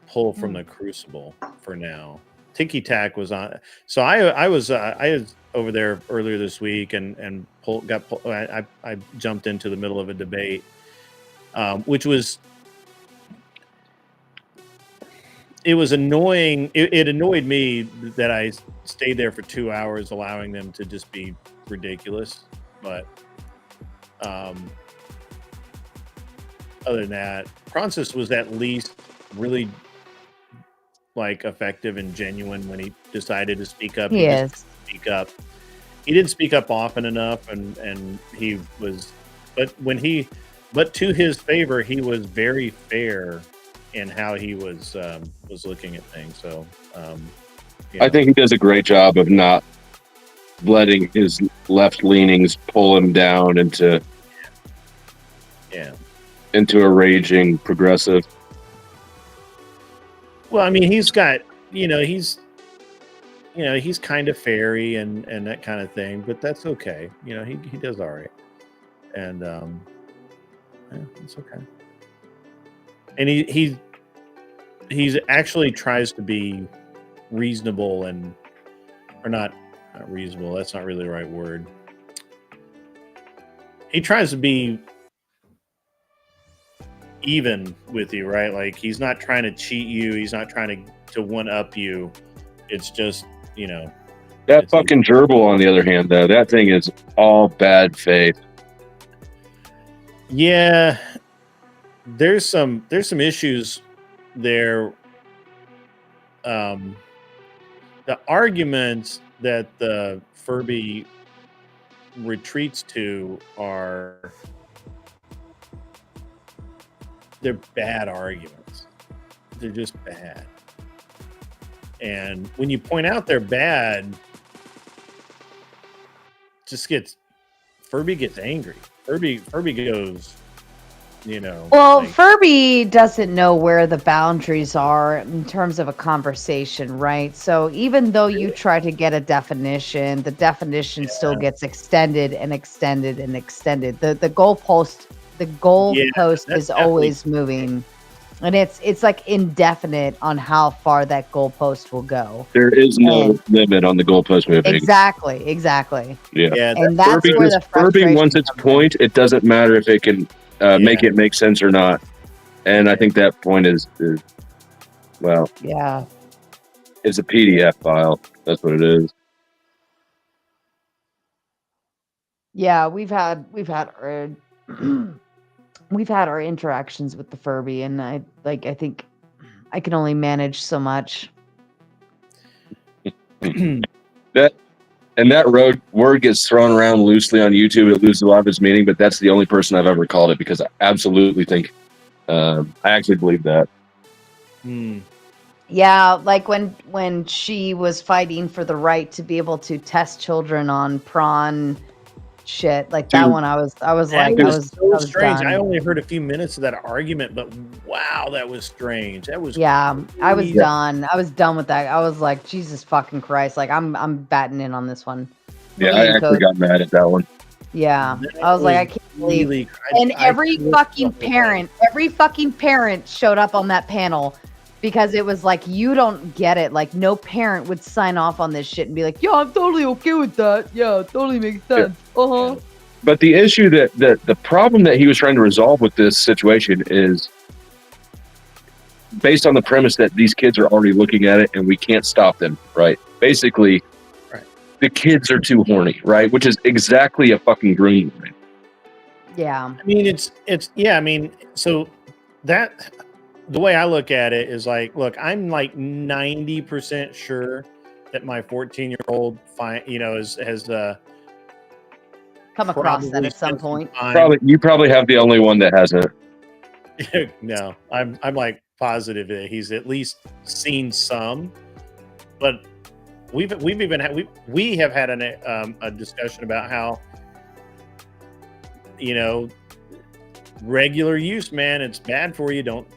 pull from the Crucible for now. Tiki Tack was on. So I was over there earlier this week and I jumped into the middle of a debate, which was, it was annoying. It annoyed me that I stayed there for 2 hours, allowing them to just be ridiculous. But other than that, Francis was at least really like effective and genuine when he decided to speak up. He is. Just speak up. He didn't speak up often enough, and he was, but to his favor, he was very fair in how he was looking at things. So I think he does a great job of not letting his left leanings pull him down into a raging progressive. Well, I mean, he's got, he's kind of fairy and that kind of thing, but that's okay. He does all right, and it's okay. And he's actually tries to be reasonable or not reasonable. That's not really the right word. He tries to be even with you, right? Like, he's not trying to cheat you. He's not trying to one up you. It's just, that fucking gerbil, on the other hand, though, that thing is all bad faith. Yeah, there's some issues there. The arguments that the Furby retreats to they're bad arguments. They're just bad. And when you point out they're bad, Furby gets angry. Furby goes, Well, Furby doesn't know where the boundaries are in terms of a conversation, right? So even though you try to get a definition, the definition still gets extended and extended and extended. The goalpost is always moving, and it's like indefinite on how far that goalpost will go. There is no limit on the goalpost moving. Exactly. Yeah. And that's where the Furby, once it's point, it doesn't matter if it can make it make sense or not. And I think that point is well, yeah, it's a PDF file. That's what it is. Yeah, we've had our we've had our interactions with the Furby, and I think I can only manage so much. That word gets thrown around loosely on YouTube. It loses a lot of its meaning, but that's the only person I've ever called it, because I absolutely think I actually believe that. Yeah, like when she was fighting for the right to be able to test children on prawn shit, like that one, I was so strange. done. I only heard a few minutes of that argument, but wow, that was strange. That was I was done. I was done with that. I was like, Jesus fucking Christ! Like I'm batting in on this one. Yeah, I actually got mad at that one. Yeah, I was like, I can't believe. And every fucking parent showed up on that panel, because it was like, you don't get it. Like, no parent would sign off on this shit and be like, yeah, I'm totally okay with that. Yeah, it totally makes sense. Uh-huh. But the issue the problem that he was trying to resolve with this situation is based on the premise that these kids are already looking at it and we can't stop them, right? Basically, the kids are too horny, right? Which is exactly a fucking green. Yeah. I mean, so that, the way I look at it is like, look, I'm like 90% sure that my 14-year-old has come across that at some point. You probably have the only one that hasn't. No, I'm like positive that he's at least seen some, but we have had a discussion about how, regular use, man, it's bad for you. Don't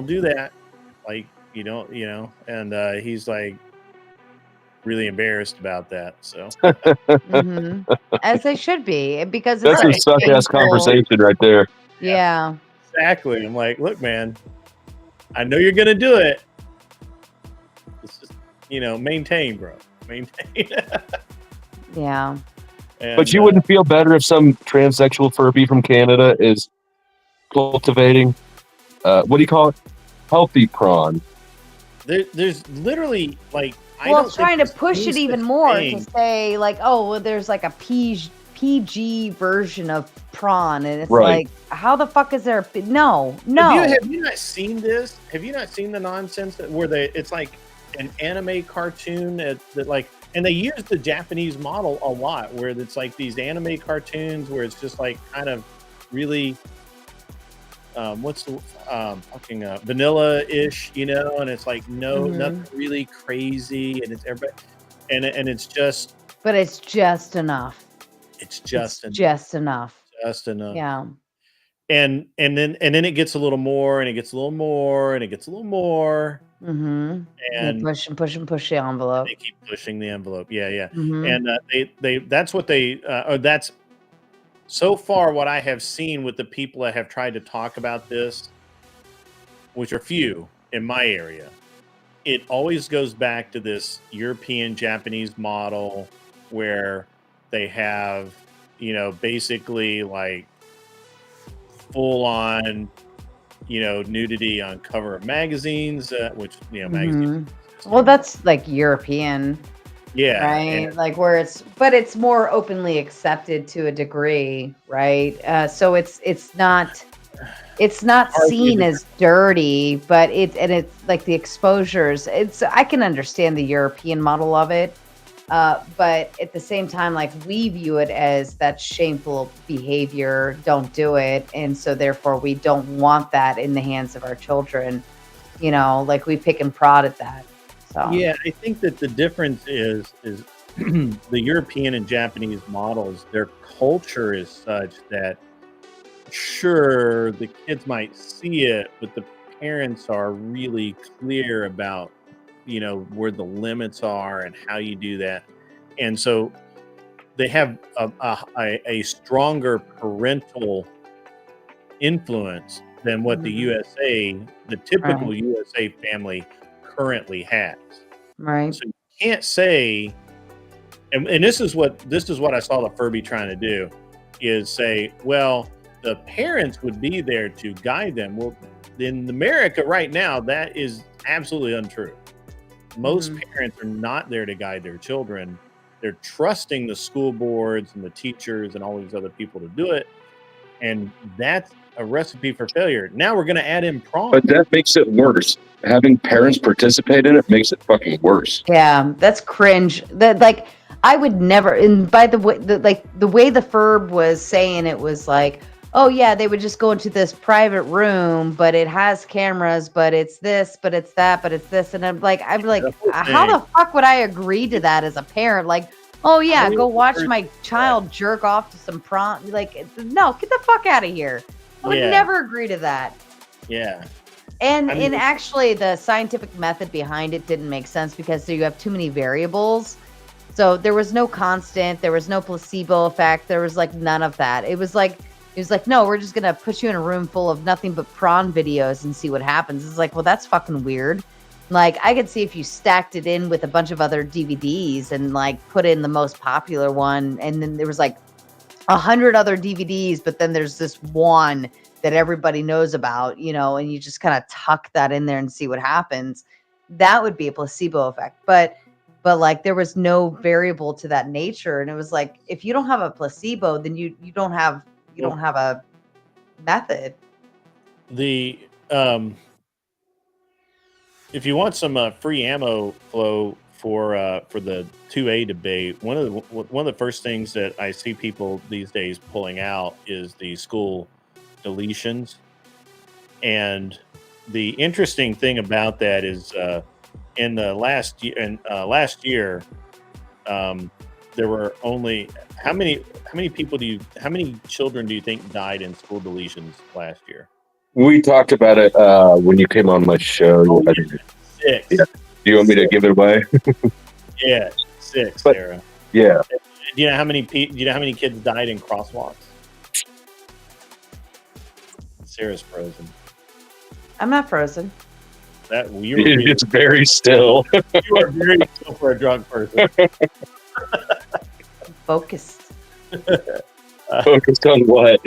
do that. Like, and he's like really embarrassed about that. So as they should be, because that's a suck-ass conversation right there. Yeah, exactly. I'm like, look, man, I know you're gonna do it. maintain, bro. Maintain. Yeah. But you wouldn't feel better if some transsexual Furby from Canada is cultivating, what do you call it? Healthy prawn. There's literally like. Well, it's trying to push it even more to say like, oh, well, there's like a PG version of prawn, and it's like, how the fuck is there? No. Have you not seen this? Have you not seen the nonsense where it's like an anime cartoon that like, and they use the Japanese model a lot, where it's like these anime cartoons where it's just like kind of really. What's the fucking vanilla-ish, and it's like nothing really crazy, and it's everybody, and it's just. But it's just enough. It's just enough. Just enough. Yeah. And then it gets a little more, and it gets a little more, and it gets a little more. Mm-hmm. And push the envelope. They keep pushing the envelope. Yeah. Mm-hmm. And that's what that's. So far, what I have seen with the people that have tried to talk about this, which are few in my area, it always goes back to this European Japanese model where they have, basically like full on, nudity on cover of magazines, which, magazines. Well, that's like European. Yeah. Right. Like where it's more openly accepted to a degree. Right. So it's not seen as dirty, but it's like the exposures. I can understand the European model of it. But at the same time, like we view it as that shameful behavior. Don't do it. And so therefore we don't want that in the hands of our children. Like we pick and prod at that. So. Yeah, I think that the difference is the European and Japanese models, their culture is such that sure, the kids might see it, but the parents are really clear about, where the limits are and how you do that. And so they have a stronger parental influence than what the typical USA family currently has. Right. So you can't say, and this is what I saw the Furby trying to do, is say, well, the parents would be there to guide them. Well, in America right now, that is absolutely untrue. Most parents are not there to guide their children. They're trusting the school boards and the teachers and all these other people to do it. And that's a recipe for failure. Now we're going to add in prawn. But that makes it worse. Having parents participate in it makes it fucking worse. Yeah, that's cringe. That like I would never. And by the way, the way the Ferb was saying it was like, oh yeah, they would just go into this private room, but it has cameras, but it's this, but it's that, but it's this, and I'm like, how the fuck would I agree to that as a parent? Like, oh yeah, go watch my child jerk off to some prawn. Like, no, get the fuck out of here. I would never agree to that. Yeah. And actually, the scientific method behind it didn't make sense because you have too many variables. So there was no constant, there was no placebo effect, there was like none of that. It was like, no, we're just gonna put you in a room full of nothing but prawn videos and see what happens. It's like, well, that's fucking weird. Like, I could see if you stacked it in with a bunch of other DVDs and like put in the most popular one, and then there was like 100 other DVDs, but then there's this one that everybody knows about, and you just kind of tuck that in there and see what happens. That would be a placebo effect. But like there was no variable to that nature. And it was like, if you don't have a placebo, then you don't have a method. The if you want some free ammo flow for the 2A debate, one of the first things that I see people these days pulling out is the school deletions. And the interesting thing about that is in the last year there were only how many children do you think died in school deletions last year? We talked about it when you came on my show. 6. Do you want me to give it away? Yeah, 6, Sarah. Yeah. Do you know how many kids died in crosswalks? Sarah's frozen. I'm not frozen. That you were It's very still. you are very still for a drunk person. Focused. Focused on what?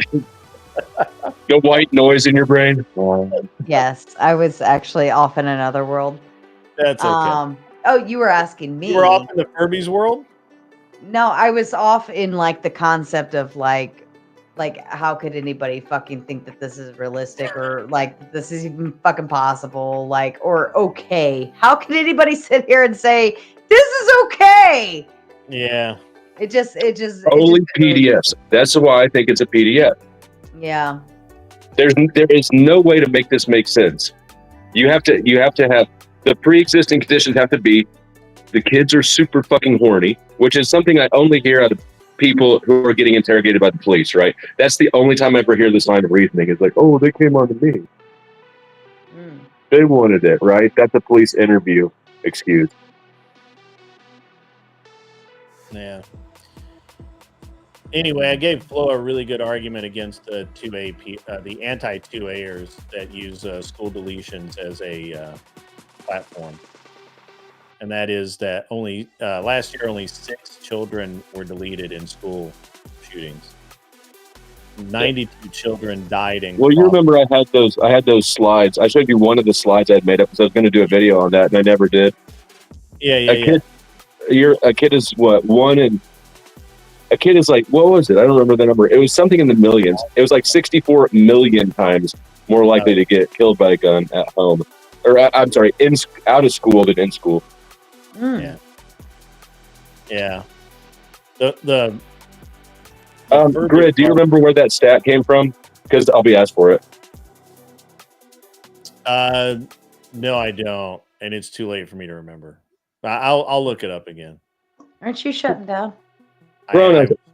The white noise in your brain. Yes, I was actually off in another world. That's okay. Oh, you were asking me. You were off in the Furby's world? No, I was off in like the concept of like how could anybody fucking think that this is realistic or like this is even fucking possible, like, or okay. How can anybody sit here and say this is okay? Yeah. It just Only PDFs. That's why I think it's a PDF. yeah. There is no way to make this make sense. You have to have the pre-existing conditions have to be the kids are super fucking horny, which is something I only hear out of people who are getting interrogated by the police, right? That's the only time I ever hear this line of reasoning. It's like, oh, they came on to me. They wanted it, right? That's a police interview excuse. Yeah. Anyway, I gave Flo a really good argument against the 2A, the anti-2Ers that use school deletions as a platform, and that is that only last year only 6 children were deleted in school shootings. 92 children died in. Well, you remember I had those slides. I showed you one of the slides I had made up because I was going to do a video on that, and I never did. Yeah. A kid is what, one in. A kid is like, what was it? I don't remember the number. It was something in the millions. It was like 64 million times more likely to get killed by a gun at home, or I'm sorry, out of school than in school. Yeah. Grid, do you remember where that stat came from? Because I'll be asked for it. No, I don't, and it's too late for me to remember. I'll look it up again. Aren't you shutting down?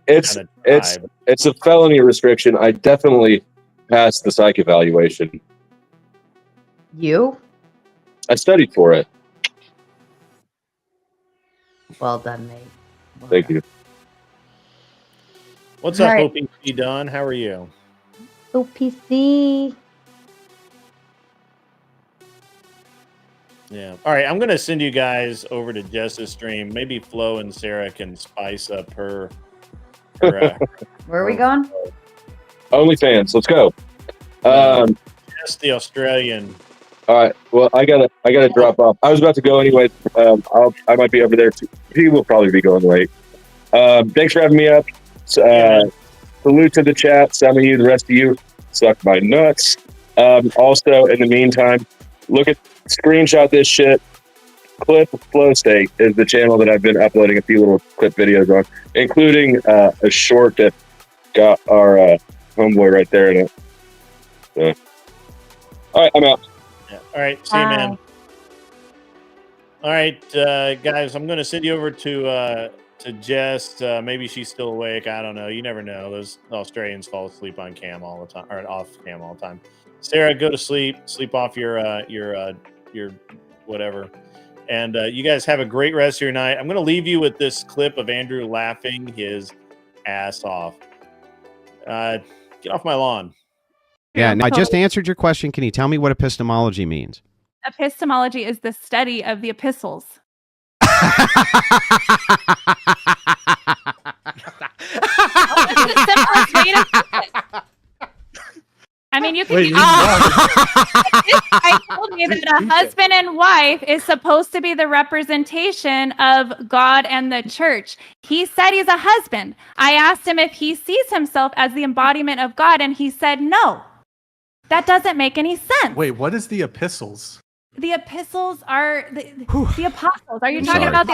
It's a felony restriction. I definitely passed the psych evaluation. You? I studied for it. Well done, mate. Well Thank done. you. What's All up, right. OPC Don? How are you? OPC. Yeah. All right. I'm going to send you guys over to Jess's stream. Maybe Flo and Sarah can spice up her. Where are we going? OnlyFans. Let's go. Jess, the Australian. All right. Well, I gotta drop off. I was about to go anyway. I might be over there too. He will probably be going late. Thanks for having me up. Salute to the chat. Some of you, the rest of you, suck my nuts. Also, in the meantime, screenshot this shit. Clip Flow State is the channel that I've been uploading a few little clip videos on, including a short that got our homeboy right there in it. So. All right, I'm out. Yeah. All right. See you, man. All right, guys, I'm going to send you over to Jess. Maybe she's still awake. I don't know. You never know. Those Australians fall asleep on cam all the time, or off cam all the time. Sarah, go to sleep. Sleep off your whatever. And you guys have a great rest of your night. I'm going to leave you with this clip of Andrew laughing his ass off. Get off my lawn. Yeah, I just answered your question. Can you tell me what epistemology means? Epistemology is the study of the epistles. I mean, you can. This guy told me that a husband and wife is supposed to be the representation of God and the church. He said he's a husband. I asked him if he sees himself as the embodiment of God, and he said no. That doesn't make any sense. Wait, what is the epistles? The epistles are the apostles. Are you talking about the